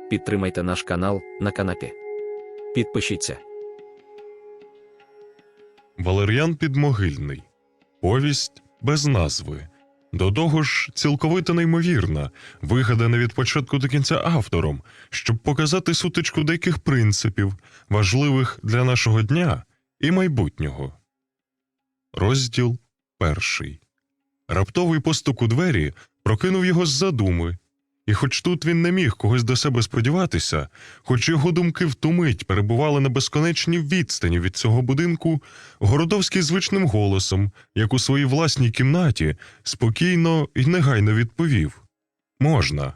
Підтримайте наш канал на канапі. Підпишіться. Валер'ян Підмогильний. Повість без назви. До того ж, цілковито неймовірна, вигадана від початку до кінця автором, щоб показати сутичку деяких принципів, важливих для нашого дня і майбутнього. Розділ 1. Раптовий постук у двері прокинув його з задуми, і хоч тут він не міг когось до себе сподіватися, хоч його думки в ту мить перебували на безконечній відстані від цього будинку, Городовський звичним голосом, як у своїй власній кімнаті, спокійно і негайно відповів: «Можна».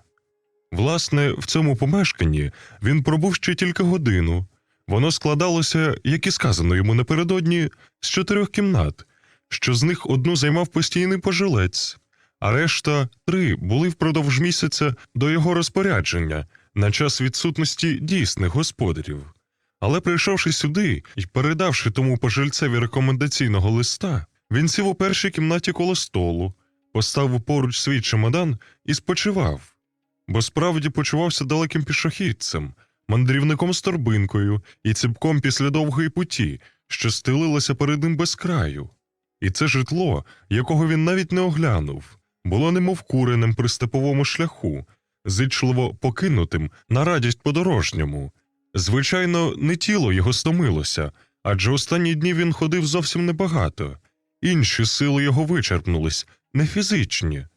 Власне, в цьому помешканні він пробув ще тільки годину. Воно складалося, як і сказано йому напередодні, з 4 кімнат, що з них одну займав постійний пожилець, а решта 3 були впродовж місяця до його розпорядження на час відсутності дійсних господарів. Але прийшовши сюди і передавши тому пожильцеві рекомендаційного листа, він сів у першій кімнаті коло столу, поставив поруч свій чемодан і спочивав, бо справді почувався далеким пішохідцем, мандрівником з торбинкою і ціпком після довгої путі, що стелилася перед ним без краю. І це житло, якого він навіть не оглянув, було немов куреним при степовому шляху, зичливо покинутим на радість подорожньому. Звичайно, не тіло його стомилося, адже останні дні він ходив зовсім небагато. Інші сили його вичерпнулись, не фізичні.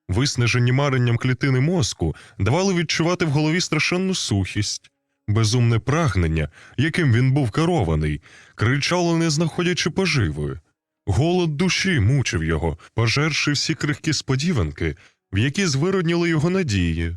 Виснажені маренням клітини мозку давали відчувати в голові страшенну сухість. Безумне прагнення, яким він був керований, кричало, не знаходячи поживи. Голод душі мучив його, пожерши всі крихкі сподіванки, в які звиродніли його надії.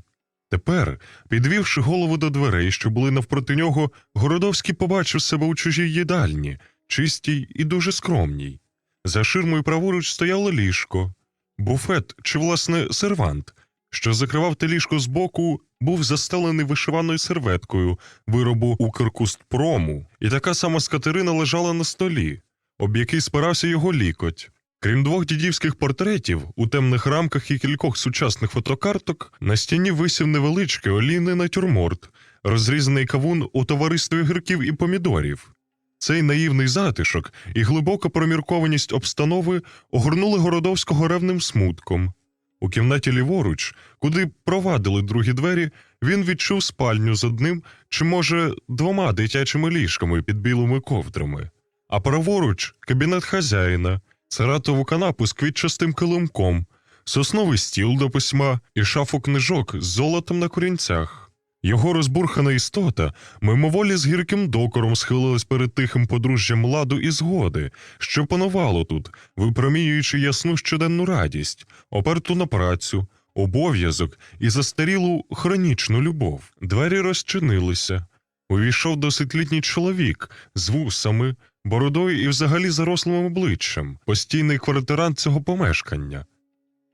Тепер, підвівши голову до дверей, що були навпроти нього, Городовський побачив себе у чужій їдальні, чистій і дуже скромній. За ширмою праворуч стояло ліжко. Буфет, чи, власне, сервант, що закривав те ліжко збоку, був застелений вишиваною серветкою виробу Укркустпрому, і така сама скатерина лежала на столі, об який спирався його лікоть. Крім 2 дідівських портретів, у темних рамках і кількох сучасних фотокарток, на стіні висів невеличкий олійний натюрморт, розрізаний кавун у товаристві гірків і помідорів. Цей наївний затишок і глибока проміркованість обстанови огорнули Городовського ревним смутком. У кімнаті ліворуч, куди провадили другі двері, він відчув спальню з одним, чи, може, 2 дитячими ліжками під білими ковдрами. А праворуч – кабінет хазяїна, цератову канапу з квітчастим килимком, сосновий стіл до письма і шафу книжок з золотом на корінцях. Його розбурхана істота мимоволі з гірким докором схилилась перед тихим подружжям ладу і згоди, що панувало тут, випромінюючи ясну щоденну радість, оперту на працю, обов'язок і застарілу хронічну любов. Двері розчинилися. Увійшов досить літній чоловік з вусами, бородою і взагалі зарослим обличчям, постійний квартирант цього помешкання.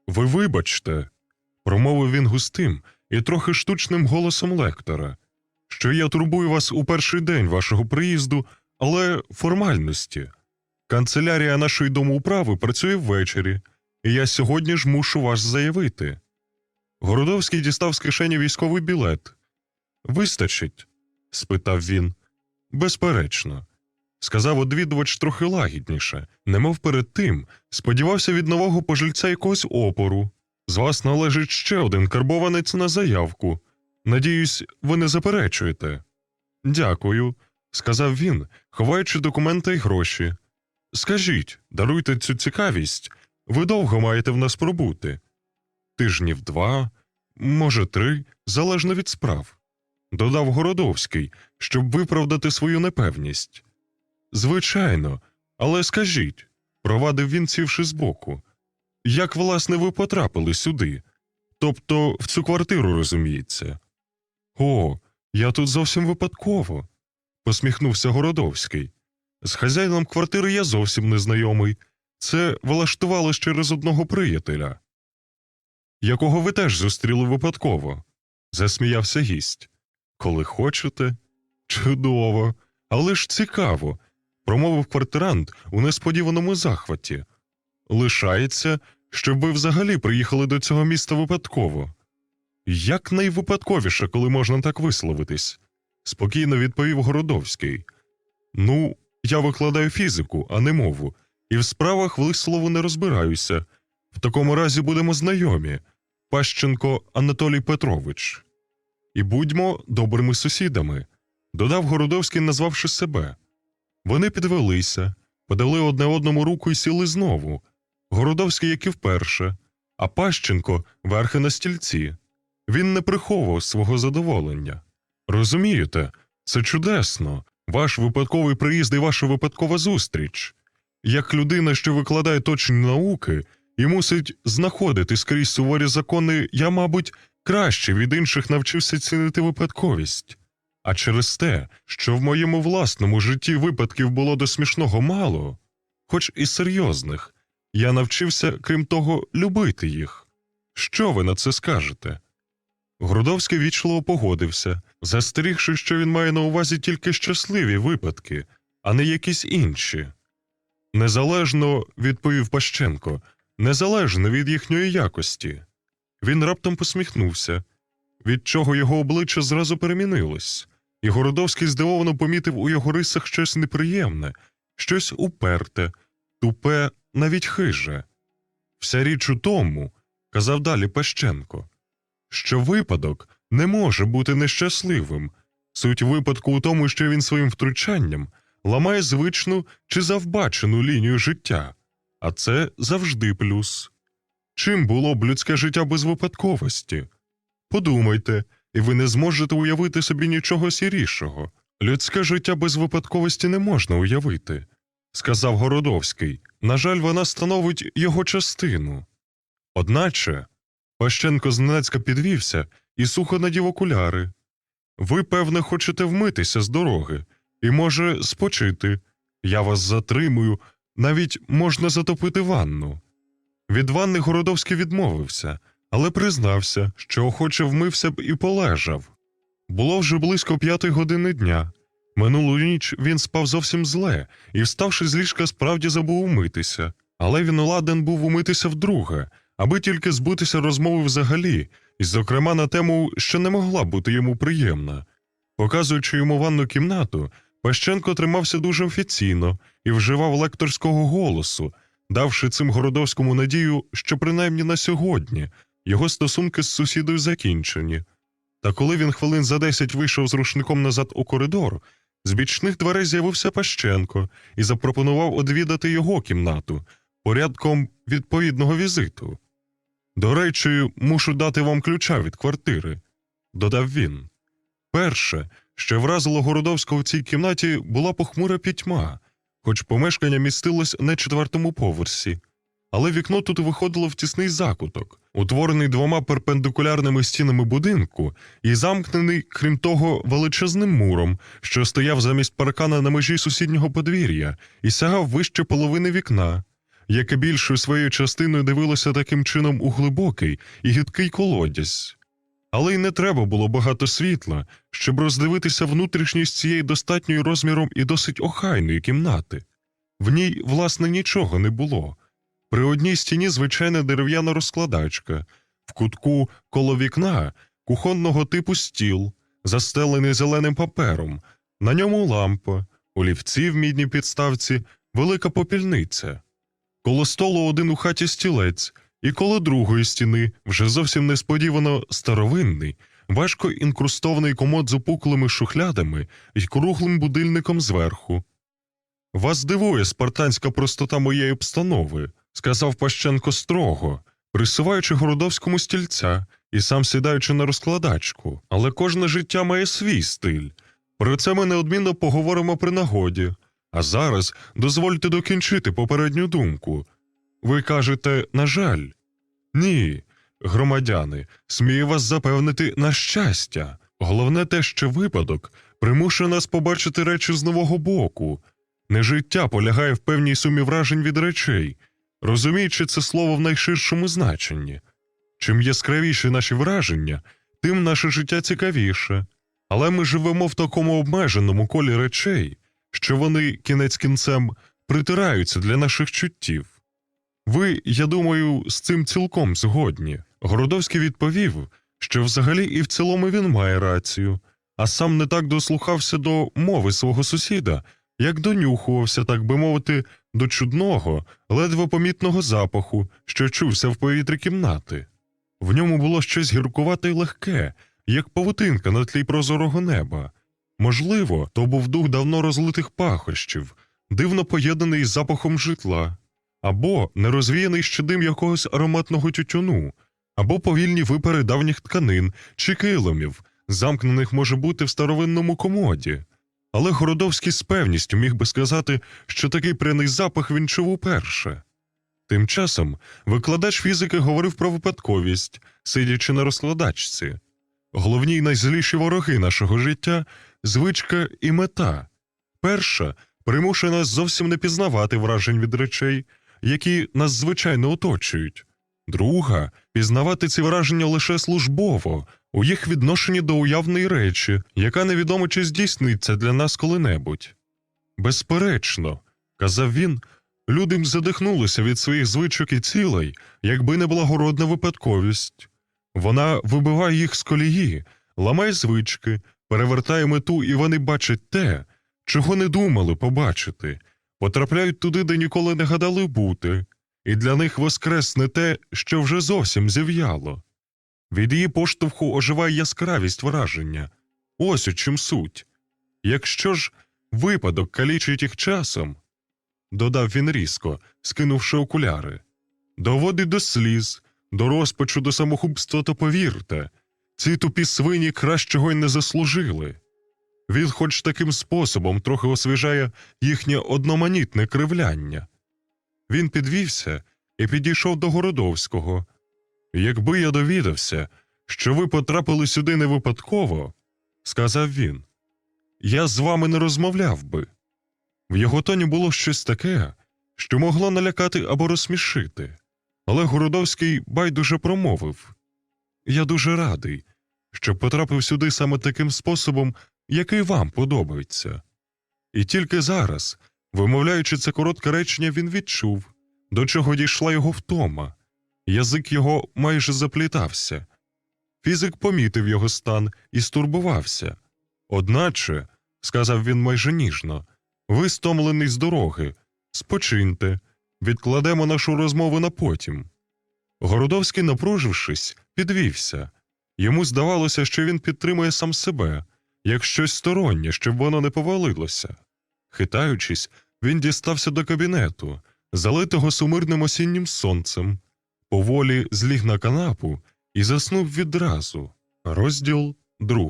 «Ви вибачте», – промовив він густим і трохи штучним голосом лектора, «що я турбую вас у перший день вашого приїзду, але формальності. Канцелярія нашої домоуправи працює ввечері, і я сьогодні ж мушу вас заявити». Городовський дістав з кишені військовий білет. «Вистачить?» – спитав він. «Безперечно», – сказав одвідувач трохи лагідніше, немов перед тим сподівався від нового пожильця якогось опору. «З вас належить ще один карбованець на заявку. Надіюсь, ви не заперечуєте?» «Дякую», – сказав він, ховаючи документи й гроші. «Скажіть, даруйте цю цікавість, ви довго маєте в нас пробути?» «Тижнів 2, може 3, залежно від справ», – додав Городовський, щоб виправдати свою непевність. «Звичайно, але скажіть», – провадив він, сівши збоку, «як, власне, ви потрапили сюди? Тобто, в цю квартиру, розуміється?» «О, я тут зовсім випадково», – посміхнувся Городовський. «З хазяїном квартири я зовсім не знайомий. Це влаштувалось через одного приятеля». «Якого ви теж зустріли випадково?» – засміявся гість. «Коли хочете». «Чудово, але ж цікаво», – промовив квартирант у несподіваному захваті. «Лишається, щоб ви взагалі приїхали до цього міста випадково». Як найвипадковіше, коли можна так висловитись, спокійно відповів Городовський. Ну, я викладаю фізику, а не мову, і в справах вислову не розбираюся. В такому разі будемо знайомі. Пащенко Анатолій Петрович. І будьмо добрими сусідами, додав Городовський, назвавши себе. Вони підвелися, подали одне одному руку і сіли знову. Городовський, як і вперше, а Пащенко верхи на стільці. Він не приховував свого задоволення. Розумієте, це чудесно, ваш випадковий приїзд і ваша випадкова зустріч. Як людина, що викладає точні науки і мусить знаходити скрізь суворі закони, я, мабуть, краще від інших навчився цінити випадковість. А через те, що в моєму власному житті випадків було до смішного мало, хоч і серйозних, я навчився, крім того, любити їх. Що ви на це скажете? Городовський вічливо погодився, застерігши, що він має на увазі тільки щасливі випадки, а не якісь інші. Незалежно, відповів Пащенко, незалежно від їхньої якості. Він раптом посміхнувся, від чого його обличчя зразу перемінилось, і Городовський здивовано помітив у його рисах щось неприємне, щось уперте, тупе, навіть хиже. Вся річ у тому, казав далі Пащенко, що випадок не може бути нещасливим. Суть випадку у тому, що він своїм втручанням ламає звичну чи завбачену лінію життя, а це завжди плюс. Чим було б людське життя без випадковості? Подумайте, і ви не зможете уявити собі нічого сірішого. Людське життя без випадковості не можна уявити, сказав Городовський. На жаль, вона становить його частину. Одначе, Пащенко зненацька підвівся і сухо надів окуляри. Ви, певне, хочете вмитися з дороги і, може, спочити. Я вас затримую, навіть можна затопити ванну. Від ванни Городовський відмовився, але признався, що охоче вмився б і полежав. Було вже близько 5 години дня. Минулу ніч він спав зовсім зле і, вставши з ліжка, справді забув умитися. Але він ладен був умитися вдруге, аби тільки збутися розмови взагалі, і, зокрема, на тему, що не могла бути йому приємна. Показуючи йому ванну кімнату, Пащенко тримався дуже офіційно і вживав лекторського голосу, давши цим Городовському надію, що принаймні на сьогодні його стосунки з сусідою закінчені. Та коли він хвилин за 10 вийшов з рушником назад у коридор, з бічних дверей з'явився Пащенко і запропонував одвідати його кімнату порядком відповідного візиту. «До речі, мушу дати вам ключа від квартири», – додав він. Перше, що вразило Городовського в цій кімнаті, була похмура пітьма, хоч помешкання містилось на 4-му поверсі. Але вікно тут виходило в тісний закуток, утворений 2 перпендикулярними стінами будинку і замкнений, крім того, величезним муром, що стояв замість паркана на межі сусіднього подвір'я і сягав вище половини вікна, яке більшою своєю частиною дивилося таким чином у глибокий і гидкий колодязь. Але й не треба було багато світла, щоб роздивитися внутрішність цієї достатньої розміром і досить охайної кімнати. В ній, власне, нічого не було. При одній стіні звичайна дерев'яна розкладачка, в кутку коло вікна кухонного типу стіл, застелений зеленим папером, на ньому лампа, олівці в мідній підставці, велика попільниця. Коло столу один у хаті стілець, і коло другої стіни, вже зовсім несподівано старовинний, важко інкрустований комод з опуклими шухлядами і круглим будильником зверху. «Вас дивує спартанська простота моєї обстанови», – сказав Пащенко строго, присуваючи Городовському стільця і сам сідаючи на розкладачку. «Але кожне життя має свій стиль. Про це ми неодмінно поговоримо при нагоді. А зараз дозвольте докінчити попередню думку. Ви кажете, на жаль? Ні, громадяни, смію вас запевнити на щастя. Головне те, що випадок примушує нас побачити речі з нового боку. Не життя полягає в певній сумі вражень від речей, розуміючи це слово в найширшому значенні. Чим яскравіші наші враження, тим наше життя цікавіше. Але ми живемо в такому обмеженому колі речей, що вони, кінець кінцем, притираються для наших чуттів. Ви, я думаю, з цим цілком згодні». Городовський відповів, що взагалі і в цілому він має рацію, а сам не так дослухався до мови свого сусіда, як донюхувався, так би мовити, до чудного, ледве помітного запаху, що чувся в повітрі кімнати. В ньому було щось гіркувате й легке, як павутинка на тлі прозорого неба. Можливо, то був дух давно розлитих пахощів, дивно поєднаний із запахом житла, або нерозвіяний ще дим якогось ароматного тютюну, або повільні випари давніх тканин чи килимів, замкнених, може бути, в старовинному комоді. Але Городовський з певністю міг би сказати, що такий пряний запах він чув уперше. Тим часом викладач фізики говорив про випадковість, сидячи на розкладачці. Головні й найзліші вороги нашого життя – звичка і мета. Перша примушує нас зовсім не пізнавати вражень від речей, які нас звичайно оточують. Друга – пізнавати ці враження лише службово, у їх відношенні до уявної речі, яка невідомо чи здійсниться для нас коли-небудь. «Безперечно», – казав він, – люди б задихнулися від своїх звичок і цілей, якби не благородна випадковість. Вона вибиває їх з колії, ламає звички, перевертає мету, і вони бачать те, чого не думали побачити, потрапляють туди, де ніколи не гадали бути, і для них воскресне те, що вже зовсім зів'яло. Від її поштовху оживає яскравість враження. Ось у чим суть. Якщо ж випадок калічить їх часом, додав він різко, скинувши окуляри, доводить до сліз, до розпачу, до самогубства, то повірте, ці тупі свині кращого й не заслужили. Він хоч таким способом трохи освіжає їхнє одноманітне кривляння. Він підвівся і підійшов до Городовського. «Якби я довідався, що ви потрапили сюди не випадково, – сказав він, – я з вами не розмовляв би». В його тоні було щось таке, що могло налякати або розсмішити. Але Городовський байдуже промовив: «Я дуже радий, що потрапив сюди саме таким способом, який вам подобається». І тільки зараз, вимовляючи це коротке речення, він відчув, до чого дійшла його втома. Язик його майже заплітався. Фізик помітив його стан і стурбувався. «Одначе, – сказав він майже ніжно, – ви стомлений з дороги. Спочиньте, відкладемо нашу розмову на потім». Городовський, напружившись, підвівся. Йому здавалося, що він підтримує сам себе, як щось стороннє, щоб воно не повалилося. Хитаючись, він дістався до кабінету, залитого сумирним осіннім сонцем, поволі зліг на канапу і заснув відразу. Розділ 2.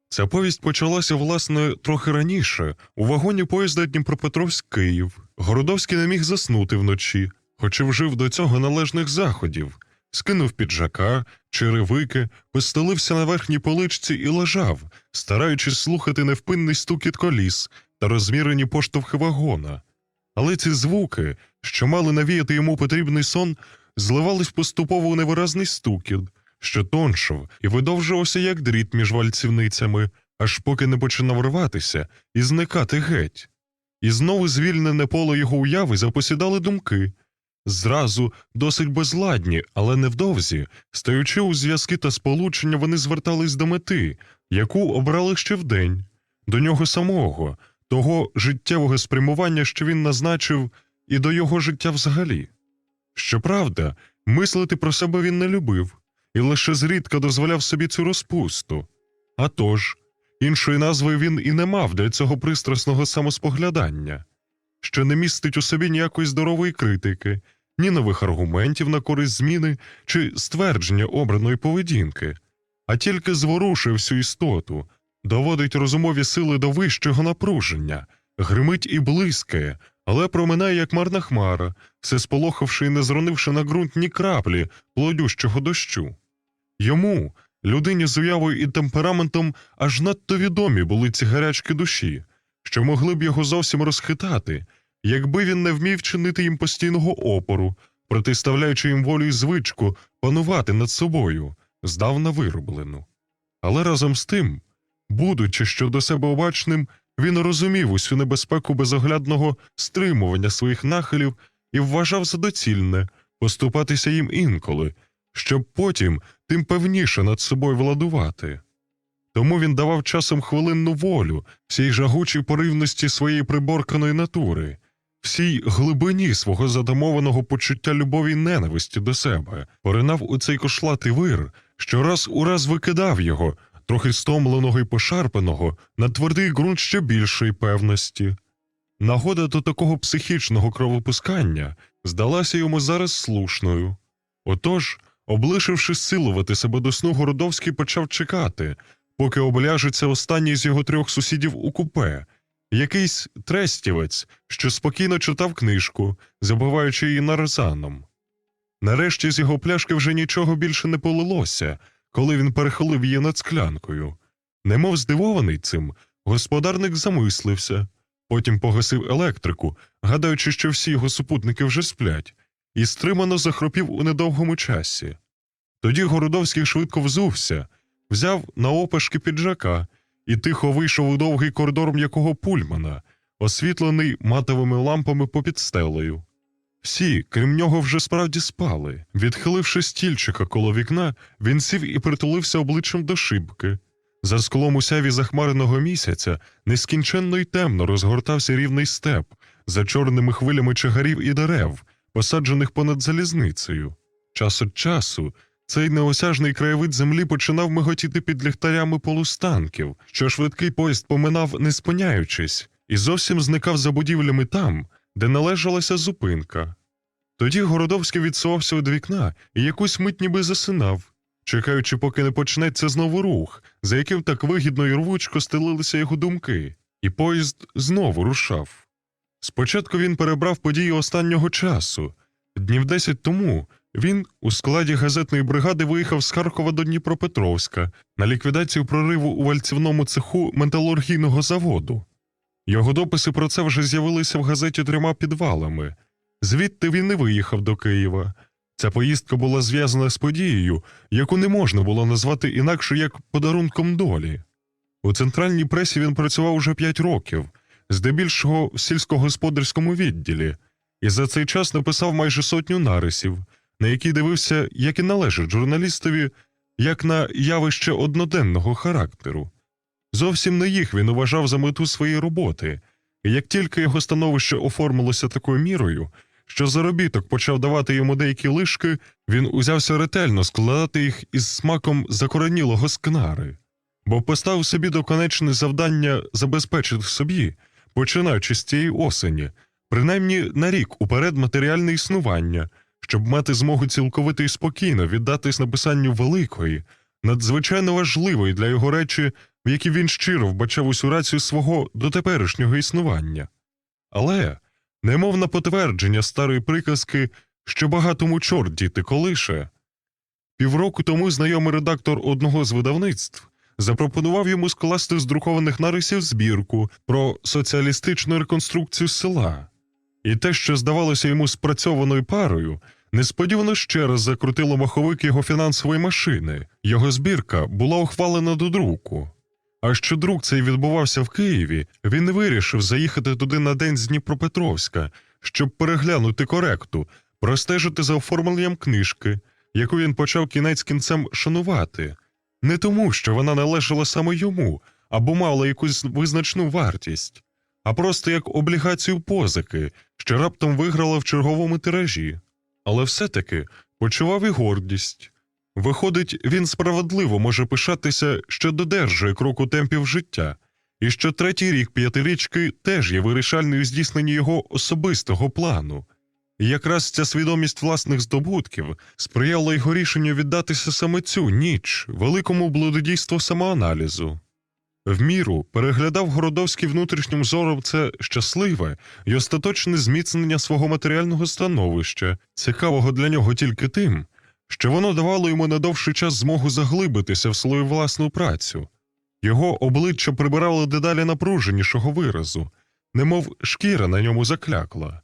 Ця повість почалася, власне, трохи раніше, у вагоні поїзда Дніпропетровськ-Київ. Городовський не міг заснути вночі, хоч і вжив до цього належних заходів. Скинув піджака, черевики, постелився на верхній поличці і лежав, стараючись слухати невпинний стукіт коліс та розмірені поштовхи вагона. Але ці звуки, що мали навіяти йому потрібний сон, зливались поступово у невиразний стукіт, що тоншав і видовжувався як дріт між вальцівницями, аж поки не починав рватися і зникати геть. І знову звільнене поле його уяви запосідали думки. Зразу досить безладні, але невдовзі, стаючи у зв'язки та сполучення, вони звертались до мети, яку обрали ще вдень, до нього самого, того життєвого спрямування, що він назначив, і до його життя взагалі. Щоправда, мислити про себе він не любив, і лише зрідка дозволяв собі цю розпусту. А тож, іншої назви він і не мав для цього пристрасного самоспоглядання, що не містить у собі ніякої здорової критики, ні нових аргументів на користь зміни чи ствердження обраної поведінки, а тільки зворушує всю істоту, доводить розумові сили до вищого напруження, гримить і блискає, але проминає, як марна хмара, все сполохавши і не зронивши на ґрунт ні краплі плодющого дощу. Йому, людині з уявою і темпераментом, аж надто відомі були ці гарячки душі, що могли б його зовсім розхитати, якби він не вмів чинити їм постійного опору, протиставляючи їм волю й звичку панувати над собою, здавна вироблену. Але разом з тим, будучи щодо себе обачним, він розумів усю небезпеку безоглядного стримування своїх нахилів і вважав за доцільне поступатися їм інколи, щоб потім тим певніше над собою владувати. Тому він давав часом хвилинну волю всій жагучій поривності своєї приборканої натури, всій глибині свого задумованого почуття любові й ненависті до себе, поринав у цей кошлатий вир, що раз у раз викидав його, трохи стомленого й пошарпаного, на твердий ґрунт ще більшої певності. Нагода до такого психічного кровопускання здалася йому зараз слушною. Отож, облишивши силувати себе до сну, Городовський почав чекати, поки обляжеться останній з його 3 сусідів у купе, якийсь трестівець, що спокійно читав книжку, забиваючи її нарзаном. Нарешті з його пляшки вже нічого більше не полилося, коли він перехилив її над склянкою. Немов здивований цим, господарник замислився, потім погасив електрику, гадаючи, що всі його супутники вже сплять, і стримано захропів у недовгому часі. Тоді Городовський швидко взувся, взяв наопашки піджака і тихо вийшов у довгий коридор м'якого пульмана, освітлений матовими лампами попід стелею. Всі, крім нього, вже справді спали. Відхиливши стільчика коло вікна, він сів і притулився обличчям до шибки. За склом у сяві захмареного місяця нескінченно й темно розгортався рівний степ за чорними хвилями чагарів і дерев, посаджених понад залізницею. Час від часу цей неосяжний краєвид землі починав миготіти під ліхтарями полустанків, що швидкий поїзд поминав, не спиняючись, і зовсім зникав за будівлями там, де належалася зупинка. Тоді Городовський відсувався від вікна і якусь мить ніби засинав, чекаючи, поки не почнеться знову рух, за яким так вигідно і рвучко стелилися його думки, і поїзд знову рушав. Спочатку він перебрав події останнього часу. Днів 10 тому він у складі газетної бригади виїхав з Харкова до Дніпропетровська на ліквідацію прориву у вальцівному цеху металургійного заводу. Його дописи про це вже з'явилися в газеті 3 підвалами. Звідти він не виїхав до Києва. Ця поїздка була зв'язана з подією, яку не можна було назвати інакше як подарунком долі. У центральній пресі він працював уже 5 років, здебільшого в сільськогосподарському відділі, і за цей час написав майже 100 нарисів, на які дивився, як і належить журналістові, як на явище одноденного характеру. Зовсім не їх він вважав за мету своєї роботи, і як тільки його становище оформилося такою мірою, що заробіток почав давати йому деякі лишки, він узявся ретельно складати їх із смаком закоренілого скнари, бо поставив собі доконечне завдання забезпечити собі, починаючи з цієї осені, принаймні на рік уперед матеріальне існування, щоб мати змогу цілковито і спокійно віддатись написанню великої, надзвичайно важливої для його речі, в якій він щиро вбачав усю рацію свого дотеперішнього існування. Але, немов на потвердження старої приказки, що багатому чорт діти колише, півроку тому знайомий редактор одного з видавництв запропонував йому скласти з друкованих нарисів збірку про соціалістичну реконструкцію села. І те, що здавалося йому спрацьованою парою, несподівано ще раз закрутило маховик його фінансової машини. Його збірка була ухвалена до друку. А що друк цей відбувався в Києві, він вирішив заїхати туди на день з Дніпропетровська, щоб переглянути коректу, простежити за оформленням книжки, яку він почав кінець кінцем шанувати. Не тому, що вона належала саме йому, або мала якусь визначну вартість, а просто як облігацію позики, що раптом виграла в черговому тиражі. Але все-таки почував і гордість. Виходить, він справедливо може пишатися, що додержує кроку темпів життя, і що 3-й рік 5-річки теж є вирішальною у здійсненні його особистого плану. І якраз ця свідомість власних здобутків сприяла його рішенню віддатися саме цю ніч великому блудодійству самоаналізу. В міру переглядав Городовський внутрішнім зором це щасливе і остаточне зміцнення свого матеріального становища, цікавого для нього тільки тим, що воно давало йому на довший час змогу заглибитися в свою власну працю. Його обличчя прибирало дедалі напруженішого виразу, немов шкіра на ньому заклякла.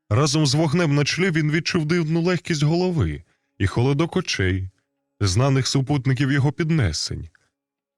Разом з вогнем на чолі він відчув дивну легкість голови і холодок очей, знаних супутників його піднесень.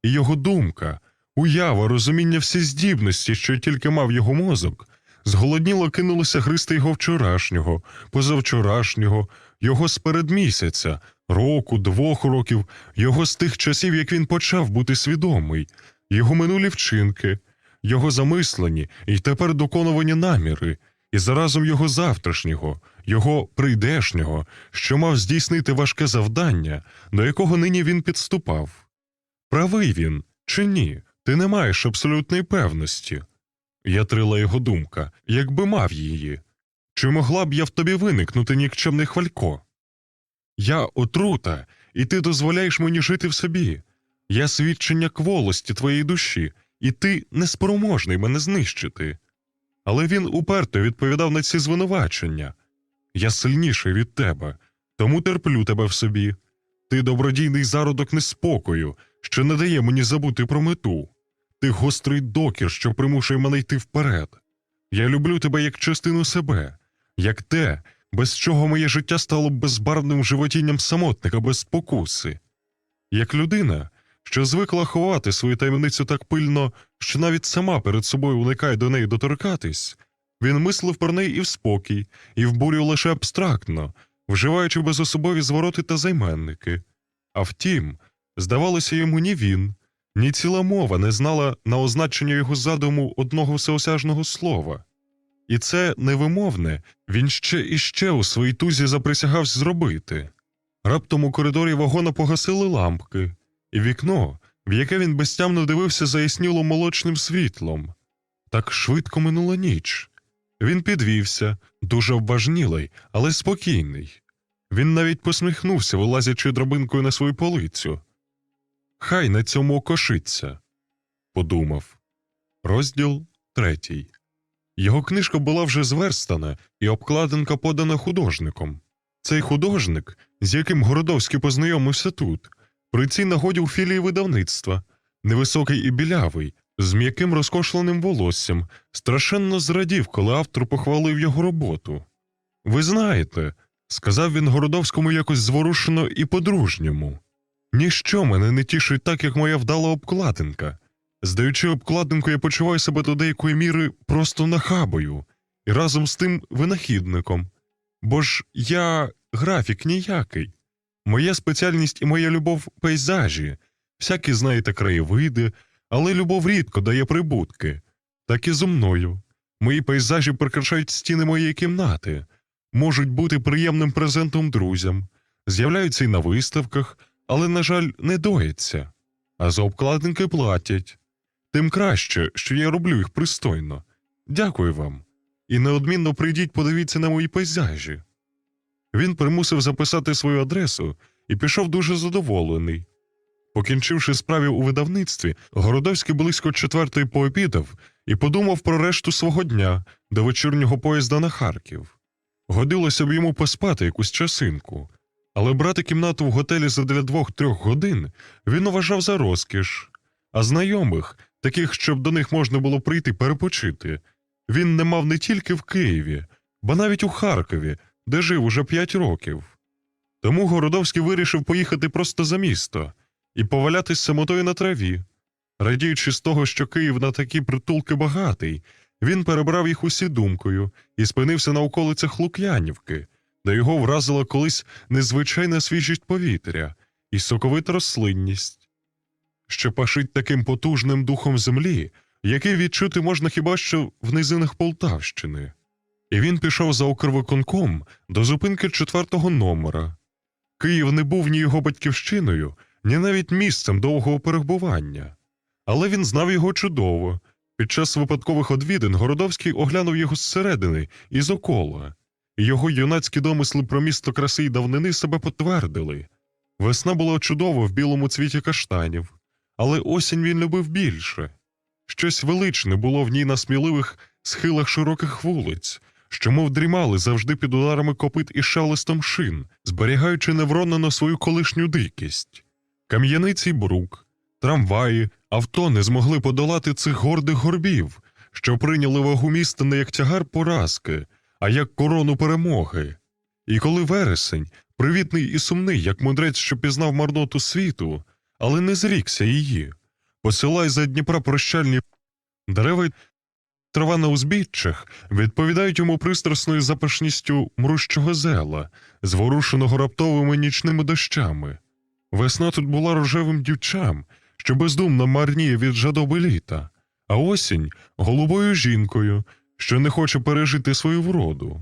І його думка, уява, розуміння всі здібності, що тільки мав його мозок, зголодніло кинулося гризти його вчорашнього, позавчорашнього, його з передмісяця, року, 2 років, його з тих часів, як він почав бути свідомий, його минулі вчинки, його замислені і тепер доконувані наміри, і заразом його завтрашнього, його прийдешнього, що мав здійснити важке завдання, до якого нині він підступав. Правий він чи ні? Ти не маєш абсолютної певності. Ятрила його думка, якби мав її. Чи могла б я в тобі виникнути нікчемний хвалько? Я отрута, і ти дозволяєш мені жити в собі. Я свідчення кволості твоєї душі, і ти неспроможний мене знищити. Але він уперто відповідав на ці звинувачення. Я сильніший від тебе, тому терплю тебе в собі. Ти добродійний зародок неспокою, що не дає мені забути про мету. Ти гострий докір, що примушує мене йти вперед. Я люблю тебе як частину себе, як те, без чого моє життя стало б безбарвним животінням самотника без спокуси. Як людина, що звикла ховати свою таємницю так пильно, що навіть сама перед собою уникає до неї доторкатись, він мислив про неї і в спокій, і в бурю лише абстрактно, вживаючи безособові звороти та займенники. А втім, здавалося йому, ні він, ні ціла мова не знала на означення його задуму одного всеосяжного слова. І це невимовне він ще і ще у своїй тузі заприсягався зробити. Раптом у коридорі вагона погасили лампки, і вікно, в яке він безтямно дивився, заясніло молочним світлом. Так швидко минула ніч. Він підвівся, дуже обважнілий, але спокійний. Він навіть посміхнувся, вилазячи драбинкою на свою полицю. «Хай на цьому окошиться», – подумав. Розділ 3. Його книжка була вже зверстана і обкладинка подана художником. Цей художник, з яким Городовський познайомився тут, при цій нагоді у філії видавництва, невисокий і білявий, з м'яким розкошленим волоссям, страшенно зрадів, коли автор похвалив його роботу. «Ви знаєте», – сказав він Городовському якось зворушено і по-дружньому, «ніщо мене не тішить так, як моя вдала обкладинка. Здаючи обкладинку, я почуваю себе до деякої міри просто нахабою і разом з тим винахідником. Бо ж я графік ніякий. Моя спеціальність і моя любов – пейзажі. Всякі, знаєте, краєвиди, але любов рідко дає прибутки. Так і зо мною. Мої пейзажі прикрашають стіни моєї кімнати, можуть бути приємним презентом друзям, з'являються й на виставках, але, на жаль, не дояться. А за обкладинки платять. Тим краще, що я роблю їх пристойно. Дякую вам. І неодмінно прийдіть, подивіться на мої пейзажі». Він примусив записати свою адресу і пішов дуже задоволений. Покінчивши справи у видавництві, Городовський близько 4:00 пообідав і подумав про решту свого дня до вечірнього поїзда на Харків. Годилося б йому поспати якусь часинку, але брати кімнату в готелі задля 2-3 годин він вважав за розкіш, а знайомих, таких, щоб до них можна було прийти перепочити, він не мав не тільки в Києві, бо навіть у Харкові, де жив уже 5 років. Тому Городовський вирішив поїхати просто за місто і повалятись самотою на траві. Радіючи з того, що Київ на такі притулки багатий, він перебрав їх усі думкою і спинився на околицях Лук'янівки, де його вразила колись незвичайна свіжість повітря і соковита рослинність, що пашить таким потужним духом землі, який відчути можна хіба що в низинах Полтавщини. І він пішов за Укрвиконком до зупинки 4-го номера. Київ не був ні його батьківщиною, ні навіть місцем довгого перебування. Але він знав його чудово. Під час випадкових одвідин Городовський оглянув його зсередини і зокола. І його юнацькі домисли про місто краси й давнини себе потвердили. Весна була чудова в білому цвіті каштанів, але осінь він любив більше. Щось величне було в ній на сміливих схилах широких вулиць, що мов дрімали завжди під ударами копит і шелестом шин, зберігаючи невронено свою колишню дикість. Кам'яниці й брук, трамваї, авто не змогли подолати цих гордих горбів, що прийняли вагу міста не як тягар поразки, а як корону перемоги. І коли вересень, привітний і сумний, як мудрець, що пізнав марноту світу, але не зрікся її, посилай за Дніпра прощальні дерева трава на узбіччях відповідають йому пристрасною запашністю мрущого зела, зворушеного раптовими нічними дощами. Весна тут була рожевим дівчам, що бездумно марніє від жадоби літа, а осінь – голубою жінкою, що не хоче пережити свою вроду.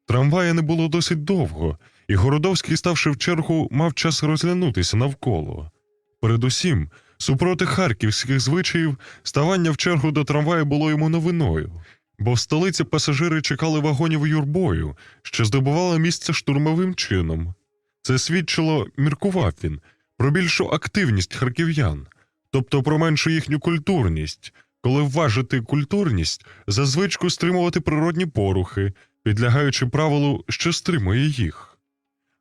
Трамвая не було досить довго, і Городовський, ставши в чергу, мав час розглянутися навколо. Передусім, супроти харківських звичаїв, ставання в чергу до трамваю було йому новиною, бо в столиці пасажири чекали вагонів юрбою, що здобували місце штурмовим чином. Це свідчило, міркував він, про більшу активність харків'ян, тобто про меншу їхню культурність, коли вважити культурність за звичку стримувати природні порухи, підлягаючи правилу, що стримує їх.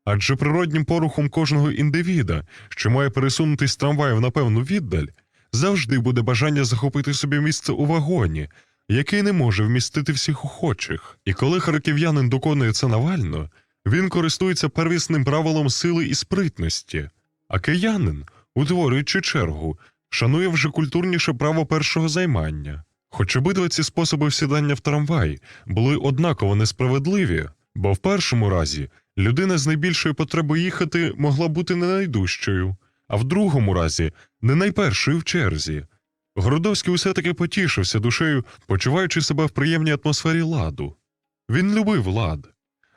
Адже природнім порухом кожного індивіда, що має пересунутись трамваєм на певну віддаль, завжди буде бажання захопити собі місце у вагоні, який не може вмістити всіх охочих. І коли харків'янин доконує це навально, він користується первісним правилом сили і спритності, а киянин, утворюючи чергу, шанує вже культурніше право першого займання. Хоч обидва ці способи всідання в трамвай були однаково несправедливі, бо в першому разі людина з найбільшою потребою їхати могла бути не найдужчою, а в другому разі не найпершою в черзі. Городовський усе-таки потішився душею, почуваючи себе в приємній атмосфері ладу. Він любив лад,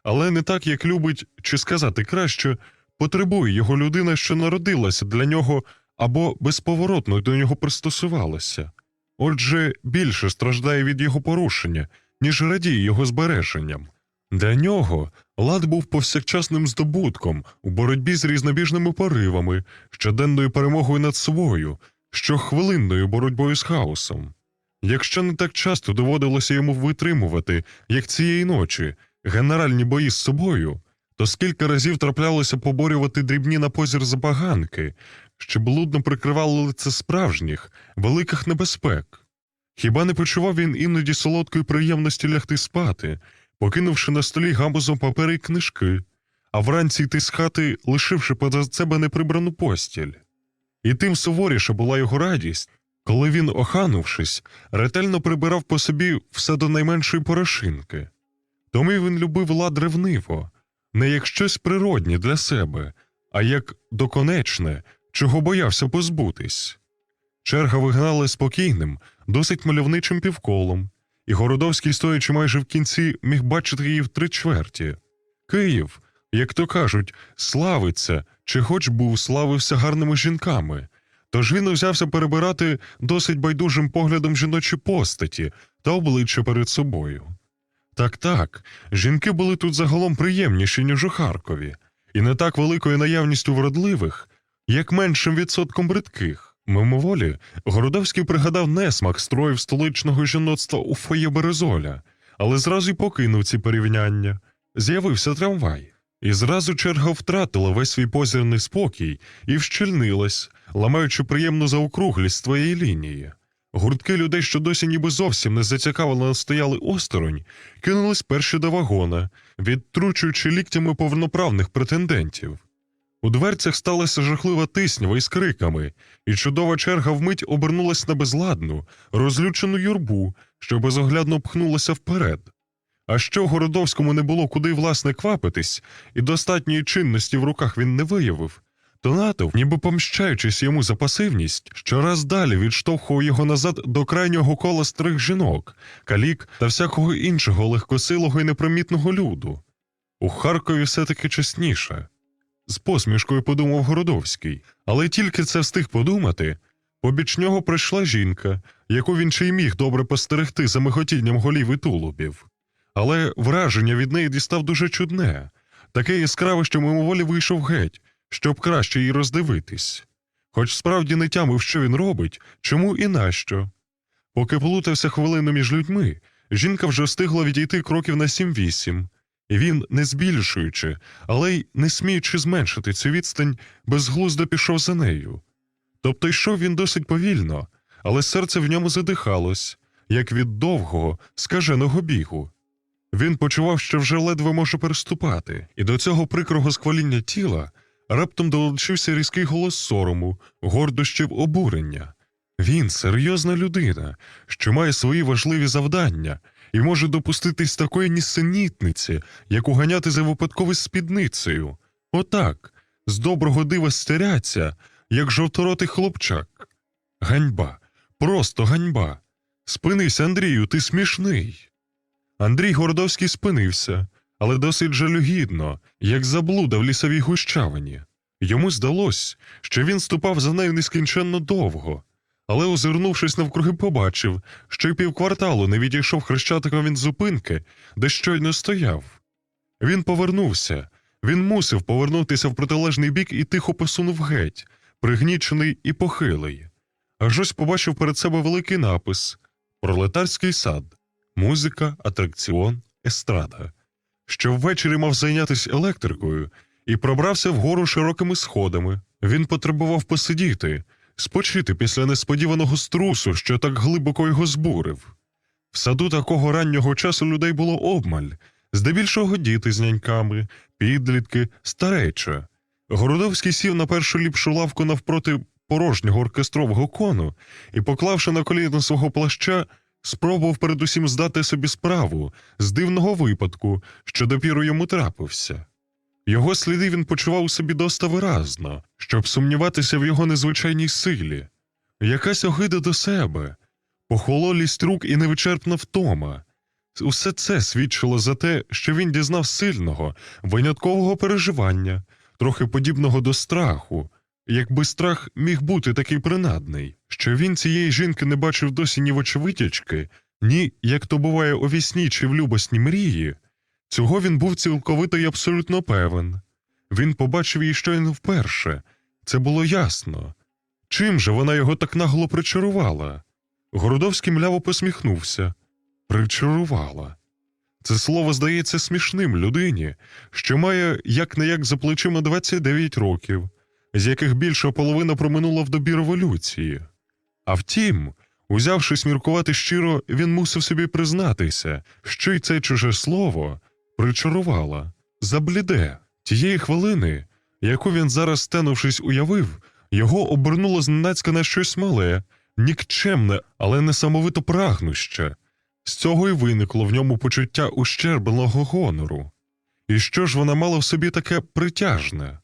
але не так, як любить, чи сказати краще, потребує його людина, що народилася для нього або безповоротно до нього пристосувалася. Отже, більше страждає від його порушення, ніж радіє його збереженням. Для нього лад був повсякчасним здобутком у боротьбі з різнобіжними поривами, щоденною перемогою над собою, щохвилинною боротьбою з хаосом. Якщо не так часто доводилося йому витримувати, як цієї ночі, генеральні бої з собою, то скільки разів траплялося поборювати дрібні на позір забаганки, що блудно прикривали лице справжніх, великих небезпек. Хіба не почував він іноді солодкої приємності лягти спати, покинувши на столі гамузом папери й книжки, а вранці йти з хати, лишивши позад себе неприбрану постіль? І тим суворіша була його радість, коли він, оханувшись, ретельно прибирав по собі все до найменшої порошинки. Тому він любив лад ревниво, не як щось природнє для себе, а як доконечне, чого боявся позбутись. Черга вигнала спокійним, досить мальовничим півколом, і Городовський, стоячи майже в кінці, міг бачити її втричверті. Київ, як то кажуть, славиться, чи хоч був славився гарними жінками, тож він узявся перебирати досить байдужим поглядом жіночі постаті та обличчя перед собою. Так, жінки були тут загалом приємніші, ніж у Харкові, і не так великою наявністю вродливих, як меншим відсотком бридких. Мимоволі, Городовський пригадав несмак строїв столичного жіноцтва у фоє Березоля, але зразу й покинув ці порівняння. З'явився трамвай. І зразу черга втратила весь свій позірний спокій і вщільнилась, ламаючи приємну заокруглість твоєї лінії. Гуртки людей, що досі ніби зовсім не зацікавлено стояли осторонь, кинулись перші до вагона, відтручуючи ліктями повноправних претендентів. У дверцях сталася жахлива тиснява із криками, і чудова черга вмить обернулась на безладну, розлючену юрбу, що безоглядно пхнулася вперед. А що Городовському не було куди власне квапитись, і достатньої чинності в руках він не виявив, то натовп, ніби помщаючись йому за пасивність, щораз далі відштовхував його назад до крайнього кола старих жінок, калік та всякого іншого легкосилого і непримітного люду. У Харкові все-таки чесніше. З посмішкою подумав Городовський, але тільки це встиг подумати, побіч нього прийшла жінка, яку він ще й міг добре постерегти за миготінням голів і тулубів. Але враження від неї дістав дуже чудне, таке яскраве, що мимоволі вийшов геть, щоб краще її роздивитись. Хоч справді не тямив, що він робить, чому і нащо. Поки плутався хвилину між людьми, жінка вже встигла відійти кроків на 7-8, і він, не збільшуючи, але й не сміючи зменшити цю відстань, безглуздо пішов за нею. Тобто йшов він досить повільно, але серце в ньому задихалось, як від довгого, скаженого бігу. Він почував, що вже ледве може переступати, і до цього прикрого скваління тіла раптом долучився різкий голос сорому, гордощів, обурення. Він серйозна людина, що має свої важливі завдання і може допуститись такої нісенітниці, як уганяти за випадковою спідницею. Отак, з доброго дива стеряться, як жовторотий хлопчак. Ганьба, просто ганьба. Спинися, Андрію, ти смішний. Андрій Городовський спинився, але досить жалюгідно, як заблуда в лісовій гущавині. Йому здалось, що він ступав за нею нескінченно довго, але, озирнувшись навкруги, побачив, що й півкварталу не відійшов хрещатиком від зупинки, де щойно стояв. Він повернувся. Він мусив повернутися в протилежний бік і тихо посунув геть, пригнічений і похилий. Аж ось побачив перед себе великий напис «Пролетарський сад. Музика, атракціон, естрада», що ввечері мав зайнятися електрикою, і пробрався вгору широкими сходами. Він потребував посидіти, спочити після несподіваного струсу, що так глибоко його збурив. В саду такого раннього часу людей було обмаль, здебільшого діти з няньками, підлітки, стареча. Городовський сів на першу ліпшу лавку навпроти порожнього оркестрового кону і, поклавши на коліно свого плаща, спробував передусім здати собі справу з дивного випадку, що допіру йому трапився. Його сліди він почував у собі доста виразно, щоб сумніватися в його незвичайній силі. Якась огида до себе, похололість рук і невичерпна втома. Усе це свідчило за те, що він дізнав сильного, виняткового переживання, трохи подібного до страху, якби страх міг бути такий принадний, що він цієї жінки не бачив досі ні вочевидячки, ні, як то буває у вісні чи в любосній мрії. Цього він був цілковито й абсолютно певен. Він побачив її щойно вперше. Це було ясно. Чим же вона його так нагло причарувала? Городовський мляво посміхнувся. Причарувала. Це слово здається смішним людині, що має як-не-як за плечима 29 років, з яких більша половина проминула в добі революції. А втім, узявшись міркувати щиро, він мусив собі признатися, що й це чуже слово причарувала, забліде. Тієї хвилини, яку він зараз, стенувшись, уявив, його обернуло зненацька на щось мале, нікчемне, але несамовито прагнуще. З цього й виникло в ньому почуття ущербленого гонору. І що ж вона мала в собі таке притяжне?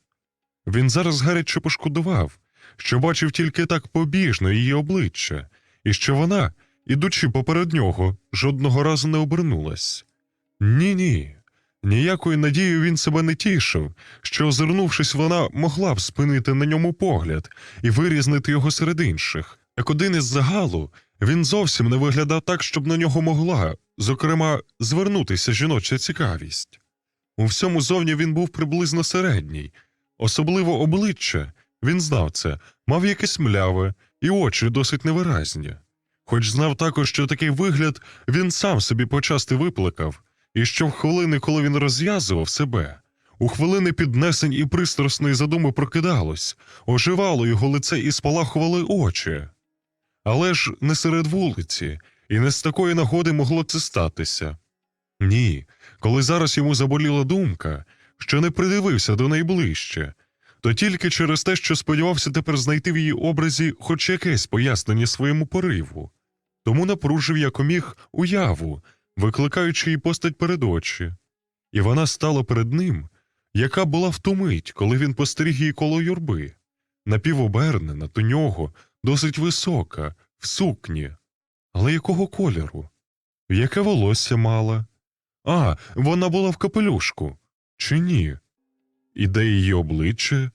Він зараз гаряче пошкодував, що бачив тільки так побіжно її обличчя, і що вона, ідучи поперед нього, жодного разу не обернулась. Ні-ні, ніякою надією він себе не тішив, що, озирнувшись, вона могла б спинити на ньому погляд і вирізнити його серед інших. Як один із загалу, він зовсім не виглядав так, щоб на нього могла, зокрема, звернутися жіноча цікавість. У всьому зовні він був приблизно середній, особливо обличчя, він знав це, мав якесь мляве, і очі досить невиразні. Хоч знав також, що такий вигляд він сам собі почасти виплакав, і що в хвилини, коли він розв'язував себе, у хвилини піднесень і пристрасної задуми прокидалось, оживало його лице і спалахували очі. Але ж не серед вулиці, і не з такої нагоди могло це статися. Ні, коли зараз йому заболіла думка, що не придивився до неї ближче, то тільки через те, що сподівався тепер знайти в її образі хоч якесь пояснення своєму пориву. Тому напружив якоміг уяву, викликаючи її постать перед очі. І вона стала перед ним, яка була в ту мить, коли він постеріг її коло юрби, напівобернена до нього, досить висока, в сукні. Але якого кольору? Яке волосся мала? А, вона була в капелюшку. Чи ні? І де її обличчя?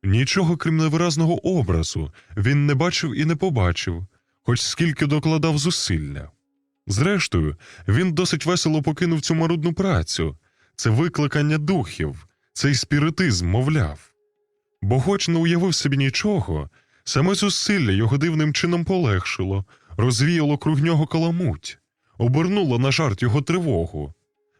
Нічого, крім невиразного образу, він не бачив і не побачив, хоч скільки докладав зусилля. Зрештою, він досить весело покинув цю марудну працю, це викликання духів, цей спіритизм, мовляв. Бо хоч не уявив собі нічого, саме зусилля його дивним чином полегшило, розвіяло круг нього каламуть, обернуло на жарт його тривогу.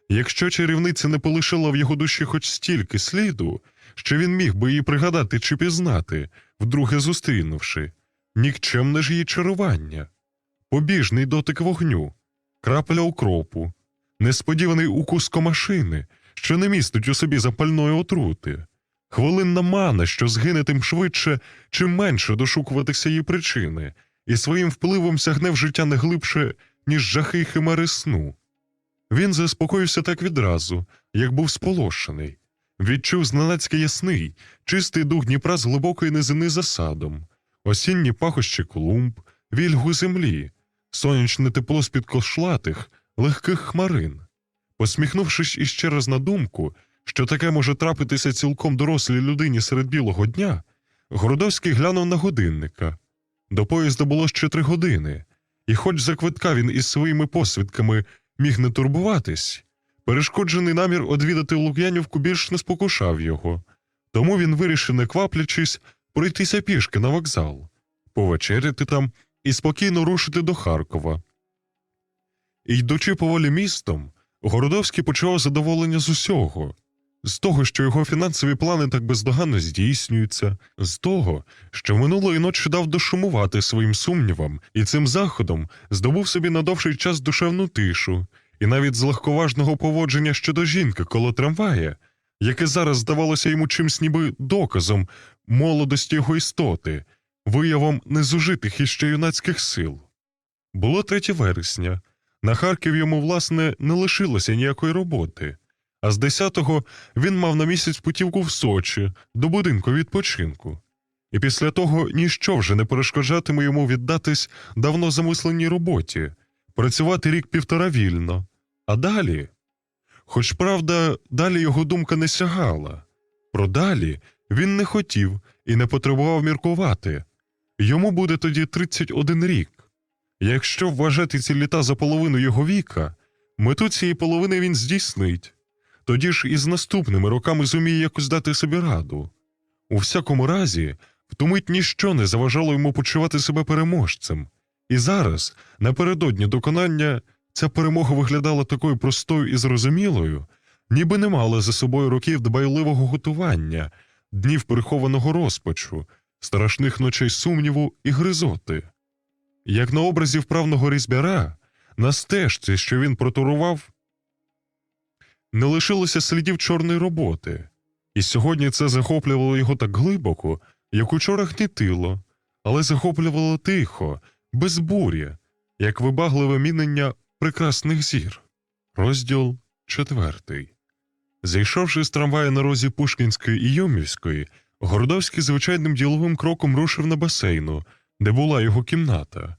Якщо чарівниця не полишила в його душі хоч стільки сліду, що він міг би її пригадати чи пізнати, вдруге зустрінувши, нікчемне ж її чарування, побіжний дотик вогню, крапля укропу, несподіваний укус комашини, що не містить у собі запальної отрути, хвилинна мана, що згине тим швидше, чим менше дошукуватися її причини, і своїм впливом сягне в життя не глибше, ніж жахи й химери сну. Він заспокоївся так відразу, як був сполошений. Відчув зненацька ясний, чистий дух Дніпра з глибокої низини за садом, осінні пахощі клумб, вільгу землі, сонячне тепло з-під кошлатих, легких хмарин. Посміхнувшись іще раз на думку, що таке може трапитися цілком дорослій людині серед білого дня, Городовський глянув на годинника. До поїзда було ще 3 години, і хоч за квитка він із своїми посвідками міг не турбуватись, перешкоджений намір одвідати Лук'янівку більш не спокушав його. Тому він вирішив, не кваплячись, пройтися пішки на вокзал, повечеряти там і спокійно рушити до Харкова. І, йдучи поволі містом, Городовський почував задоволення з усього. З того, що його фінансові плани так бездоганно здійснюються, з того, що минулої ночі дав дошумувати своїм сумнівам і цим заходом здобув собі на довший час душевну тишу, і навіть з легковажного поводження щодо жінки коло трамвая, яке зараз здавалося йому чимсь ніби доказом молодості його істоти, виявом незужитих іще юнацьких сил. Було 3 вересня. На Харків йому, власне, не лишилося ніякої роботи, а з 10-го він мав на місяць путівку в Сочі, до будинку відпочинку. І після того ніщо вже не перешкоджатиме йому віддатись давно замисленій роботі, працювати 1-1,5 вільно. А далі? Хоч, правда, далі його думка не сягала. Про далі він не хотів і не потребував міркувати. Йому буде тоді 31 рік. Якщо вважати ці літа за половину його віка, мету цієї половини він здійснить. Тоді ж і з наступними роками зуміє якось дати собі раду. У всякому разі, в ту мить ніщо не заважало йому почувати себе переможцем. І зараз, напередодні доконання, ця перемога виглядала такою простою і зрозумілою, ніби не мала за собою років дбайливого готування, днів прихованого розпачу, страшних ночей сумніву і гризоти. Як на образі вправного різьбяра, на стежці, що він протурував, не лишилося слідів чорної роботи. І сьогодні це захоплювало його так глибоко, як учора гнітило, але захоплювало тихо, без бурі, як вибагливе мінення прекрасних зір. Розділ 4. Зійшовши з трамвая на розі Пушкінської і Йомівської, Городовський звичайним діловим кроком рушив на басейну, де була його кімната.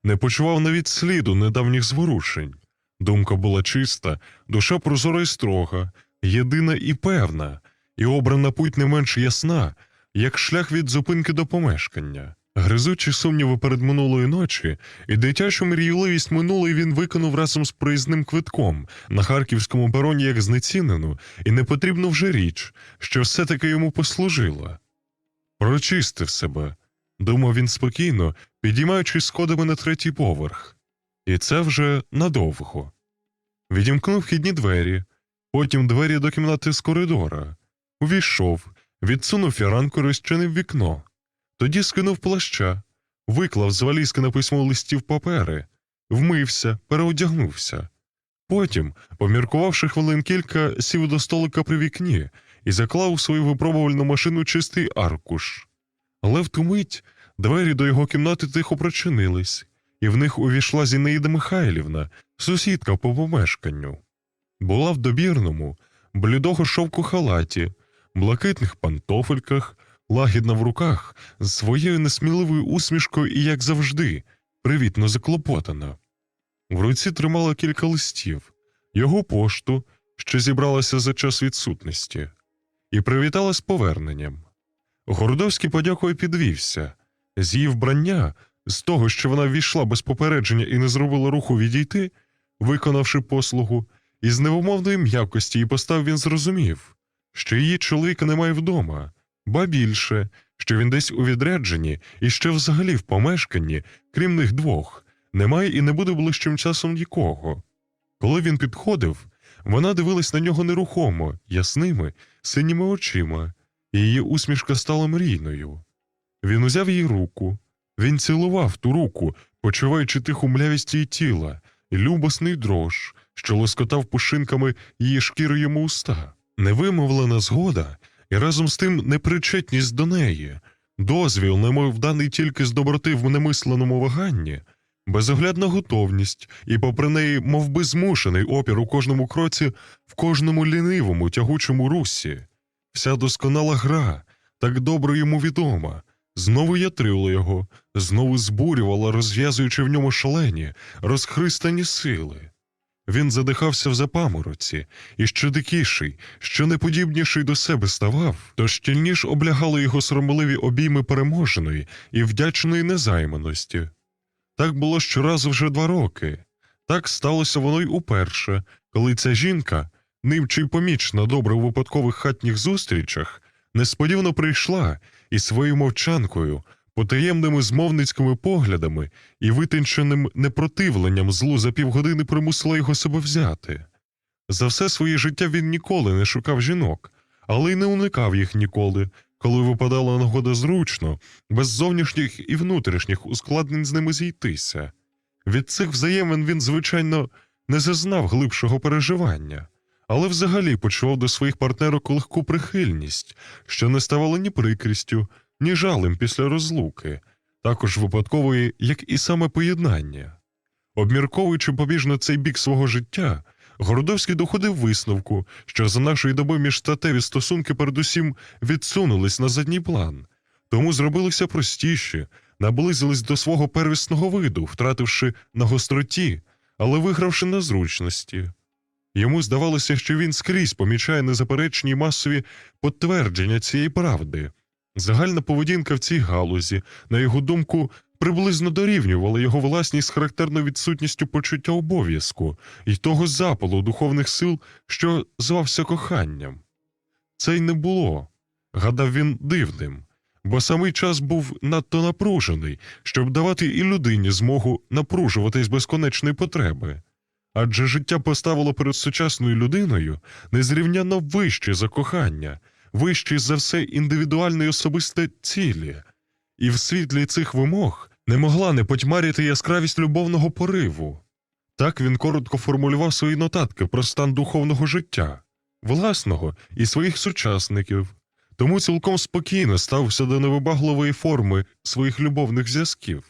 Не почував навіть сліду недавніх зворушень. Думка була чиста, душа прозора і строга, єдина і певна, і обрана путь не менш ясна, як шлях від зупинки до помешкання. Гризучі сумніви перед минулої ночі і дитячу мрійливість минулої він виконав разом з проїзним квитком на харківському пероні як знецінену і непотрібну вже річ, що все-таки йому послужила. Прочистив себе, думав він спокійно, підіймаючись сходами на 3-й поверх. І це вже надовго. Відімкнув вхідні двері, потім двері до кімнати з коридора. Увійшов, відсунув фіранку і розчинив вікно. Тоді скинув плаща, виклав з валізки на письмо листів папери, вмився, переодягнувся. Потім, поміркувавши хвилин кілька, сів до столика при вікні і заклав у свою випробувальну машину чистий аркуш. Але в ту мить двері до його кімнати тихо прочинились, і в них увійшла Зінаїда Михайлівна, сусідка по помешканню. Була в добірному, блідого шовку халаті, блакитних пантофельках, лагідна в руках, з своєю несміливою усмішкою і, як завжди, привітно заклопотана. В руці тримала кілька листів, його пошту, що зібралася за час відсутності, і привітала з поверненням. Городовський подякою підвівся. З її вбрання, з того, що вона ввійшла без попередження і не зробила руху відійти, виконавши послугу, із невимовної м'якості і постав він зрозумів, що її чоловіка немає вдома, ба більше, що він десь у відрядженні і ще взагалі в помешканні, крім них двох, немає і не буде ближчим часом нікого. Коли він підходив, вона дивилась на нього нерухомо, ясними, синіми очима, і її усмішка стала мрійною. Він узяв її руку, він цілував ту руку, почуваючи тиху млявість її тіла, і любосний дрож, що лоскотав пушинками її шкіри йому уста. Невимовлена згода і разом з тим непричетність до неї, Дозвіл, немов даний тільки з доброти в немисленому ваганні, безоглядна готовність і, попри неї, мовби змушений опір у кожному кроці, в кожному лінивому, тягучому русі. Вся досконала гра, так добре йому відома, знову ятрила його, знову збурювала, розв'язуючи в ньому шалені, розхристані сили. Він задихався в запамороці, і що дикіший, що неподібніший до себе ставав, то щільніш облягали його соромливі обійми переможеної і вдячної незайманості. Так було щоразу вже 2 роки. Так сталося воно й уперше, коли ця жінка, нивче й помічна добре у випадкових хатніх зустрічах, несподівано прийшла і своєю мовчанкою, потаємними змовницькими поглядами і витонченим непротивленням злу за півгодини примусила його себе взяти. За все своє життя він ніколи не шукав жінок, але й не уникав їх ніколи, коли випадала нагода зручно, без зовнішніх і внутрішніх ускладнень з ними зійтися. Від цих взаємин він, звичайно, не зазнав глибшого переживання, але взагалі почував до своїх партнерок легку прихильність, що не ставало ні прикрістю, ні жалем після розлуки, також випадкової, як і саме поєднання. Обмірковуючи побіжно цей бік свого життя, Городовський доходив висновку, що за нашої доби міжстатеві стосунки передусім відсунулись на задній план, тому зробилися простіші, наблизились до свого первісного виду, втративши на гостроті, але вигравши на зручності. Йому здавалося, що він скрізь помічає незаперечні й масові підтвердження цієї правди. Загальна поведінка в цій галузі, на його думку, приблизно дорівнювала його власній з характерною відсутністю почуття обов'язку і того запалу духовних сил, що звався коханням. Це й не було, гадав він, дивним, бо самий час був надто напружений, щоб давати і людині змогу напружуватись безконечної потреби. Адже життя поставило перед сучасною людиною незрівняно вище за кохання, вище за все індивідуальне й особисте цілі, і в світлі цих вимог не могла не потьмарити яскравість любовного пориву. Так він коротко формулював свої нотатки про стан духовного життя, власного і своїх сучасників, тому цілком спокійно ставився до невибагливої форми своїх любовних зв'язків.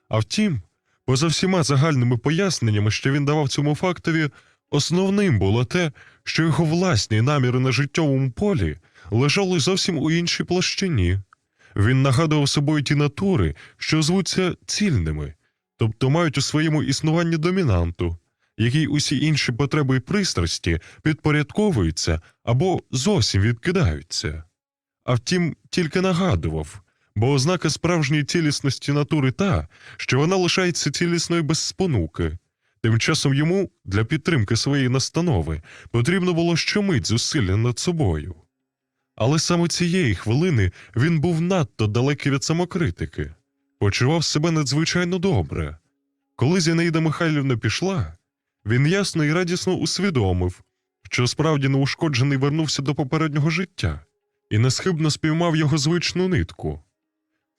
А втім, поза всіма загальними поясненнями, що він давав цьому фактові, основним було те, що його власні наміри на життєвому полі лежали зовсім у іншій площині. Він нагадував собою ті натури, що звуться цільними, тобто мають у своєму існуванні домінанту, якій усі інші потреби і пристрасті підпорядковуються або зовсім відкидаються. А втім, тільки нагадував, бо ознака справжньої цілісності натури та, що вона лишається цілісною без спонуки. Тим часом йому, для підтримки своєї настанови, потрібно було щомить зусилля над собою. Але саме цієї хвилини він був надто далекий від самокритики, почував себе надзвичайно добре. Коли Зінаїда Михайлівна пішла, він ясно і радісно усвідомив, що справді неушкоджений вернувся до попереднього життя і несхибно спіймав його звичну нитку.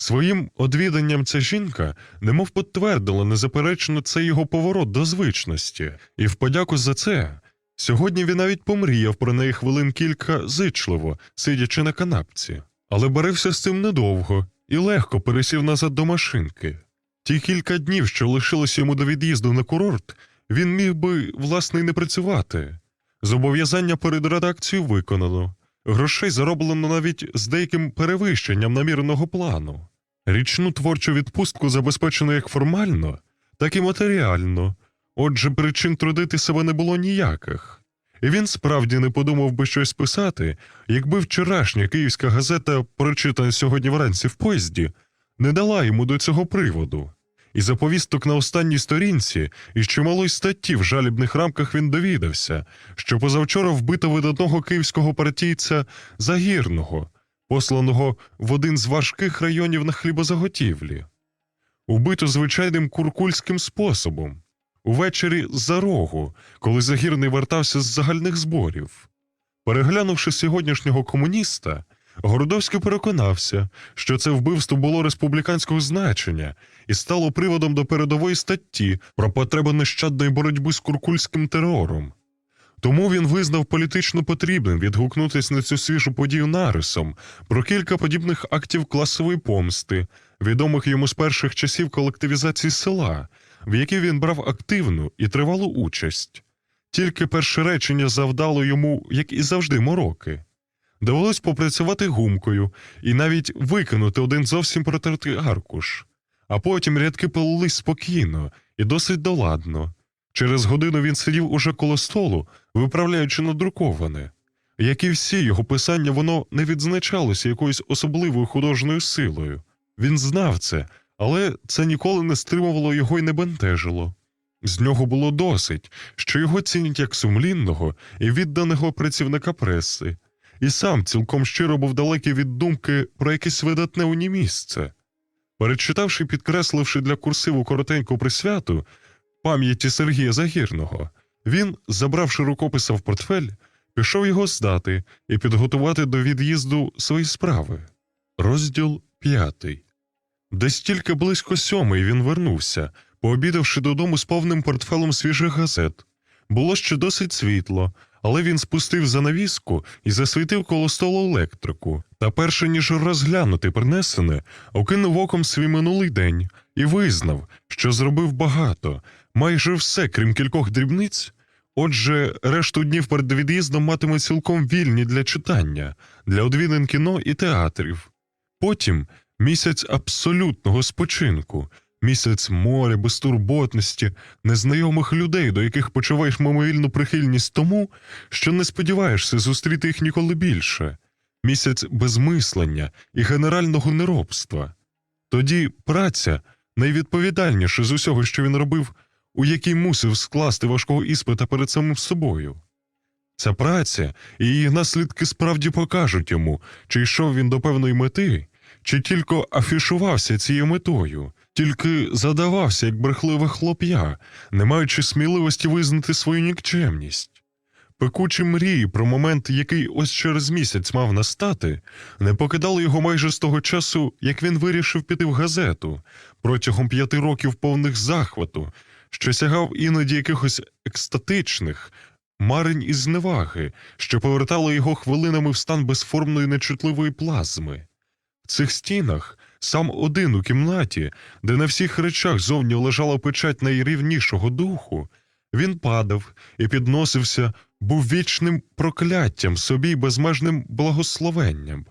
Своїм одвіданням ця жінка немов підтвердила незаперечно цей його поворот до звичності, і в подяку за це сьогодні він навіть помріяв про неї хвилин кілька зичливо, сидячи на канапці. Але борився з цим недовго і легко пересів назад до машинки. Ті кілька днів, що лишилося йому до від'їзду на курорт, він міг би, власне, й не працювати. Зобов'язання перед редакцією виконано. Грошей зароблено навіть з деяким перевищенням наміреного плану. Річну творчу відпустку забезпечено як формально, так і матеріально. Отже, причин трудити себе не було ніяких. І він справді не подумав би щось писати, якби вчорашня київська газета, прочитана сьогодні вранці в поїзді, не дала йому до цього приводу. І за повісток на останній сторінці із чималої статті в жалібних рамках він довідався, що позавчора вбито видатного київського партійця Загірного, посланого в один з важких районів на хлібозаготівлі. Убито звичайним куркульським способом, увечері з-за рогу, коли Загірний вертався з загальних зборів. Переглянувши сьогоднішнього комуніста, Городовський переконався, що це вбивство було республіканського значення і стало приводом до передової статті про потребу нещадної боротьби з куркульським терором. Тому він визнав політично потрібним відгукнутися на цю свіжу подію нарисом про кілька подібних актів класової помсти, відомих йому з перших часів колективізації села, в якій він брав активну і тривалу участь. Тільки перше речення завдало йому, як і завжди, мороки. Довелось попрацювати гумкою і навіть викинути один зовсім протертий аркуш. А потім рядки полились спокійно і досить доладно. Через годину він сидів уже коло столу, виправляючи надруковане. Як і всі його писання, воно не відзначалося якоюсь особливою художньою силою. Він знав це, але це ніколи не стримувало його й не бентежило. З нього було досить, що його цінять як сумлінного і відданого працівника преси. І сам цілком щиро був далекий від думки про якесь видатне у ній місце. Перечитавши і підкресливши для курсиву коротеньку присвяту пам'яті Сергія Загірного, він, забравши рукописа в портфель, пішов його здати і підготувати до від'їзду свої справи. Розділ 5. Десь тільки близько 7 він вернувся, пообідавши додому з повним портфелем свіжих газет. Було ще досить світло, але він спустив занавіску і засвітив коло столу електрику. Та перше ніж розглянути принесене, окинув оком свій минулий день і визнав, що зробив багато, майже все, крім кількох дрібниць. Отже, решту днів перед від'їздом матиме цілком вільні для читання, для одвідин кіно і театрів. Потім місяць абсолютного спочинку, місяць моря, безтурботності, незнайомих людей, до яких почуваєш мимовільну прихильність тому, що не сподіваєшся зустріти їх ніколи більше, місяць безмислення і генерального неробства. Тоді праця, найвідповідальніше з усього, що він робив, у якій мусив скласти важкого іспита перед самим собою. Ця праця і її наслідки справді покажуть йому, чи йшов він до певної мети, чи тільки афішувався цією метою, тільки задавався, як брехливе хлоп'я, не маючи сміливості визнати свою нікчемність. Пекучі мрії про момент, який ось через місяць мав настати, не покидали його майже з того часу, як він вирішив піти в газету, протягом 5 років повних захвату, що сягав іноді якихось екстатичних марень і зневаги, що повертали його хвилинами в стан безформної нечутливої плазми. В цих стінах, сам один у кімнаті, де на всіх речах зовні лежала печать найрівнішого духу, він падав і підносився, був вічним прокляттям собі й безмежним благословенням.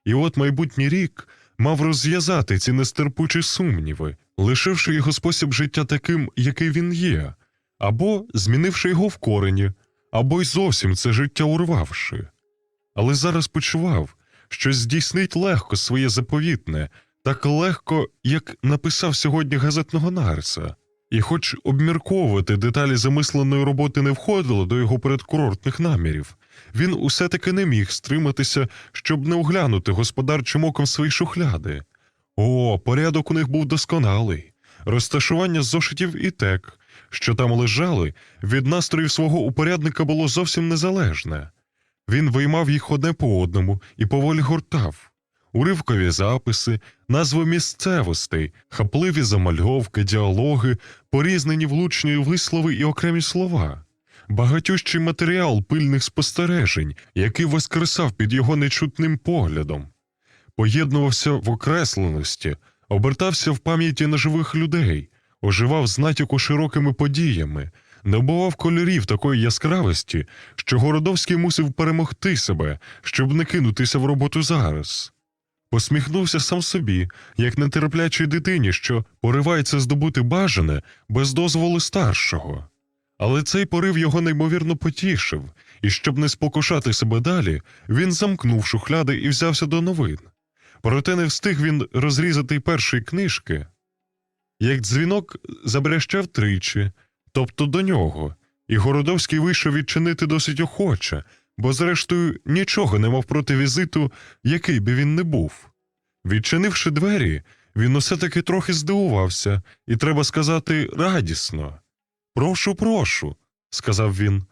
І от майбутній рік мав розв'язати ці нестерпучі сумніви, лишивши його спосіб життя таким, який він є, або змінивши його в корені, або й зовсім це життя урвавши. Але зараз почував, що здійснить легко своє заповітне, так легко, як написав сьогодні газетного нариса. І хоч обмірковувати деталі замисленої роботи не входило до його передкурортних намірів, він усе-таки не міг стриматися, щоб не оглянути господарчим оком свої шухляди. О, порядок у них був досконалий. Розташування зошитів і тек, що там лежали, від настроїв свого упорядника було зовсім незалежне. Він виймав їх одне по одному і поволі гортав. Уривкові записи, назви місцевостей, хапливі замальовки, діалоги, порізнені влучні вислови і окремі слова. Багатющий матеріал пильних спостережень, який воскресав під його нечутним поглядом. Поєднувався в окресленості, обертався в пам'яті неживих людей, оживав з натяку широкими подіями, набував кольорів такої яскравості, що Городовський мусив перемогти себе, щоб не кинутися в роботу зараз. Посміхнувся сам собі, як нетерплячій дитині, що поривається здобути бажане без дозволу старшого. Але цей порив його неймовірно потішив, і щоб не спокушати себе далі, він замкнув шухляди і взявся до новин. Проте не встиг він розрізати й першої книжки, як дзвінок забрящав тричі, тобто до нього, і Городовський вийшов відчинити досить охоче, бо зрештою нічого не мав проти візиту, який би він не був. Відчинивши двері, він усе-таки трохи здивувався, і, треба сказати, радісно. «Прошу, прошу», – сказав він.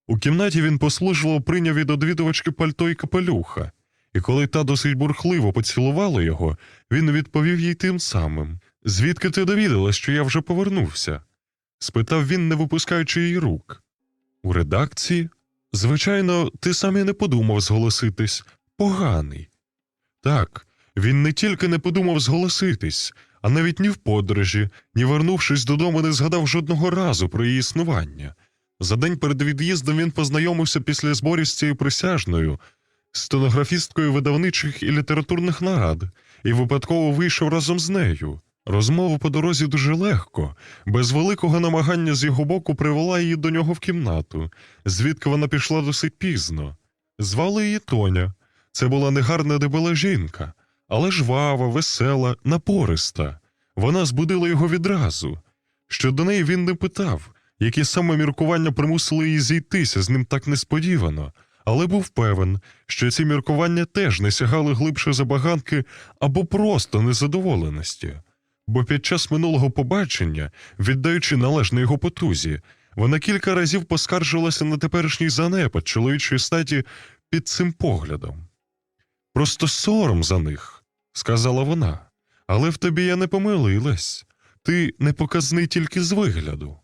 У кімнаті він послужливо прийняв від одвідувачки пальто і капелюха, і коли та досить бурхливо поцілувала його, він відповів їй тим самим. «Звідки ти довідалась, що я вже повернувся?» – спитав він, не випускаючи її рук. У редакції? Звичайно, ти сам і не подумав зголоситись. Поганий. Так, він не тільки не подумав зголоситись, а навіть ні в подорожі, ні вернувшись додому, не згадав жодного разу про її існування. За день перед від'їздом він познайомився після зборів з цією присяжною, стенографісткою видавничих і літературних нарад, і випадково вийшов разом з нею. Розмова по дорозі дуже легко, без великого намагання з його боку привела її до нього в кімнату, звідки вона пішла досить пізно. Звали її Тоня. Це була негарна дебела жінка, але жвава, весела, напориста. Вона збудила його відразу. Щодо неї він не питав, які саме міркування примусили її зійтися з ним так несподівано, але був певен, що ці міркування теж не сягали глибше забаганки або просто незадоволеності. Бо під час минулого побачення, віддаючи належне його потузі, вона кілька разів поскаржилася на теперішній занепад чоловічої статі під цим поглядом. «Просто сором за них», – сказала вона, – «але в тобі я не помилилась. Ти не показний тільки з вигляду».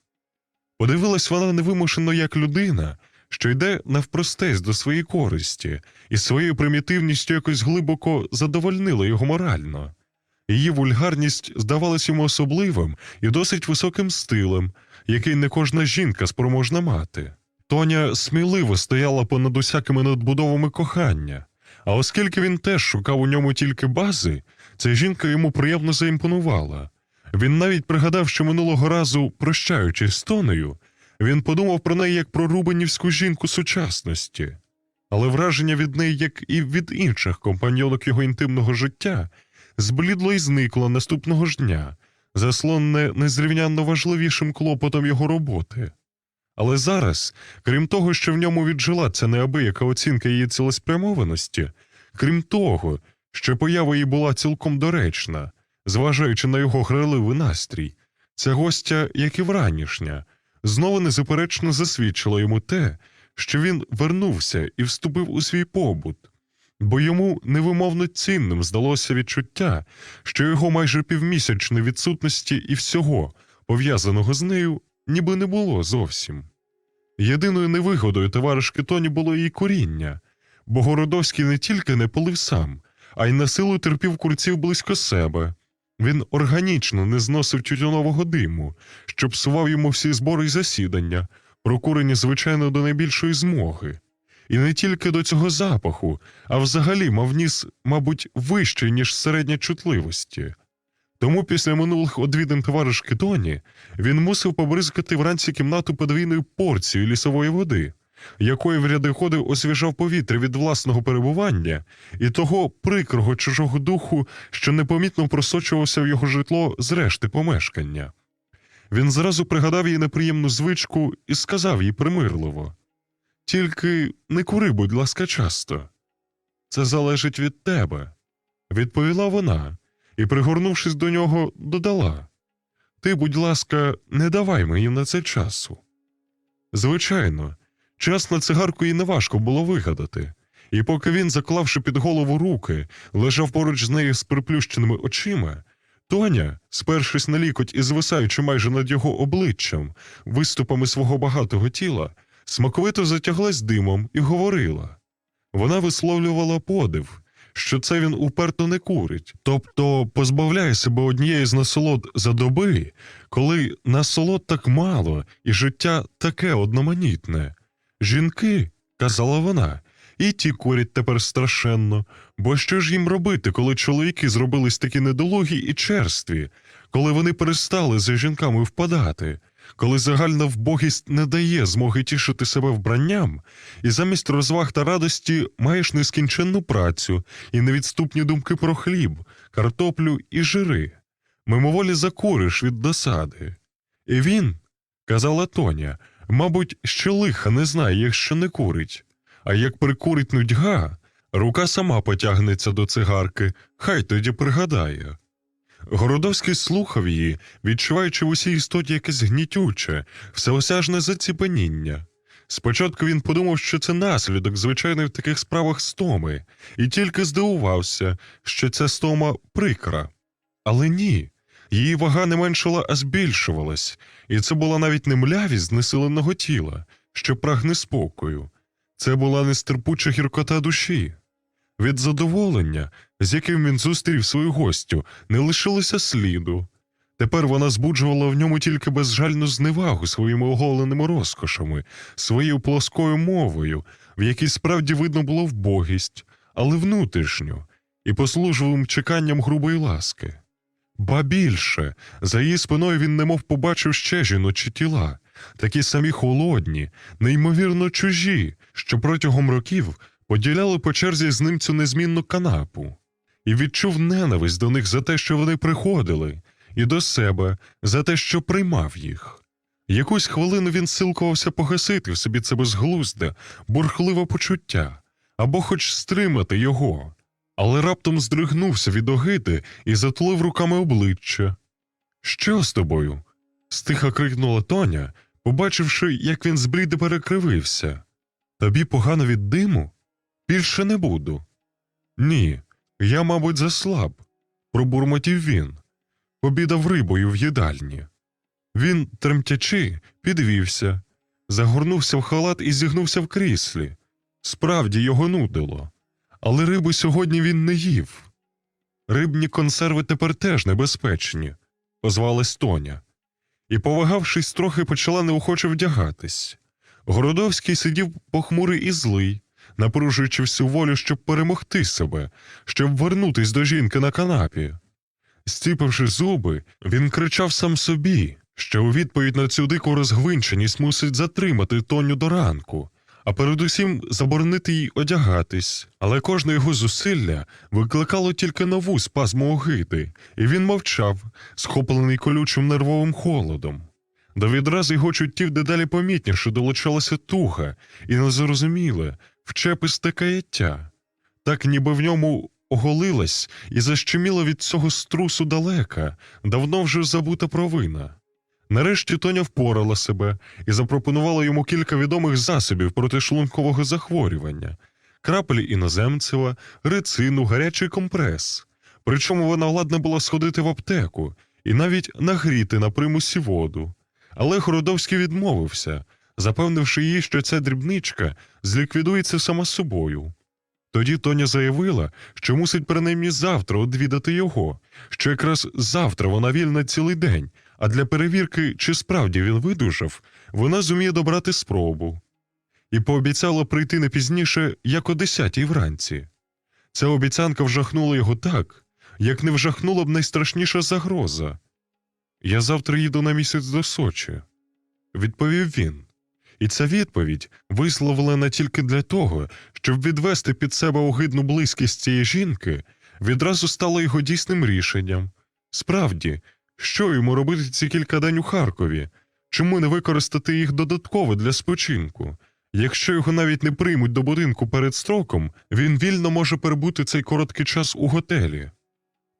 Подивилась вона невимушено як людина, що йде навпростець до своєї користі, і своєю примітивністю якось глибоко задовольнила його морально. Її вульгарність здавалась йому особливим і досить високим стилем, який не кожна жінка спроможна мати. Тоня сміливо стояла понад усякими надбудовами кохання, а оскільки він теж шукав у ньому тільки бази, ця жінка йому приємно заімпонувала. Він навіть пригадав, що минулого разу, прощаючись з Тонею, він подумав про неї як про рубанівську жінку сучасності. Але враження від неї, як і від інших компаньонок його інтимного життя, зблідло і зникло наступного ж дня, заслонне незрівнянно важливішим клопотом його роботи. Але зараз, крім того, що в ньому віджила ця неабияка оцінка її цілеспрямованості, крім того, що поява її була цілком доречна, зважаючи на його грайливий настрій, ця гостя, як і вранішня, знову незаперечно засвідчила йому те, що він вернувся і вступив у свій побут, бо йому невимовно цінним здалося відчуття, що його майже півмісячної відсутності і всього, пов'язаного з нею, ніби не було зовсім. Єдиною невигодою товаришки Тоні було її коріння, бо Городовський не тільки не палив сам, а й на силу терпів курців близько себе. Він органічно не зносив тютюнового диму, що псував йому всі збори й засідання, прокурені, звичайно, до найбільшої змоги. І не тільки до цього запаху, а взагалі мав ніс, мабуть, вищий, ніж середня чутливості. Тому після минулих одвідин товаришки Тоні він мусив побризкати вранці кімнату подвійною порцією лісової води, якою в ряди ходи освіжав повітря від власного перебування і того прикрого чужого духу, що непомітно просочувався в його житло з решти помешкання. Він зразу пригадав їй неприємну звичку і сказав їй примирливо: «Тільки не кури, будь ласка, часто». «Це залежить від тебе», – відповіла вона, і, пригорнувшись до нього, додала: «Ти, будь ласка, не давай мені на це часу». Звичайно, час на цигарку їй неважко було вигадати, і поки він, заклавши під голову руки, лежав поруч з нею з приплющеними очима, Тоня, спершись на лікоть і звисаючи майже над його обличчям, виступами свого багатого тіла, смаковито затяглась димом і говорила. Вона висловлювала подив, що це він уперто не курить, тобто позбавляє себе однієї з насолод за доби, коли насолод так мало і життя таке одноманітне. «Жінки», – казала вона, – «і ті курять тепер страшенно, бо що ж їм робити, коли чоловіки зробились такі недолугі і черстві, коли вони перестали за жінками впадати, коли загальна вбогість не дає змоги тішити себе вбранням, і замість розваг та радості маєш нескінченну працю і невідступні думки про хліб, картоплю і жири. Мимоволі закуриш від досади». І він, казала Тоня, мабуть, ще лиха не знає, якщо не курить. А як прикурить нудьга, рука сама потягнеться до цигарки, хай тоді пригадає. Городовський слухав її, відчуваючи в усій істоті якесь гнітюче, всеосяжне заціпеніння. Спочатку він подумав, що це наслідок звичайної в таких справах стоми, і тільки здивувався, що ця стома прикра. Але ні, її вага не меншала, а збільшувалась, і це була навіть не млявість знесиленого тіла, що прагне спокою. Це була нестерпуча гіркота душі. Від задоволення, з яким він зустрів свою гостю, не лишилося сліду. Тепер вона збуджувала в ньому тільки безжальну зневагу своїми оголеними розкошами, своєю плоскою мовою, в якій справді видно було вбогість, але внутрішню, і послужливим чеканням грубої ласки. Ба більше, за її спиною він немов побачив ще жіночі тіла, такі самі холодні, неймовірно чужі, що протягом років поділяли по черзі з ним цю незмінну канапу, і відчув ненависть до них за те, що вони приходили, і до себе за те, що приймав їх. Якусь хвилину він силкувався погасити в собі це безглузде, бурхливе почуття, або хоч стримати його, але раптом здригнувся від огиди і затулив руками обличчя. «Що з тобою?» – стиха крикнула Тоня, побачивши, як він зблід і перекривився. «Тобі погано від диму? Більше не буду». «Ні, я, мабуть, заслаб», – пробурмотів він. Обідав рибою в їдальні. Він, тремтячи, підвівся, загорнувся в халат і зігнувся в кріслі. Справді його нудило. Але рибу сьогодні він не їв. «Рибні консерви тепер теж небезпечні», – озвалась Тоня. І, повагавшись, трохи почала неохоче вдягатись. Городовський сидів похмурий і злий, напружуючи всю волю, щоб перемогти себе, щоб вернутись до жінки на канапі. Стіпивши зуби, він кричав сам собі, що у відповідь на цю дику розгвинченість мусить затримати Тоню до ранку, а передусім заборонити їй одягатись. Але кожне його зусилля викликало тільки нову спазму огиди, і він мовчав, схоплений колючим нервовим холодом. До відразу його чуттів дедалі помітніше долучалася туга і незрозуміле, вчеписте каяття. Так ніби в ньому оголилась і защеміла від цього струсу далека, давно вже забута провина. Нарешті Тоня впорала себе і запропонувала йому кілька відомих засобів проти шлункового захворювання – крапелі іноземцева, рецину, гарячий компрес. Причому вона ладна була сходити в аптеку і навіть нагріти на примусі воду. Але Городовський відмовився, запевнивши її, що ця дрібничка зліквідується сама собою. Тоді Тоня заявила, що мусить принаймні завтра одвідати його, що якраз завтра вона вільна цілий день, а для перевірки, чи справді він видужав, вона зуміє добрати спробу. І пообіцяла прийти не пізніше, як о 10-й вранці. Ця обіцянка вжахнула його так, як не вжахнула б найстрашніша загроза. «Я завтра їду на місяць до Сочі», – відповів він. І ця відповідь, висловлена тільки для того, щоб відвести під себе огидну близькість цієї жінки, відразу стала його дійсним рішенням. Справді, що йому робити ці кілька день у Харкові? Чому не використати їх додатково для спочинку? Якщо його навіть не приймуть до будинку перед строком, він вільно може перебути цей короткий час у готелі.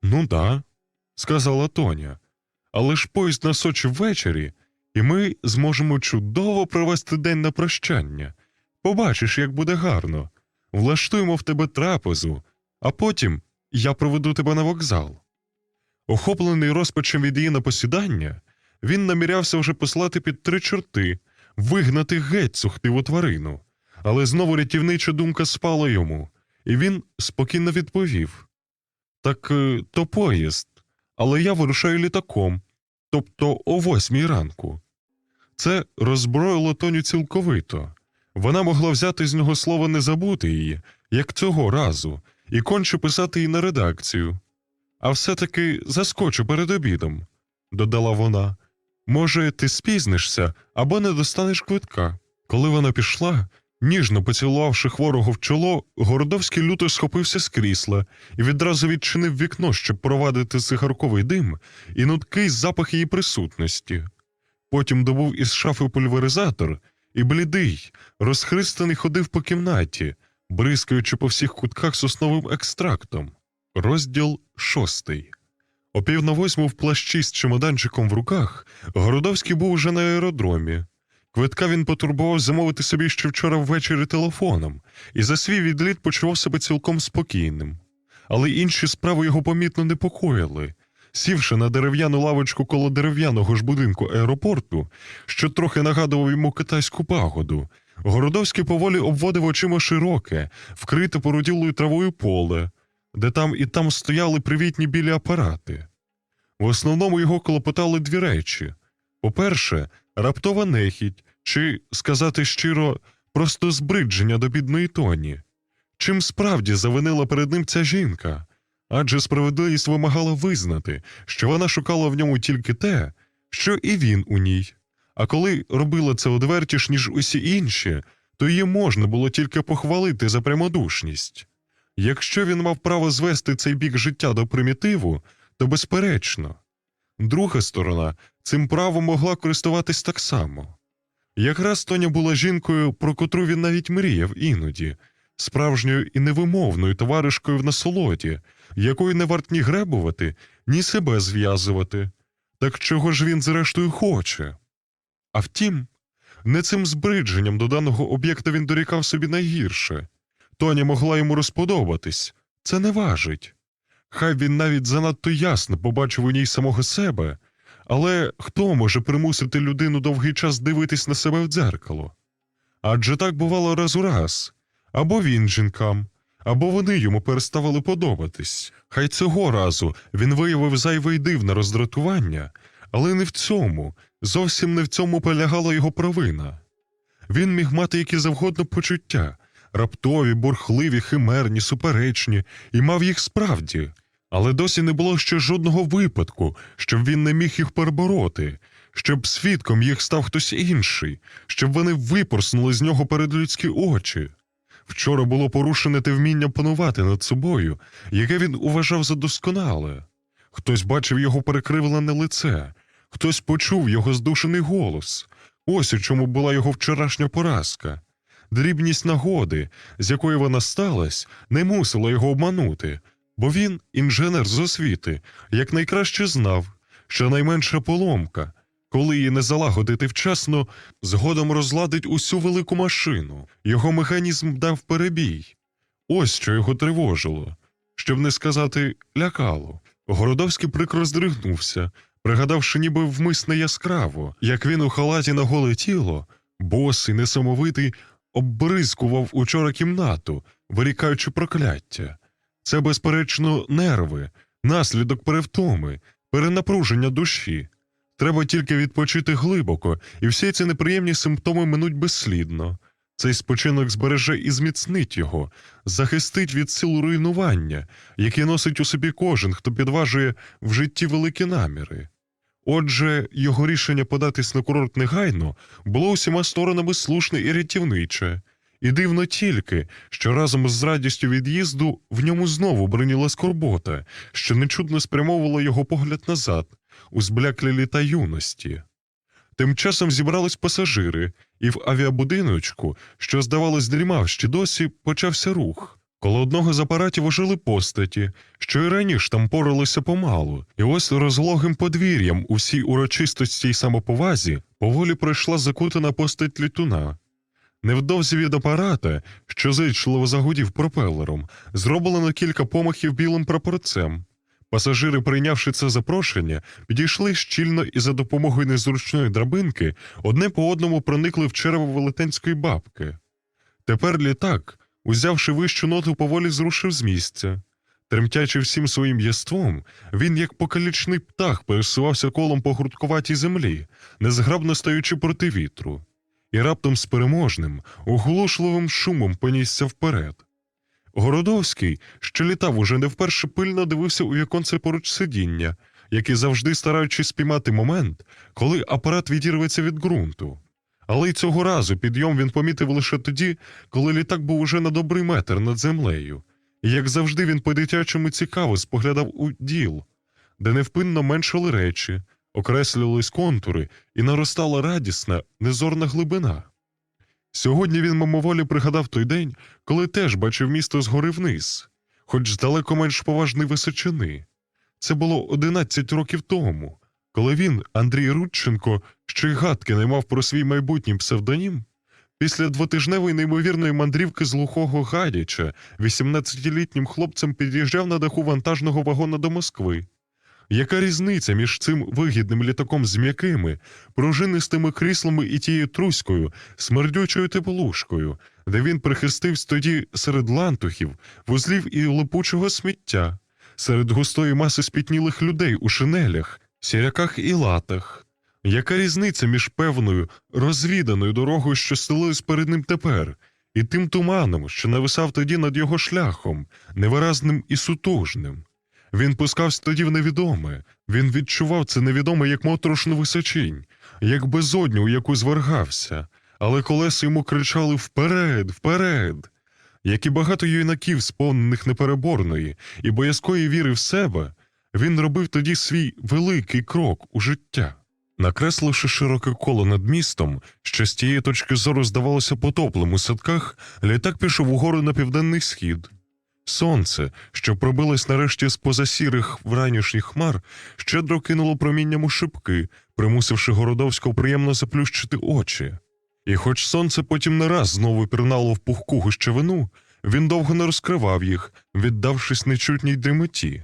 «Ну да», – сказала Тоня, – «але ж поїзд на Сочі ввечері, і ми зможемо чудово провести день на прощання. Побачиш, як буде гарно. Влаштуємо в тебе трапезу, а потім я проведу тебе на вокзал». Охоплений розпачем від її напосідання, він намірявся вже послати під 3 чорти, вигнати геть цю хтиву тварину. Але знову рятівнича думка спала йому, і він спокійно відповів. «Так то поїзд, але я вирушаю літаком, тобто о 8-й ранку». Це роззброїло Тоню цілковито. Вона могла взяти з нього слово не забути її, як цього разу, і конче писати її на редакцію. «А все-таки заскочу перед обідом», – додала вона. «Може, ти спізнишся або не достанеш квитка». Коли вона пішла, ніжно поцілувавши хворого в чоло, Городовський люто схопився з крісла і відразу відчинив вікно, щоб провадити цигарковий дим і нудкий запах її присутності. Потім добув із шафи пульверизатор і блідий, розхристаний ходив по кімнаті, бризкаючи по всіх кутках сосновим екстрактом. Розділ 6. О 7:45 в плащі з чемоданчиком в руках Городовський був уже на аеродромі. Квитка він потурбував замовити собі ще вчора ввечері телефоном і за свій відліт почував себе цілком спокійним. Але інші справи його помітно непокоїли. Сівши на дерев'яну лавочку коло дерев'яного ж будинку аеропорту, що трохи нагадував йому китайську пагоду, Городовський поволі обводив очима широке, вкрите поруділою травою поле, де там і там стояли привітні білі апарати. В основному його клопотали дві речі. По-перше, раптова нехідь, чи, сказати щиро, просто збридження до бідної Тоні. Чим справді завинила перед ним ця жінка? Адже справедливість вимагала визнати, що вона шукала в ньому тільки те, що і він у ній. А коли робила це одвертіш, ніж усі інші, то її можна було тільки похвалити за прямодушність. Якщо він мав право звести цей бік життя до примітиву, то безперечно. Друга сторона цим правом могла користуватись так само. Якраз Тоня була жінкою, про котру він навіть мріяв іноді, справжньою і невимовною товаришкою в насолоді, якою не варт ні гребувати, ні себе зв'язувати. Так чого ж він зрештою хоче? А втім, не цим збридженням до даного об'єкта він дорікав собі найгірше. Тоня могла йому розподобатись, це не важить. Хай він навіть занадто ясно побачив у ній самого себе, але хто може примусити людину довгий час дивитись на себе в дзеркало? Адже так бувало раз у раз. Або він жінкам, або вони йому переставали подобатись. Хай цього разу він виявив зайве й дивне роздратування, але не в цьому, зовсім не в цьому полягала його провина. Він міг мати які завгодно почуття, раптові, бурхливі, химерні, суперечні, і мав їх справді. Але досі не було ще жодного випадку, щоб він не міг їх перебороти, щоб свідком їх став хтось інший, щоб вони випорснули з нього перед людські очі. Вчора було порушене те вміння панувати над собою, яке він уважав за досконале. Хтось бачив його перекривлене лице, хтось почув його здушений голос. Ось у чому була його вчорашня поразка. Дрібність нагоди, з якої вона сталась, не мусила його обманути, бо він, інженер з освіти, якнайкраще знав, що найменша поломка, коли її не залагодити вчасно, згодом розладить усю велику машину. Його механізм дав перебій. Ось що його тривожило, щоб не сказати лякало. Городовський прикро здригнувся, пригадавши ніби вмисне яскраво, як він у халаті на голе тіло, босий, несамовитий, оббризкував учора кімнату, вирікаючи прокляття. Це, безперечно, нерви, наслідок перевтоми, перенапруження душі. Треба тільки відпочити глибоко, і всі ці неприємні симптоми минуть безслідно. Цей спочинок збереже і зміцнить його, захистить від сил руйнування, які носить у собі кожен, хто підважує в житті великі наміри. Отже, його рішення податись на курорт негайно було усіма сторонами слушне і рятівниче. І дивно тільки, що разом з радістю від'їзду в ньому знову бриніла скорбота, що нечутно спрямовувала його погляд назад, у збляклі літа юності. Тим часом зібрались пасажири, і в авіабудиночку, що, здавалось, дрімав ще досі, почався рух. Коло одного з апаратів ожили постаті, що і раніше там поралися помалу, і ось розлогим подвір'ям у всій урочистості й самоповазі поволі пройшла закутана постать літуна. Невдовзі від апарата, що зичливо загудів пропелером, зроблено кілька помахів білим прапорцем. Пасажири, прийнявши це запрошення, підійшли щільно і за допомогою незручної драбинки одне по одному проникли в черево велетенської бабки. Тепер літак, узявши вищу ноту, поволі зрушив з місця. Тремтячи всім своїм єством, він, як покалічний птах, пересувався колом по грудкуватій землі, незграбно стаючи проти вітру. І раптом з переможним, оглушливим шумом понісся вперед. Городовський, що літав уже не вперше, пильно дивився у віконце поруч сидіння, який завжди стараючись спіймати момент, коли апарат відірветься від ґрунту. Але й цього разу підйом він помітив лише тоді, коли літак був уже на добрий метр над землею. І, як завжди, він по-дитячому цікаво споглядав у діл, де невпинно меншали речі, окреслювались контури і наростала радісна, незорна глибина. Сьогодні він мимоволі пригадав той день, коли теж бачив місто згори вниз, хоч з далеко менш поважної височини. Це було 11 років тому, коли він, Андрій Рудченко, що й гадки не мав про свій майбутній псевдонім, після двотижневої неймовірної мандрівки з глухого Гадяча 18-літнім хлопцем під'їжджав на даху вантажного вагона до Москви. Яка різниця між цим вигідним літаком з м'якими, пружинистими кріслами і тією труською, смердючою теплушкою, де він прихистився тоді серед лантухів, вузлів і липучого сміття, серед густої маси спітнілих людей у шинелях, сіряках і латах? Яка різниця між певною, розвіданою дорогою, що стелилась перед ним тепер, і тим туманом, що нависав тоді над його шляхом, невиразним і сутужним? Він пускався тоді в невідоме, він відчував це невідоме як моторошну височинь, як безодню, у яку звергався, але колеса йому кричали «Вперед! Вперед!». Як і багато юнаків, сповнених непереборної і боязкої віри в себе, він робив тоді свій великий крок у життя. Накресливши широке коло над містом, що з тієї точки зору здавалося потоплим у садках, літак пішов угору на південний схід. Сонце, що пробилось нарешті з-поза сірих вранішніх хмар, щедро кинуло промінням у шибки, примусивши Городовського приємно заплющити очі. І хоч сонце потім не раз знову пірнало в пухку гущавину, він довго не розкривав їх, віддавшись нечутній дрімоті.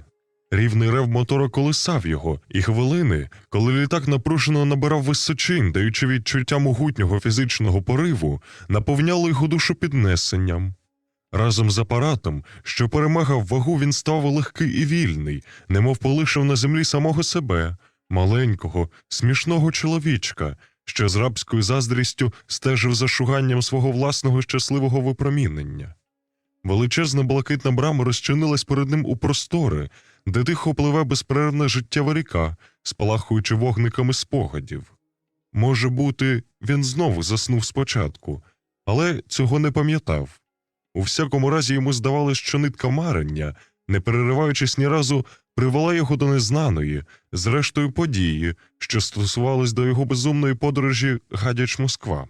Рівний рев мотора колисав його, і хвилини, коли літак напружено набирав височинь, даючи відчуття могутнього фізичного пориву, наповняли його душу піднесенням. Разом з апаратом, що перемагав вагу, він став легкий і вільний, немов полишив на землі самого себе, маленького, смішного чоловічка, що з рабською заздрістю стежив за шуганням свого власного щасливого випромінення. Величезна блакитна брама розчинилась перед ним у простори, де тихо пливе безперервна життєва ріка, спалахуючи вогниками спогадів. Може бути, він знову заснув спочатку, але цього не пам'ятав. У всякому разі йому здавалось, що нитка марення, не перериваючись ні разу, привела його до незнаної, зрештою події, що стосувались до його безумної подорожі Гадяч-Москва.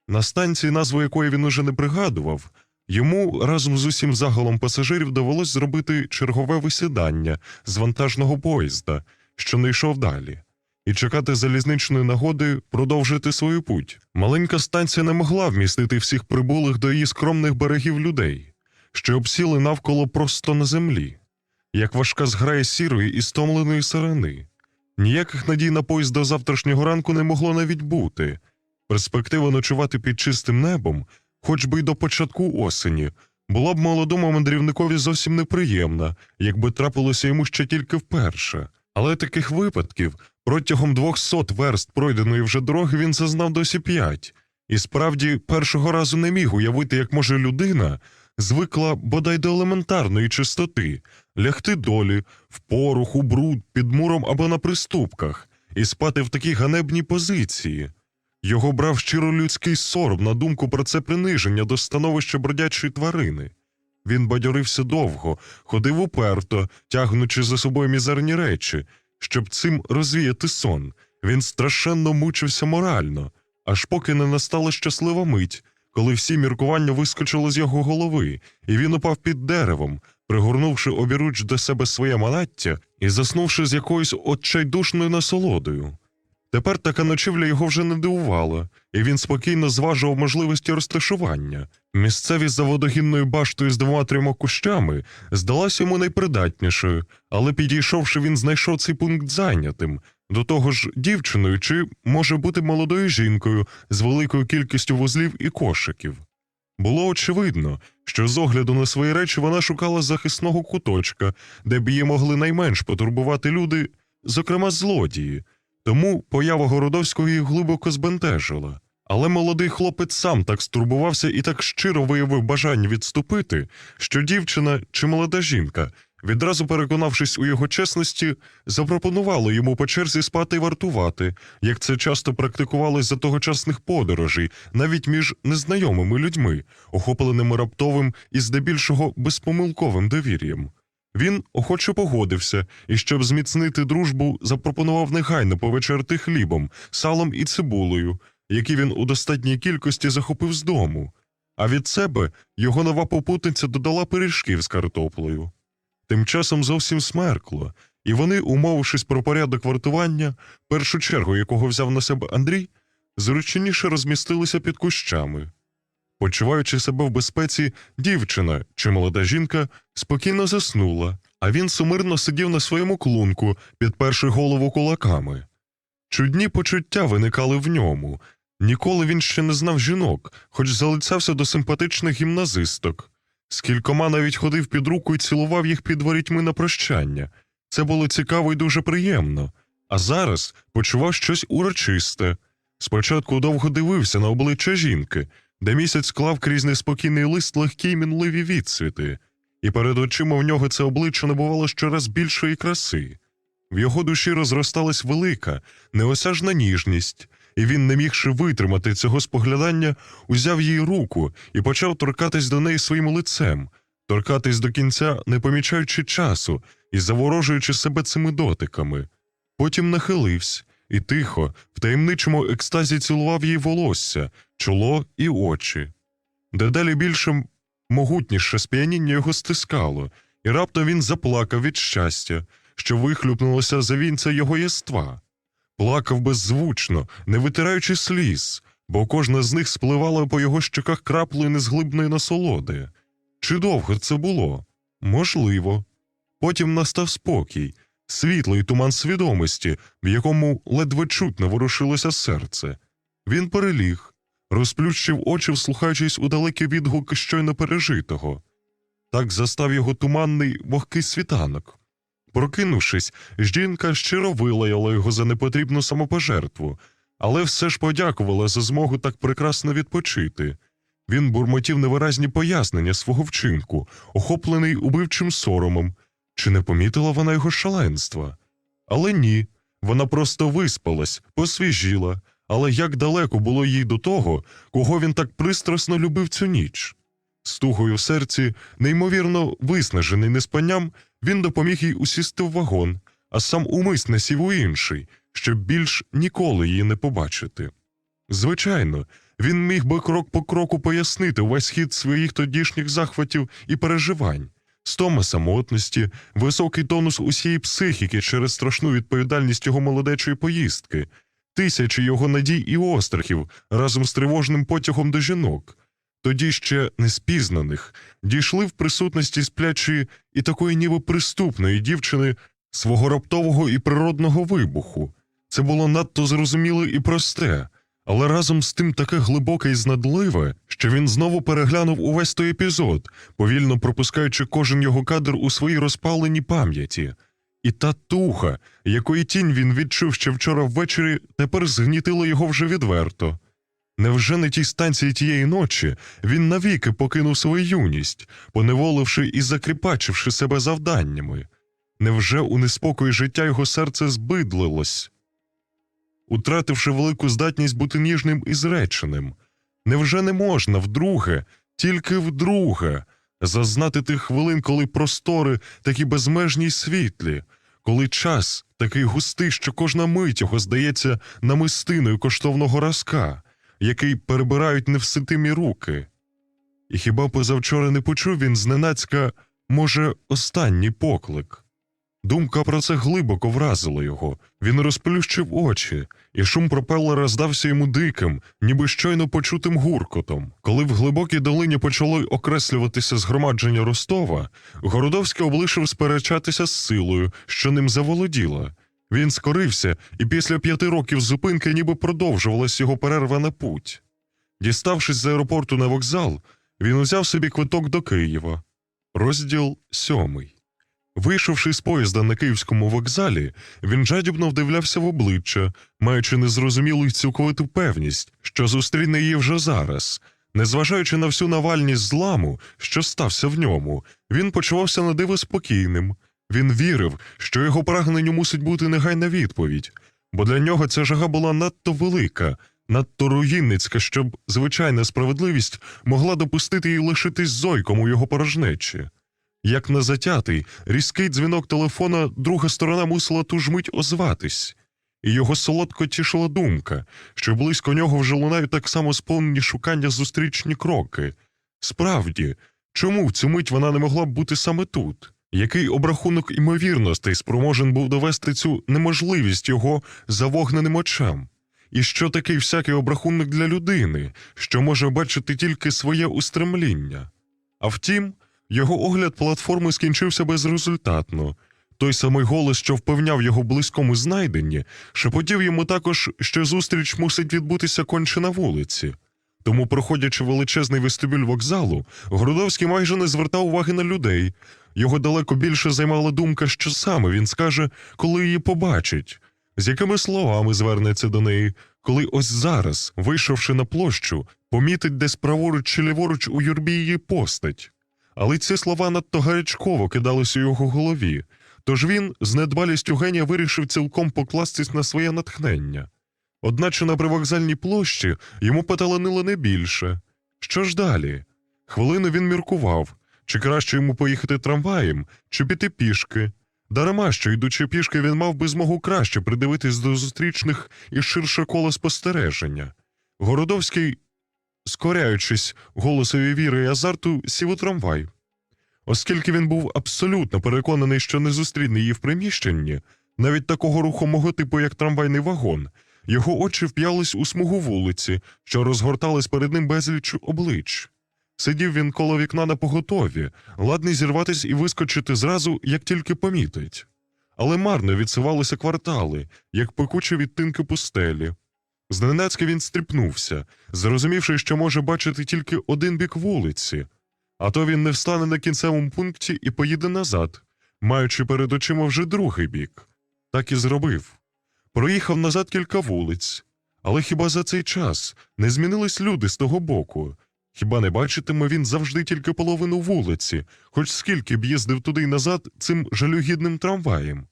На станції, назву якої він уже не пригадував, йому разом з усім загалом пасажирів довелось зробити чергове висідання з вантажного поїзда, що не йшов далі, і чекати залізничної нагоди продовжити свою путь. Маленька станція не могла вмістити всіх прибулих до її скромних берегів людей, що обсіли навколо просто на землі, як важка зграя сірої і стомленої сирени. Ніяких надій на поїзд до завтрашнього ранку не могло навіть бути. Перспектива ночувати під чистим небом, хоч би й до початку осені, була б молодому мандрівникові зовсім неприємна, якби трапилося йому ще тільки вперше. Але таких випадків протягом 200 верст пройденої вже дороги він зазнав досі 5. І справді першого разу не міг уявити, як може людина, звикла бодай до елементарної чистоти, лягти долі, в порох, у бруд, під муром або на приступках, і спати в такій ганебній позиції. Його брав щиро людський сором на думку про це приниження до становища бродячої тварини. Він бадьорився довго, ходив уперто, тягнучи за собою мізерні речі, щоб цим розвіяти сон. Він страшенно мучився морально, аж поки не настала щаслива мить, коли всі міркування вискочили з його голови, і він упав під деревом, пригорнувши обіруч до себе своє манаття і заснувши з якоюсь отчайдушною насолодою. Тепер така ночівля його вже не дивувала, і він спокійно зважував можливості розташування. Місцевість за водогінною баштою з 2-3 кущами здалась йому найпридатнішою, але підійшовши, він знайшов цей пункт зайнятим, до того ж дівчиною чи, може бути, молодою жінкою з великою кількістю вузлів і кошиків. Було очевидно, що з огляду на свої речі вона шукала захисного куточка, де б її могли найменш потурбувати люди, зокрема злодії. Тому поява Городовського її глибоко збентежила. Але молодий хлопець сам так стурбувався і так щиро виявив бажання відступити, що дівчина чи молода жінка, відразу переконавшись у його чесності, запропонувала йому по черзі спати й вартувати, як це часто практикувалось за тогочасних подорожей, навіть між незнайомими людьми, охопленими раптовим і здебільшого безпомилковим довір'ям. Він охоче погодився і, щоб зміцнити дружбу, запропонував негайно повечеряти хлібом, салом і цибулею, які він у достатній кількості захопив з дому. А від себе його нова попутниця додала пиріжків з картоплею. Тим часом зовсім смеркло, і вони, умовившись про порядок вартування, першу чергу якого взяв на себе Андрій, зручніше розмістилися під кущами. Почуваючи себе в безпеці, дівчина чи молода жінка спокійно заснула, а він сумирно сидів на своєму клунку, підперши голову кулаками. Чудні почуття виникали в ньому. Ніколи він ще не знав жінок, хоч залицявся до симпатичних гімназисток. З кількома навіть ходив під руку і цілував їх під ворітьми на прощання. Це було цікаво і дуже приємно. А зараз почував щось урочисте. Спочатку довго дивився на обличчя жінки, де місяць клав крізь неспокійний лист легкі й мінливі відсвіти. І перед очима в нього це обличчя набувало щораз більшої краси. В його душі розросталась велика, неосяжна ніжність, і він, не мігши витримати цього споглядання, узяв її руку і почав торкатись до неї своїм лицем, торкатись до кінця, не помічаючи часу і заворожуючи себе цими дотиками. Потім нахилився і тихо, в таємничому екстазі цілував її волосся, чоло і очі. Дедалі більше могутніше сп'яніння його стискало, і раптом він заплакав від щастя, що вихлюпнулося за вінця його єства. Плакав беззвучно, не витираючи сліз, бо кожна з них спливала по його щоках краплею незглибної насолоди. Чи довго це було? Можливо. Потім настав спокій, світлий туман свідомості, в якому ледве чутно ворушилося серце. Він переліг, розплющив очі, вслухаючись у далекі відгуки щойно пережитого. Так застав його туманний, вогкий світанок. Прокинувшись, жінка щиро вилаяла його за непотрібну самопожертву, але все ж подякувала за змогу так прекрасно відпочити. Він бурмотів невиразні пояснення свого вчинку, охоплений убивчим соромом. Чи не помітила вона його шаленства? Але ні, вона просто виспалась, посвіжіла, але як далеко було їй до того, кого він так пристрасно любив цю ніч. З тугою в серці, неймовірно виснажений неспанням, він допоміг їй усісти в вагон, а сам умисне сів у інший, щоб більш ніколи її не побачити. Звичайно, він міг би крок по кроку пояснити увесь хід своїх тодішніх захватів і переживань, стома самотності, високий тонус усієї психіки через страшну відповідальність його молодечої поїздки, тисячі його надій і острахів разом з тривожним потягом до жінок, тоді ще неспізнаних, дійшли в присутності сплячої і такої ніби приступної дівчини свого раптового і природного вибуху. Це було надто зрозуміле і просте, але разом з тим таке глибоке і знадливе, що він знову переглянув увесь той епізод, повільно пропускаючи кожен його кадр у своїй розпаленій пам'яті. І та туга, якої тінь він відчув ще вчора ввечері, тепер згнітила його вже відверто. Невже на тій станції тієї ночі він навіки покинув свою юність, поневоливши і закріпачивши себе завданнями? Невже у неспокої життя його серце збидлилось, утративши велику здатність бути ніжним і зреченим? Невже не можна вдруге, тільки вдруге, зазнати тих хвилин, коли простори такі безмежні й світлі, коли час такий густий, що кожна мить його здається намистиною коштовного разка, який перебирають невситимі руки? І хіба позавчора не почув він зненацька, може, останній поклик? Думка про це глибоко вразила його. Він розплющив очі, і шум пропелера здався йому диким, ніби щойно почутим гуркотом. Коли в глибокій долині почало окреслюватися згромадження Ростова, Городовський облишив сперечатися з силою, що ним заволоділа. Він скорився, і після 5 років зупинки ніби продовжувалась його перерва на путь. Діставшись з аеропорту на вокзал, він узяв собі квиток до Києва. Розділ 7. Вийшовши з поїзда на Київському вокзалі, він жадібно вдивлявся в обличчя, маючи незрозумілу й цілковиту певність, що зустріне її вже зараз. Незважаючи на всю навальність зламу, що стався в ньому, він почувався на диво спокійним. Він вірив, що його прагненню мусить бути негайна відповідь, бо для нього ця жага була надто велика, надто руїнницька, щоб звичайна справедливість могла допустити їй лишитись зойком у його порожнечі. Як на затятий, різкий дзвінок телефона друга сторона мусила ту ж мить озватись. І його солодко тішила думка, що близько нього вже лунають так само сповнені шукання зустрічні кроки. Справді, чому в цю мить вона не могла б бути саме тут? Який обрахунок імовірностей спроможен був довести цю неможливість його завогненим очам? І що такий всякий обрахунок для людини, що може бачити тільки своє устремління? А втім, Його огляд платформи скінчився безрезультатно. Той самий голос, що впевняв його в близькому знайденні, шепотів йому також, що зустріч мусить відбутися конче на вулиці. Тому, проходячи величезний вестибюль вокзалу, Грудовський майже не звертав уваги на людей. Його далеко більше займала думка, що саме він скаже, коли її побачить, з якими словами звернеться до неї, коли ось зараз, вийшовши на площу, помітить десь праворуч чи ліворуч у юрбі її постать. Але ці слова надто гарячково кидались у його голові, тож він з недбалістю генія вирішив цілком покластись на своє натхнення. Одначе на привокзальній площі йому поталанило не більше. Що ж далі? Хвилину він міркував, чи краще йому поїхати трамваєм, чи піти пішки. Дарема, що, йдучи пішки, він мав би змогу краще придивитись до зустрічних і ширше коло спостереження. Городовський, скоряючись голосові віри і азарту, сів у трамвай. Оскільки він був абсолютно переконаний, що не зустріне її в приміщенні, навіть такого рухомого типу, як трамвайний вагон, його очі вп'ялись у смугу вулиці, що розгортались перед ним безліч облич. Сидів він коло вікна на поготові, ладний зірватись і вискочити зразу, як тільки помітить. Але марно відсувалися квартали, як пекучі відтинки пустелі. Зненацька він стріпнувся, зрозумівши, що може бачити тільки один бік вулиці. А то він не встане на кінцевому пункті і поїде назад, маючи перед очима вже другий бік. Так і зробив. Проїхав назад кілька вулиць. Але хіба за цей час не змінились люди з того боку? Хіба не бачитиме він завжди тільки половину вулиці, хоч скільки б їздив туди й назад цим жалюгідним трамваєм?